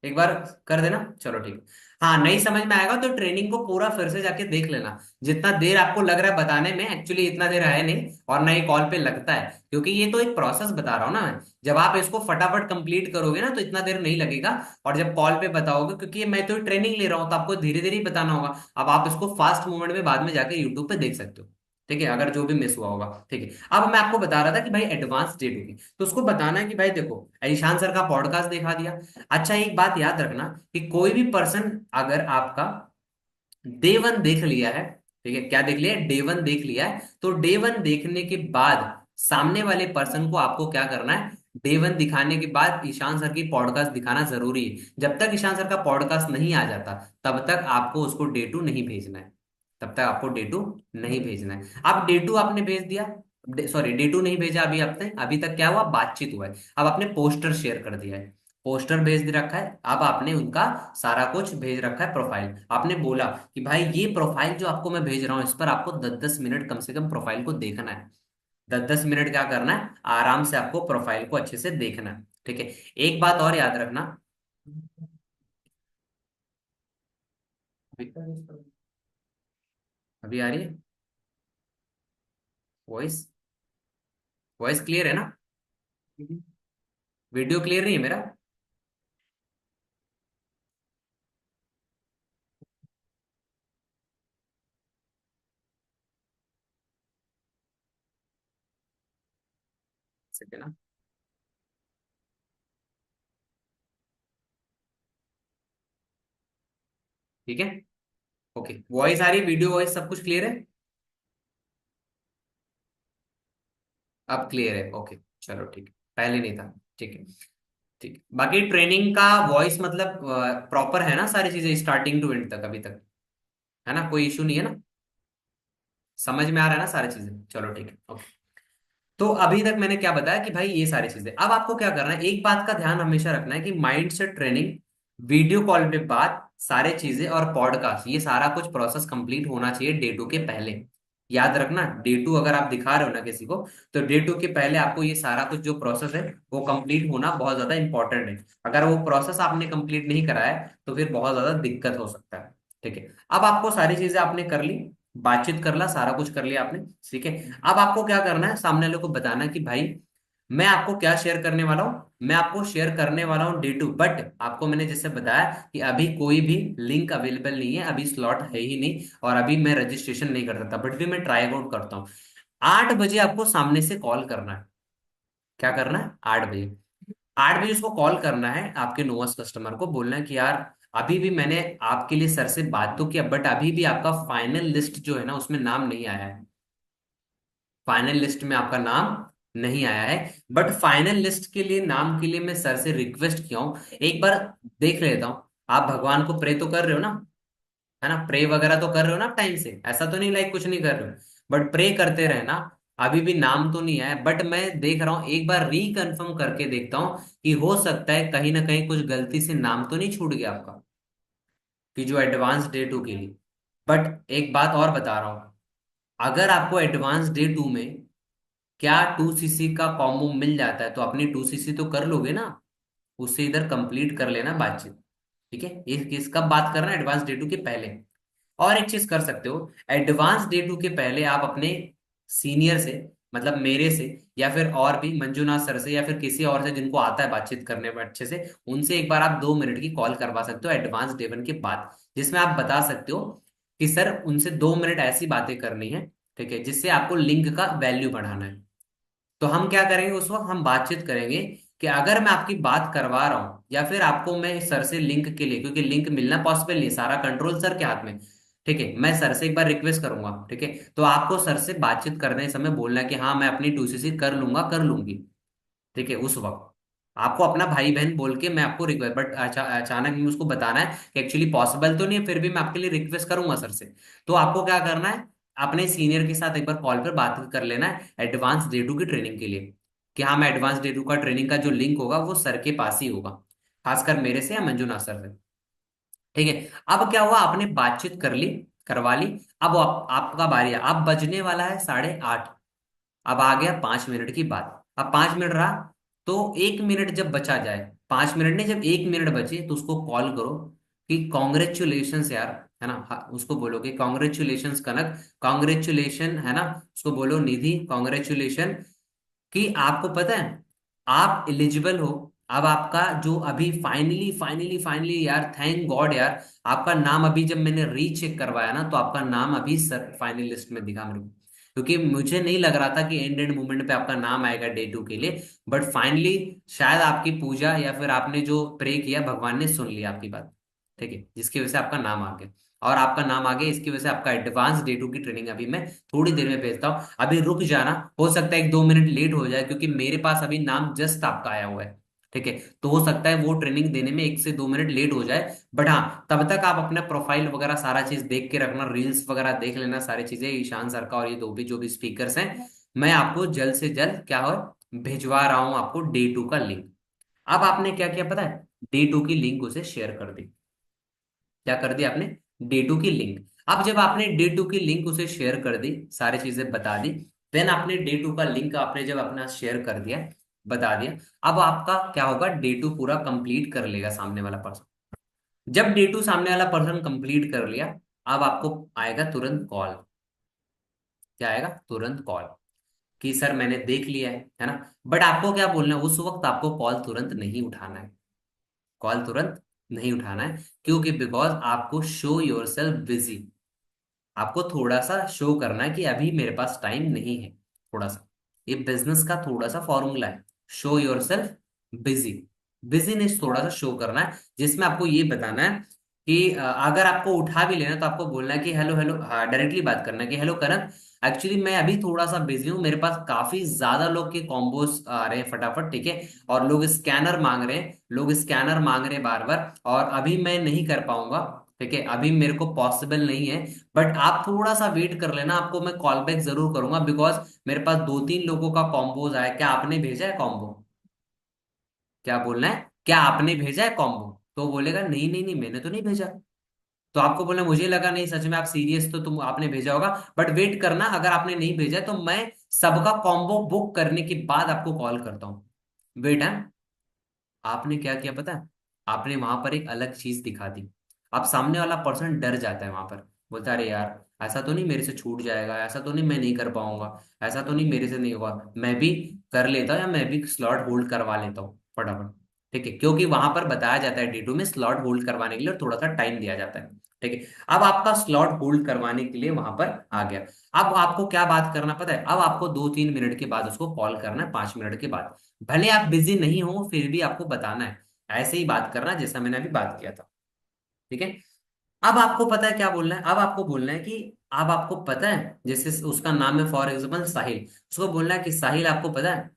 एक बार कर देना, चलो ठीक है। हाँ, नहीं समझ में आएगा तो ट्रेनिंग को पूरा फिर से जाके देख लेना। जितना देर आपको लग रहा है बताने में, एक्चुअली इतना देर है नहीं, और ना ही कॉल पे लगता है, क्योंकि ये तो एक प्रोसेस बता रहा हूँ ना मैं। जब आप इसको फटाफट कंप्लीट करोगे ना तो इतना देर नहीं लगेगा। और जब कॉल पे बताओगे, क्योंकि ये मैं तो ट्रेनिंग ले रहा हूँ, तो आपको धीरे धीरे ही बताना होगा। अब आप इसको फास्ट मूवमेंट में बाद में जाके यूट्यूब पे देख सकते हो। ठीक है, अगर जो भी मिस हुआ होगा। ठीक है, अब मैं आपको बता रहा था कि भाई एडवांस डेट होगी, तो उसको बताना है कि भाई देखो, ईशान सर का पॉडकास्ट दिखा दिया। अच्छा, एक बात याद रखना कि कोई भी पर्सन अगर आपका डे वन देख लिया है, ठीक है, क्या देख लिया है, डे वन देख लिया है, तो डे वन देखने के बाद सामने वाले पर्सन को आपको क्या करना है, डे वन दिखाने के बाद ईशान सर की पॉडकास्ट दिखाना जरूरी है। जब तक ईशान सर का पॉडकास्ट नहीं आ जाता, तब तक आपको उसको डे टू नहीं भेजना है। तब तक आपको डे टू नहीं भेजना है। अब डे टू आपने भेज दिया, सॉरी डे टू नहीं भेजा अभी आपने, अभी तक क्या हुआ, बातचीत हुआ है। अब आपने पोस्टर शेयर कर दिया है, पोस्टर भेज दे रखा है। अब आपने उनका सारा कुछ भेज रखा है, प्रोफाइल आपने बोला कि भाई ये प्रोफाइल जो आपको मैं भेज रहा हूँ, इस पर आपको 10-10 मिनट कम से कम प्रोफाइल को देखना है। 10-10 मिनट क्या करना है, आराम से आपको प्रोफाइल को अच्छे से देखना है। ठीक है, एक बात और याद रखना। अभी अभी आ रही है वॉइस? वॉइस क्लियर है ना? वीडियो क्लियर नहीं है मेरा? सके ना? ठीक है, ओके, वॉइस आ रही है, वीडियो वॉइस सब कुछ क्लियर है? अब क्लियर है, ओके। चलो ठीक है, पहले नहीं था। ठीक है, ठीक है। बाकी ट्रेनिंग का वॉइस मतलब प्रॉपर है ना, सारी चीजें स्टार्टिंग टू एंड तक अभी तक, है ना? कोई इशू नहीं है ना? समझ में आ रहा है ना सारी चीजें? चलो ठीक है, ओके। तो अभी तक मैंने क्या बताया कि भाई ये सारी चीजें, अब आपको क्या करना है, एक बात का ध्यान हमेशा रखना है कि mind set training, video call पे बात, सारे चीजें और पॉडकास्ट, ये सारा कुछ प्रोसेस कंप्लीट होना चाहिए डे टू के पहले। याद रखना, डे टू अगर आप दिखा रहे हो ना किसी को, तो डे टू के पहले आपको ये सारा कुछ जो प्रोसेस है वो कंप्लीट होना बहुत ज्यादा इंपॉर्टेंट है। अगर वो प्रोसेस आपने कंप्लीट नहीं करा है तो फिर बहुत ज्यादा दिक्कत हो सकता है। ठीक है, अब आपको सारी चीजें आपने कर ली, बातचीत कर ला, सारा कुछ कर लिया आपने। ठीक है, अब आपको क्या करना है, सामने वाले को बताना है कि भाई मैं आपको क्या शेयर करने वाला हूं, मैं आपको शेयर करने वाला हूं डे टू, बट आपको मैंने जैसे बताया कि अभी कोई भी लिंक अवेलेबल नहीं है, अभी स्लॉट है ही नहीं, और अभी मैं रजिस्ट्रेशन नहीं कर सकता, बट भी मैं ट्राई आउट करता हूँ। 8 बजे आपको सामने से कॉल करना है। क्या करना है, 8 बजे। 8 बजे उसको कॉल करना है, आपके नोवस कस्टमर को बोलना है कि यार अभी भी मैंने आपके लिए सर से बात तो किया, बट अभी भी आपका फाइनल लिस्ट जो है ना उसमें नाम नहीं आया है। फाइनल लिस्ट में आपका नाम नहीं आया है, बट फाइनल लिस्ट के लिए, नाम के लिए मैं सर से रिक्वेस्ट किया हूँ, एक बार देख लेता हूँ। आप भगवान को प्रे तो कर रहे हो ना, है ना? प्रे वगैरह तो कर रहे हो ना टाइम से, ऐसा तो नहीं लाइक कुछ नहीं कर रहे हो, बट प्रे करते रहे ना। अभी भी नाम तो नहीं आया, बट मैं देख रहा हूँ, एक बार रिकन्फर्म करके देखता हूँ कि हो सकता है कहीं ना कहीं कुछ गलती से नाम तो नहीं छूट गया आपका, कि जो एडवांस डे टू के लिए। बट एक बात और बता रहा हूँ, अगर आपको एडवांस डे टू में क्या 2cc का कॉम्बो मिल जाता है, तो अपनी 2cc तो कर लोगे ना, उससे इधर कंप्लीट कर लेना बातचीत। ठीक है, इस कब बात करना, एडवांस डे टू के पहले। और एक चीज कर सकते हो, एडवांस डे टू के पहले आप अपने सीनियर से, मतलब मेरे से, या फिर और भी मंजूनाथ सर से, या फिर किसी और से जिनको आता है बातचीत करने में अच्छे से, उनसे एक बार आप 2 मिनट की कॉल करवा सकते हो एडवांस डे वन के बाद, जिसमें आप बता सकते हो कि सर उनसे 2 मिनट ऐसी बातें करनी है, ठीक है, जिससे आपको लिंक का वैल्यू बढ़ाना है। तो हम क्या करेंगे, उस वक्त हम बातचीत करेंगे कि अगर मैं आपकी बात करवा रहा हूं, या फिर आपको मैं सर से लिंक के लिए, क्योंकि लिंक मिलना पॉसिबल नहीं, सारा कंट्रोल सर के हाथ में। ठीक है, मैं सर से एक बार रिक्वेस्ट करूंगा, ठीक है, तो आपको सर से बातचीत करने समय बोलना है कि हाँ मैं अपनी 2cc कर लूंगा, कर लूंगी। ठीक है, उस वक्त आपको अपना भाई बहन बोल के मैं आपको रिक्वेस्ट, बट अचानक में उसको बताना है कि एक्चुअली पॉसिबल तो नहीं है, फिर भी मैं आपके लिए रिक्वेस्ट करूंगा सर से। तो आपको क्या करना है, अपने सीनियर के साथ एक बार कॉल पर बात कर लेना है एडवांस डे टू की ट्रेनिंग के लिए, कि हाँ मैं एडवांस डे टू का ट्रेनिंग का जो लिंक होगा वो सर के पास ही होगा, खासकर मेरे से या मंजुनाथ सर से। ठीक है, अब क्या हुआ, आपने बातचीत कर ली, करवा ली। अब आपका बारी है, अब बजने वाला है 8:30। अब आ गया 5 मिनट की बात, अब 5 मिनट रहा, तो 1 मिनट जब बचा जाए, 5 मिनट नहीं, जब 1 मिनट बचे तो उसको कॉल करो कि कॉन्ग्रेचुलेशंस यार, है ना, हाँ, उसको बोलो कि कॉन्ग्रेचुलेशंस कनक, कॉन्ग्रेचुलेशन, है ना, उसको बोलो निधि कॉन्ग्रेचुलेशन, कि आपको पता है आप एलिजिबल हो। अब आपका जो अभी फाइनली फाइनली फाइनली यार, थैंक गॉड यार, आपका नाम अभी जब मैंने रीचेक करवाया ना, तो आपका नाम अभी सर फाइनल लिस्ट में दिखा मेरे को, क्योंकि मुझे नहीं लग रहा था कि एंड मोमेंट पे आपका नाम आएगा डे 2 के लिए। बट फाइनली शायद आपकी पूजा या फिर आपने जो प्रे किया, भगवान ने सुन लिया आपकी बात, ठीक है, जिसकी वजह से आपका नाम आ गया। और आपका नाम आ गया, इसकी वजह से आपका एडवांस डे 2 की ट्रेनिंग अभी मैं थोड़ी देर में भेजता हूँ। अभी रुक जाना, हो सकता है 1-2 मिनट लेट हो जाए, क्योंकि मेरे पास अभी नाम जस्ट आपका आया हुआ है, ठीक है। तो हो सकता है वो ट्रेनिंग देने में 1 से 2 मिनट लेट हो जाए, बट हाँ, तब तक आप अपना प्रोफाइल वगैरह सारा चीज देख के रखना, रील्स वगैरह देख लेना, सारी चीजें, ईशान सर का और ये दो भी जो भी स्पीकर्स हैं, मैं आपको जल्द से जल्द क्या हो भिजवा रहा हूँ आपको डे 2 का लिंक। अब आपने क्या किया पता है, डे 2 की लिंक उसे शेयर कर दी। क्या कर दी आपने, डे 2 की लिंक। अब जब आपने डे 2 की लिंक उसे शेयर कर दी, सारी चीजें बता दी, देन आपने डे 2 का लिंक आपने जब अपना शेयर कर दिया, बता दिया, अब आपका क्या होगा, डे 2 पूरा कंप्लीट कर लेगा सामने वाला पर्सन। जब डे 2 सामने वाला पर्सन कंप्लीट कर लिया, अब आपको आएगा तुरंत कॉल। क्या आएगा, तुरंत कॉल, कि सर मैंने देख लिया है ना। बट आपको क्या बोलना है, उस वक्त आपको कॉल तुरंत नहीं उठाना है, कॉल तुरंत नहीं उठाना है, क्योंकि बिकॉज आपको शो योर सेल्फ बिजी, आपको थोड़ा सा शो करना है कि अभी मेरे पास टाइम नहीं है, थोड़ा सा, ये बिजनेस का थोड़ा सा फॉर्मूला है, show your self busy, business थोड़ा सा शो करना है, जिसमें आपको ये बताना है कि अगर आपको उठा भी लेना तो आपको बोलना है कि हेलो हेलो, डायरेक्टली बात करना है कि हेलो करण, एक्चुअली मैं अभी थोड़ा सा बिजी हूँ, मेरे पास काफी ज्यादा लोग के कॉम्बोज आ रहे हैं फटाफट, ठीक है, और लोग स्कैनर मांग रहे हैं, लोग स्कैनर मांग रहे हैं बार बार, और अभी मैं नहीं कर पाऊंगा, ठीक है, अभी मेरे को पॉसिबल नहीं है। बट आप थोड़ा सा वेट कर लेना, आपको मैं कॉल बैक जरूर करूंगा, बिकॉज मेरे पास 2-3 लोगों का कॉम्बोज आया, क्या आपने भेजा है कॉम्बो, क्या बोलना है, क्या आपने भेजा है कॉम्बो, तो बोलेगा नहीं नहीं नहीं मैंने तो नहीं भेजा, तो आपको बोलना मुझे लगा नहीं सच में आप सीरियस, तो तुम आपने भेजा होगा, बट वेट करना, अगर आपने नहीं भेजा है, तो मैं सबका कॉम्बो बुक करने के बाद आपको कॉल करता हूँ, वेट है। आपने क्या किया पता है, आपने वहां पर एक अलग चीज दिखा दी, अब सामने वाला पर्सन डर जाता है वहां पर, बोलता है अरे यार ऐसा तो नहीं मेरे से छूट जाएगा, ऐसा तो नहीं मैं नहीं कर पाऊंगा, ऐसा तो नहीं मेरे से नहीं होगा, मैं भी कर लेता हूँ, या मैं भी स्लॉट होल्ड करवा लेता हूँ फटाफट, ठीक है, क्योंकि वहां पर बताया जाता है D2 में स्लॉट होल्ड करवाने के लिए और थोड़ा सा टाइम दिया जाता है, ठीक है। अब आपका स्लॉट होल्ड करवाने के लिए वहां पर आ गया। अब आपको क्या बात करना पता है, अब आपको 2-3 मिनट के बाद उसको कॉल करना है, 5 मिनट के बाद, भले आप बिजी नहीं हो फिर भी आपको बताना है, ऐसे ही बात करना जैसा मैंने अभी बात किया था, ठीक है। अब आपको पता है क्या बोलना है, अब आपको बोलना है कि अब आपको पता है, जैसे उसका नाम है फॉर एग्जाम्पल साहिल, उसको बोलना है कि साहिल आपको पता है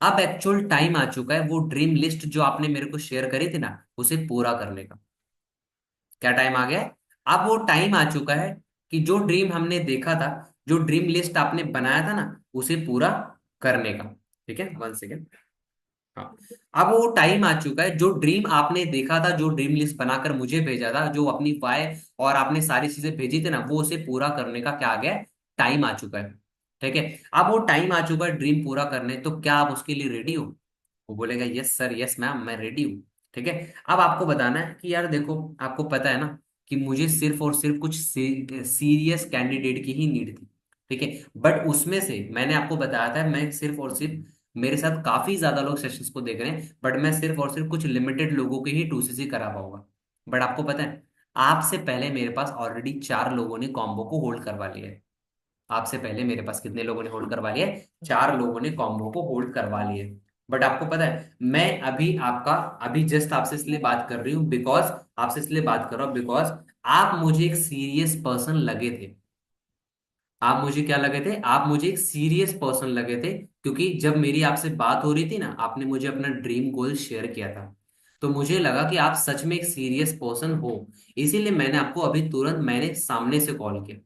अब एक्चुअल टाइम आ चुका है वो ड्रीम लिस्ट जो आपने मेरे को शेयर करी थी ना, उसे पूरा करने का। क्या टाइम आ गया है, अब वो टाइम आ चुका है कि जो ड्रीम हमने देखा था, जो ड्रीम लिस्ट आपने बनाया था ना, उसे पूरा करने का, ठीक है, 1 सेकेंड। हाँ, अब वो टाइम आ चुका है, जो ड्रीम आपने देखा था, जो ड्रीम लिस्ट बनाकर मुझे भेजा था, जो अपनी वाय और आपने सारी चीजें भेजी थी ना, वो उसे पूरा करने का क्या आ गया, टाइम आ चुका है, ठीक है। अब वो टाइम आ चुका है ड्रीम पूरा करने, तो क्या आप उसके लिए रेडी हो, वो बोलेगा यस सर, यस मैम, मैं रेडी हूँ, ठीक है। अब आपको बताना है कि यार देखो, आपको पता है ना कि मुझे सिर्फ और सिर्फ कुछ सीरियस कैंडिडेट की ही नीड थी, ठीक है, बट उसमें से मैंने आपको बताया था मैं सिर्फ और सिर्फ, मेरे साथ काफी ज्यादा लोग सेशंस को देख रहे हैं, बट मैं सिर्फ और सिर्फ कुछ लिमिटेड लोगों के ही 2CC करा पाऊंगा। बट आपको पता है, आपसे पहले मेरे पास ऑलरेडी 4 लोगों ने कॉम्बो को होल्ड करवा लिया है। आपसे पहले मेरे पास कितने लोगों ने होल्ड करवा लिया है, 4 लोगों ने कॉम्बो को होल्ड करवा लिए। बट आपको पता है मैं अभी आपका, अभी जस्ट आपसे इसलिए बात कर रही हूँ बिकॉज, आपसे इसलिए बात कर रहा हूँ बिकॉज आप मुझे एक सीरियस पर्सन लगे थे, आप मुझे क्या लगे थे, आप मुझे एक सीरियस पर्सन लगे थे, क्योंकि जब मेरी आपसे बात हो रही थी ना, आपने मुझे अपना ड्रीम गोल शेयर किया था, तो मुझे लगा कि आप सच में एक सीरियस पर्सन हो, इसीलिए मैंने आपको अभी तुरंत मैंने सामने से कॉल किया,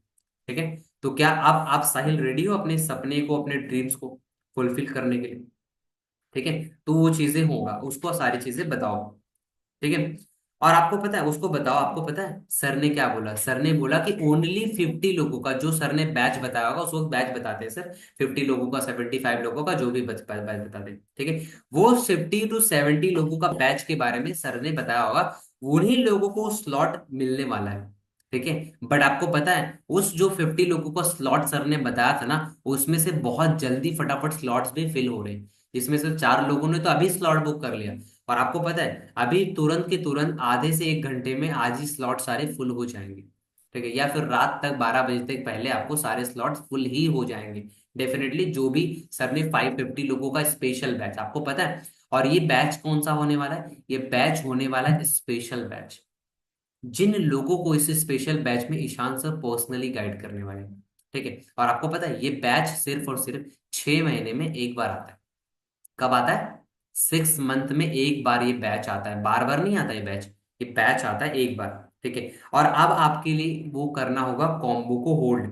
ठीक है। तो क्या आप साहिल रेडी हो अपने सपने को, अपने ड्रीम्स को फुलफिल करने के लिए, ठीक है, तो वो चीजें होगा, उसको सारी चीजें बताओ, ठीक है। और आपको पता है, उसको बताओ, आपको पता है सर ने क्या बोला? सर ने बोला कि ओनली 50 लोगों का, जो सर ने बैच बताया होगा, उस वक्त बैच बताते हैं सर, 50 लोगों का, 75 लोगों का, जो भी बैच बताते हैं, ठीक है। वो 50 to 70 लोगों का बैच के बारे में सर ने बताया होगा, उन्हीं लोगों को स्लॉट मिलने वाला है, ठीक है। बट आपको पता है, उस जो 50 लोगों का स्लॉट सर ने बताया था ना, उसमें से बहुत जल्दी फटाफट स्लॉट्स भी फिल हो रहे हैं। इसमें से 4 लोगों ने तो अभी स्लॉट बुक कर लिया, और आपको पता है अभी तुरंत के तुरंत आधे से 1 घंटे में आज ही स्लॉट सारे फुल हो जाएंगे, ठीक है। या फिर रात तक 12 बजे तक पहले आपको सारे स्लॉट फुल ही हो जाएंगे डेफिनेटली, जो भी सर ने 550 लोगों का स्पेशल बैच, आपको पता है। और ये बैच कौन सा होने वाला है? ये बैच होने वाला है स्पेशल बैच। जिन लोगों को इस स्पेशल बैच में ईशान सर पर्सनली गाइड करने वाले हैं, ठीक है। और आपको पता है ये बैच सिर्फ और सिर्फ 6 महीने में एक बार आता है। कब आता है? 6 मंथ में एक बार ये बैच आता है, बार बार नहीं आता ये बैच। ये बैच आता है एक बार, ठीक है। और अब आपके लिए वो करना होगा कॉम्बो को होल्ड,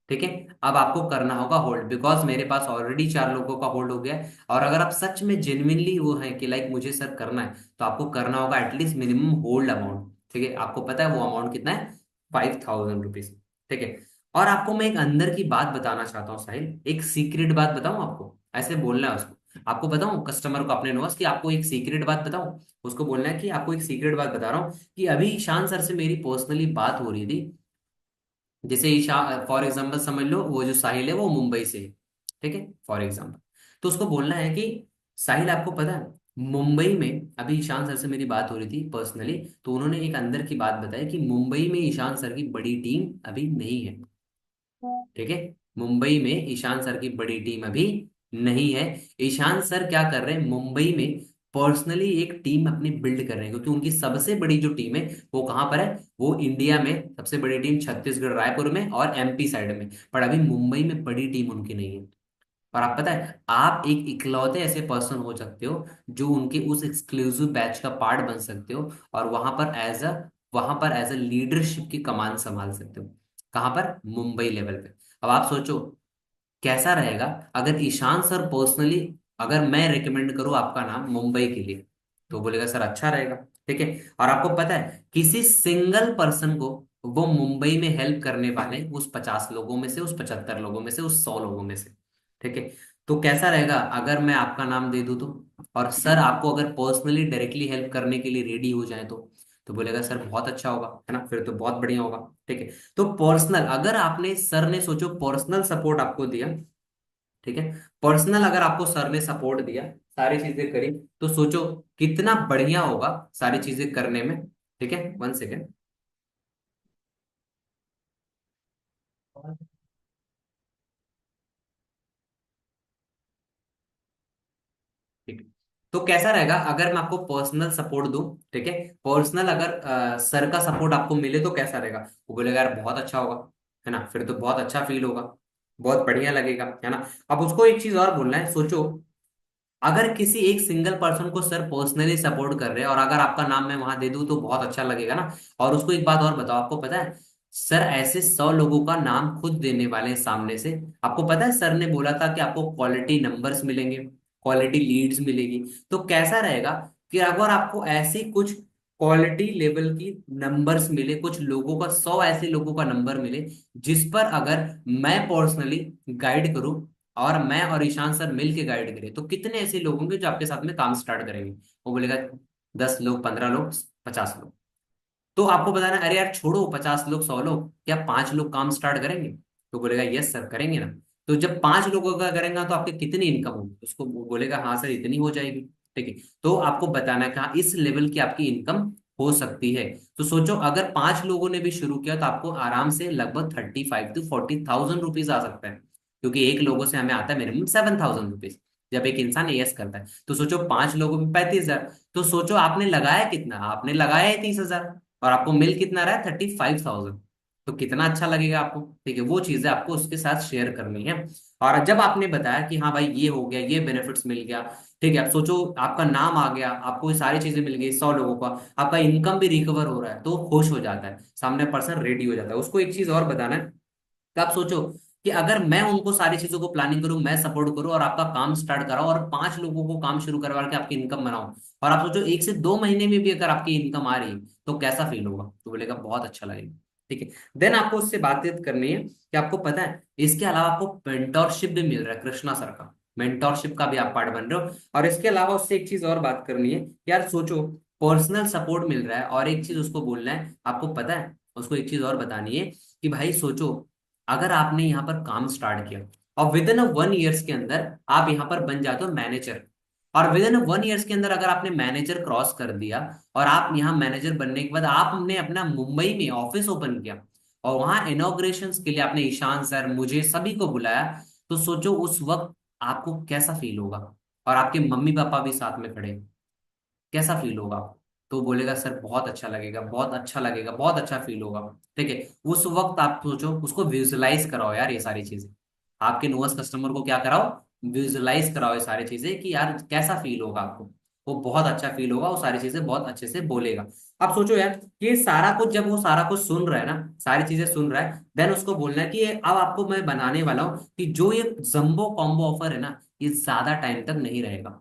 ठीक है। अब आपको करना होगा होल्ड, बिकॉज मेरे पास ऑलरेडी 4 लोगों का होल्ड हो गया है। और अगर आप सच में जेन्युइनली वो है कि लाइक मुझे सर करना है, तो आपको करना होगा एटलीस्ट मिनिमम होल्ड अमाउंट, ठीक है। आपको पता है वो अमाउंट कितना है? 5000 रुपीज, ठीक है। और आपको मैं एक अंदर की बात बताना चाहता हूँ साहिल, एक सीक्रेट बात बताऊं आपको, ऐसे बोलना है उसको। आपको बताऊं कस्टमर को अपने नोट्स, कि आपको एक सीक्रेट बात बताऊं। उसको बोलना है कि आपको एक सीक्रेट बात बता रहा हूँ, कि अभी ईशान सर से मेरी पर्सनली बात हो रही थी। जैसे ईशा फॉर एग्जांपल समझ लो, वो जो साहिल है वो मुंबई से है, ठीक है, फॉर एग्जांपल। तो उसको बोलना है कि साहिल आपको पता है, मुंबई में अभी ईशान सर से मेरी बात हो रही थी पर्सनली, तो उन्होंने एक अंदर की बात बताई कि मुंबई में ईशान सर की बड़ी टीम अभी नहीं है, ठीक है। मुंबई में ईशान सर की बड़ी टीम अभी नहीं है। ईशान सर क्या कर रहे हैं, मुंबई में पर्सनली एक टीम अपनी बिल्ड कर रहे हैं, क्योंकि उनकी सबसे बड़ी जो टीम है वो कहाँ पर है? वो इंडिया में सबसे बड़ी टीम छत्तीसगढ़ रायपुर में और एमपी साइड में, पर अभी मुंबई में बड़ी टीम उनकी नहीं है। और आप पता है, आप एक इकलौते ऐसे पर्सन हो सकते हो जो उनके उस एक्सक्लूसिव बैच का पार्ट बन सकते हो, और वहां पर एज अ लीडरशिप की कमान संभाल सकते हो। कहाँ पर? मुंबई लेवल पे। अब आप सोचो कैसा रहेगा अगर ईशान सर पर्सनली, अगर मैं रिकमेंड करूं आपका नाम मुंबई के लिए, तो बोलेगा सर अच्छा रहेगा, ठीक है। और आपको पता है किसी सिंगल पर्सन को वो मुंबई में हेल्प करने वाले उस 50 लोगों में से, उस 75 लोगों में से, उस 100 लोगों में से, ठीक है। तो कैसा रहेगा अगर मैं आपका नाम दे दूं तो, और सर आपको अगर पर्सनली डायरेक्टली हेल्प करने के लिए रेडी हो जाए तो बोलेगा सर बहुत अच्छा होगा, है ना, फिर तो बहुत बढ़िया होगा, ठीक है। तो पर्सनल, अगर आपने, सर ने सोचो पर्सनल सपोर्ट आपको दिया, ठीक है, पर्सनल अगर आपको सर ने सपोर्ट दिया, सारी चीजें करी, तो सोचो कितना बढ़िया होगा सारी चीजें करने में, ठीक है। 1 सेकेंड। ठीक है। तो कैसा रहेगा अगर मैं आपको पर्सनल सपोर्ट दूं, ठीक है। पर्सनल अगर सर का सपोर्ट आपको मिले तो कैसा रहेगा? वो बोलेगा यार बहुत अच्छा होगा, है ना, फिर तो बहुत अच्छा फील होगा, बहुत बढ़िया लगेगा, है ना। अब उसको एक चीज और बोलना है, सोचो अगर किसी एक सिंगल पर्सन को सर पर्सनली सपोर्ट कर रहे हैं, और अगर आपका नाम मैं वहां दे दूं तो बहुत अच्छा लगेगा ना। और उसको एक बात और बताओ, आपको पता है सर ऐसे 100 लोगों का नाम खुद देने वाले हैं सामने से। आपको पता है सर ने बोला था कि आपको क्वालिटी नंबर्स मिलेंगे, क्वालिटी लीड्स मिलेगी। तो कैसा रहेगा कि अगर आपको ऐसी कुछ क्वालिटी लेवल की नंबर्स मिले, कुछ लोगों का, 100 ऐसे लोगों का नंबर मिले, जिस पर अगर मैं पर्सनली गाइड करूं, और मैं और ईशान सर मिल के गाइड करें, तो कितने ऐसे लोग होंगे जो आपके साथ में काम स्टार्ट करेंगे? वो बोलेगा 10 लोग, 15 लोग, 50 लोग। तो आपको बताना, अरे यार छोड़ो 50 लोग, 100 लोग, क्या 5 लोग काम स्टार्ट करेंगे? तो बोलेगा यस सर करेंगे ना। तो जब 5 लोगों का करेंगे तो आपके कितनी इनकम होगी? उसको वो बोलेगा हाँ सर इतनी हो जाएगी, ठीक है। तो आपको बताना है कहाँ इस लेवल की आपकी इनकम हो सकती है। तो सोचो अगर 5 लोगों ने भी शुरू किया तो आपको आराम से लगभग 35 to 40 थाउजेंड रुपीज आ सकता है, क्योंकि एक लोगों से हमें आता है मिनिमम 7,000 रुपीज, जब एक इंसान यस करता है। तो सोचो 5 लोगों में 35,000, तो सोचो आपने लगाया कितना, आपने लगाया है 30,000, और आपको मिल कितना रहा है? 35,000। तो कितना अच्छा लगेगा आपको, ठीक है। वो चीजें आपको उसके साथ शेयर करनी है। और जब आपने बताया कि हाँ भाई ये हो गया, ये बेनिफिट्स मिल गया, ठीक है, अब सोचो आपका नाम आ गया, आपको ये सारी चीजें मिल गई 100 लोगों का, आपका इनकम भी रिकवर हो रहा है, तो वो खुश हो जाता है, सामने पर्सन रेडी हो जाता है। उसको एक चीज और बताना है कि आप सोचो कि अगर मैं उनको सारी चीजों को प्लानिंग करूं, मैं सपोर्ट करूं और आपका काम स्टार्ट कराऊं और 5 लोगों को काम शुरू करवा के आपकी इनकम बनाऊं, और आप सोचो 1 से 2 महीने में भी अगर आपकी इनकम आ रही है तो कैसा फील होगा? तो बोलेगा बहुत अच्छा लगेगा। ठीक है। देन आपको उससे बातचीत करनी है कि आपको पता है इसके अलावा आपको मेंटोरशिप भी मिल रहा है कृष्णा सर का, मेंटोरशिप का भी आप पार्ट बन रहे हो। और इसके अलावा उससे एक चीज और बात करनी है, यार सोचो पर्सनल सपोर्ट मिल रहा है, और एक चीज उसको बोलना है, आपको पता है उसको एक चीज और बतानी है कि भाई सोचो अगर आपने यहाँ पर काम स्टार्ट किया और विद इन 1 ईयर्स के अंदर आप यहाँ पर बन जाते हो मैनेजर, और विद इन 1 ईयर्स के अंदर अगर आपने मैनेजर क्रॉस कर दिया और आप यहाँ मैनेजर बनने के बाद आपने अपना मुंबई में ऑफिस ओपन किया और वहां इनॉग्रेशन के लिए आपने ईशान सर मुझे सभी को बुलाया, तो सोचो उस वक्त आपको कैसा फील होगा, और आपके मम्मी पापा भी साथ में खड़े हैं, कैसा फील होगा? तो बोलेगा सर बहुत अच्छा लगेगा, बहुत अच्छा लगेगा, बहुत अच्छा फील होगा। ठीक है। उस वक्त आप सोचो उसको विजुलाइज कराओ यार ये सारी चीजें, आपके नोअस कस्टमर को क्या कराओ, विजुलाइज कराओ ये सारी चीजें कि यार कैसा फील होगा आपको, वो बहुत अच्छा फील होगा, वो सारी चीजें बहुत अच्छे से बोलेगा। अब सोचो यार ये सारा कुछ जब वो सारा कुछ सुन रहा है ना, सारी चीजें सुन रहा है, देन उसको बोलना है कि अब आपको मैं बनाने वाला हूँ कि जो ये जंबो कॉम्बो ऑफर है ना, ये ज्यादा टाइम तक नहीं रहेगा,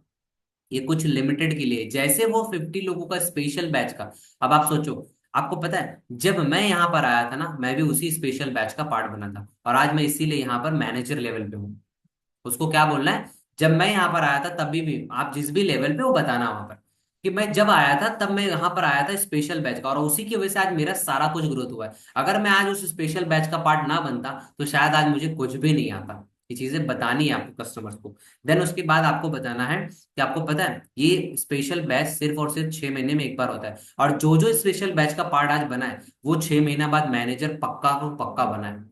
ये कुछ लिमिटेड के लिए, जैसे वो 50 लोगों का स्पेशल बैच का। अब आप सोचो, आपको पता है जब मैं यहाँ पर आया था ना, मैं भी उसी स्पेशल बैच का पार्ट बना था, और आज मैं इसीलिए यहाँ पर मैनेजर लेवल पे हूँ। उसको क्या बोलना है, जब मैं यहाँ पर आया था तभी भी आप जिस भी लेवल पे वो बताना वहां पर कि मैं जब आया था तब मैं यहाँ पर आया था स्पेशल बैच का, और उसी की वजह से आज मेरा सारा कुछ ग्रोथ हुआ है। अगर मैं आज उस स्पेशल बैच का पार्ट ना बनता तो शायद आज मुझे कुछ भी नहीं आता। ये चीजें बतानी है आपको कस्टमर्स को। देन उसके बाद आपको बताना है कि आपको पता है ये स्पेशल बैच सिर्फ और सिर्फ 6 महीने में एक बार होता है, और जो जो स्पेशल बैच का पार्ट आज बना है वो 6 महीना बाद मैनेजर पक्का को पक्का बना है।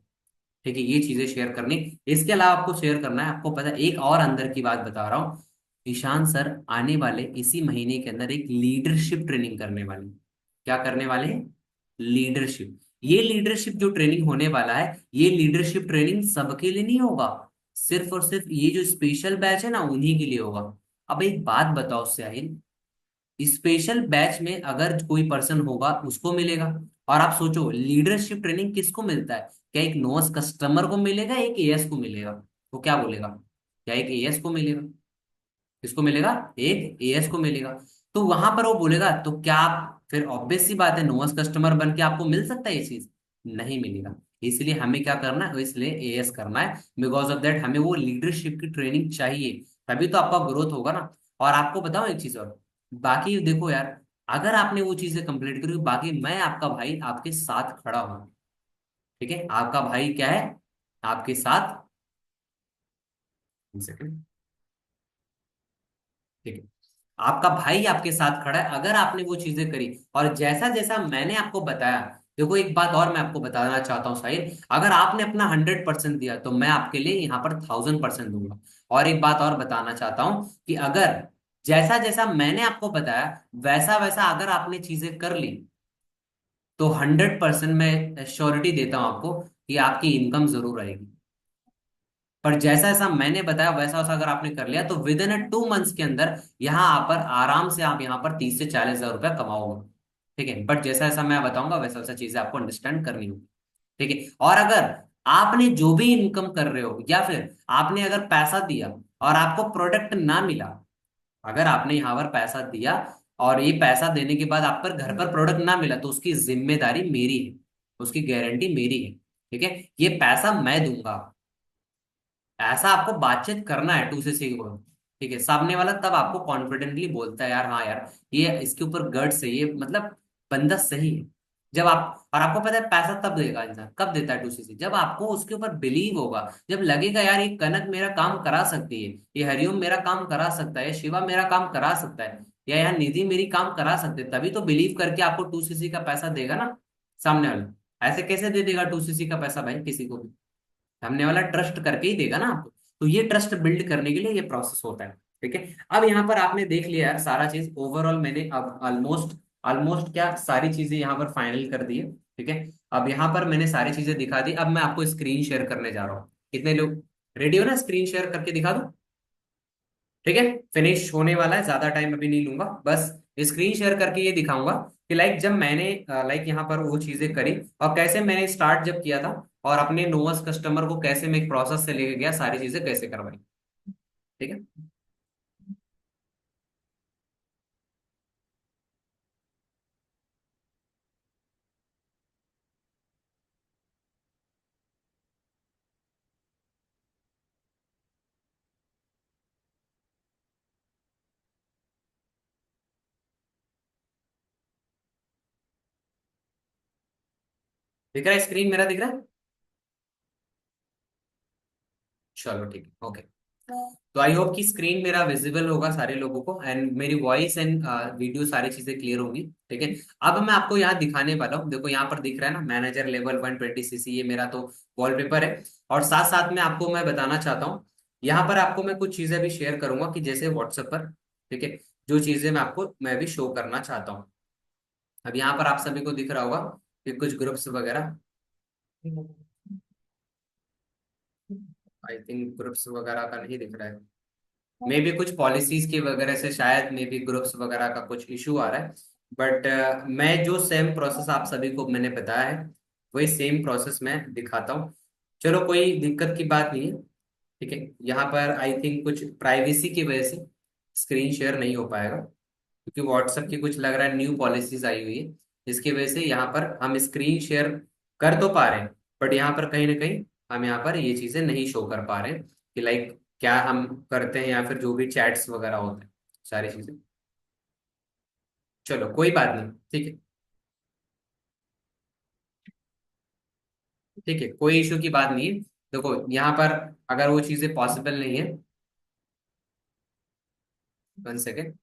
ठीक है, ये चीजें शेयर करनी। इसके अलावा आपको शेयर करना है, आपको पता है एक और अंदर की बात बता रहा हूँ, ईशान सर आने वाले इसी महीने के अंदर एक लीडरशिप ट्रेनिंग करने वाले हैं। क्या करने वाले हैं? लीडरशिप। ये लीडरशिप जो ट्रेनिंग होने वाला है, ये लीडरशिप ट्रेनिंग सबके लिए नहीं होगा, सिर्फ और सिर्फ ये जो स्पेशल बैच है ना उन्हीं के लिए होगा। अब एक बात बताओ साहिल, स्पेशल बैच में अगर कोई पर्सन होगा उसको मिलेगा, और आप सोचो लीडरशिप ट्रेनिंग किसको मिलता है? क्या एक नोस कस्टमर को मिलेगा, एक एएस को मिलेगा? वो क्या बोलेगा? क्या एक एएस को मिलेगा? किसको मिलेगा? एक एएस को मिलेगा। तो वहां पर वो बोलेगा तो क्या आप फिर ऑब्वियस सी बात है नोस कस्टमर बन के आपको मिल सकता है ये चीज? नहीं मिलेगा। इसलिए हमें क्या करना है, इसलिए एएस करना है, बिकॉज ऑफ दैट हमें वो लीडरशिप की ट्रेनिंग चाहिए, तभी तो आपका ग्रोथ होगा ना। और आपको बताओ एक चीज और, बाकी देखो यार अगर आपने वो चीजें कंप्लीट करी, बाकी मैं आपका भाई आपके साथ खड़ा हूं। ठीक है, आपका भाई क्या है, आपके साथ। एक सेकंड। ठीक है, आपका भाई आपके साथ खड़ा है अगर आपने वो चीजें करी, और जैसा जैसा मैंने आपको बताया। देखो एक बात और मैं आपको बताना चाहता हूँ साहिल, अगर आपने अपना 100% दिया तो मैं आपके लिए यहाँ पर 1000% दूंगा। और एक बात और बताना चाहता हूँ कि अगर जैसा जैसा मैंने आपको बताया वैसा वैसा अगर आपने चीजें कर ली, तो 100% मैं श्योरिटी देता हूं आपको कि आपकी इनकम जरूर आएगी। पर जैसा जैसा मैंने बताया वैसा वैसा अगर आपने कर लिया तो विद इन 2 मंथ्स के अंदर यहाँ पर आराम से आप यहाँ पर 30 से 40 हजार रुपया कमाओगे। ठीक है, बट जैसा जैसा मैं बताऊंगा वैसा वैसा चीजें आपको अंडरस्टैंड करनी होगी। ठीक है, और अगर आपने जो भी इनकम कर रहे हो या फिर आपने अगर पैसा दिया और आपको प्रोडक्ट ना मिला, अगर आपने यहाँ पर पैसा दिया और ये पैसा देने के बाद आप पर घर पर प्रोडक्ट ना मिला, तो उसकी जिम्मेदारी मेरी है, उसकी गारंटी मेरी है। ठीक है, ये पैसा मैं दूंगा। ऐसा आपको बातचीत करना है 2 से 6 को। ठीक है, सामने वाला तब आपको कॉन्फिडेंटली बोलता है यार हाँ यार ये इसके ऊपर गट्स है, ये मतलब बंदा सही है। जब आप, और आपको पता है पैसा तब देगा इंसान, कब देता है 2 से 6, जब आपको उसके ऊपर बिलीव होगा, जब लगेगा यार ये कनक मेरा काम करा सकती है, ये हरिओम मेरा काम करा सकता है, शिवा मेरा काम करा सकता है, या यहाँ निधि मेरी काम करा सकते हैं, तभी तो बिलीव करके आपको 2 से 6 का पैसा देगा ना सामने वाला। ऐसे कैसे दे देगा 2 से 6 का पैसा भाई किसी को भी? सामने वाला ट्रस्ट करके ही देगा ना आपको। तो ये ट्रस्ट बिल्ड करने के लिए ये प्रोसेस होता है। ठीक है, अब यहाँ पर आपने देख लिया यार सारा चीज ओवरऑल, मैंने अब ऑलमोस्ट ऑलमोस्ट क्या सारी चीजें यहाँ पर फाइनल कर दी है। ठीक है, अब यहाँ पर मैंने सारी चीजें दिखा दी, अब मैं आपको स्क्रीन शेयर करने जा रहा हूँ। कितने लोग रेडी हो ना, स्क्रीन शेयर करके दिखा दूं? ठीक है, फिनिश होने वाला है, ज्यादा टाइम अभी नहीं लूंगा, बस स्क्रीन शेयर करके ये दिखाऊंगा कि लाइक जब मैंने लाइक यहाँ पर वो चीजें करी और कैसे मैंने स्टार्ट जब किया था, और अपने नोवस कस्टमर को कैसे मैं एक प्रोसेस से लेके गया, सारी चीजें कैसे करवाई। ठीक है। दिख रहा है स्क्रीन मेरा, दिख रहा है? चलो ठीक है, ओके। तो आई होप कि स्क्रीन मेरा विजिबल होगा सारे लोगों को, एंड मेरी वॉइस एंड वीडियो सारी चीजें क्लियर होंगी। ठीक है। अब मैं आपको यहाँ दिखाने वाला हूँ, देखो यहाँ पर दिख रहा है ना, मैनेजर लेवल 120cc, ये मेरा तो वॉलपेपर है। और साथ साथ में आपको मैं बताना चाहता हूँ, यहाँ पर आपको मैं कुछ चीजें भी शेयर करूंगा कि जैसे व्हाट्सएप पर, ठीक है, जो चीजें मैं भी शो करना चाहता हूँ। अब यहाँ पर आप सभी को दिख रहा होगा कि कुछ ग्रुप्स वगैरह, आई थिंक ग्रुप्स वगैरह का नहीं दिख रहा है। मे भी कुछ पॉलिसीज की वगैरह से शायद मे भी ग्रुप्स वगैरह का कुछ इशू आ रहा है। बट मैं जो सेम प्रोसेस आप सभी को मैंने बताया है, वही सेम प्रोसेस मैं दिखाता हूँ। चलो कोई दिक्कत की बात नहीं है। ठीक है। यहाँ पर आई थिंक कुछ प्राइवेसी की वजह से स्क्रीन शेयर नहीं हो पाएगा, क्योंकि व्हाट्सएप की कुछ लग रहा है न्यू पॉलिसीज आई हुई है, जिसकी वजह से यहाँ पर हम स्क्रीन शेयर कर तो पा रहे हैं, बट यहाँ पर कहीं ना कहीं हम यहाँ पर ये चीजें नहीं शो कर पा रहे हैं कि लाइक क्या हम करते हैं, या फिर जो भी चैट्स वगैरह होते हैं, सारी चीजें। चलो कोई बात नहीं। ठीक है। ठीक है, कोई इशू की बात नहीं है। देखो यहाँ पर अगर वो चीजें पॉसिबल नहीं है, 1 सेकेंड।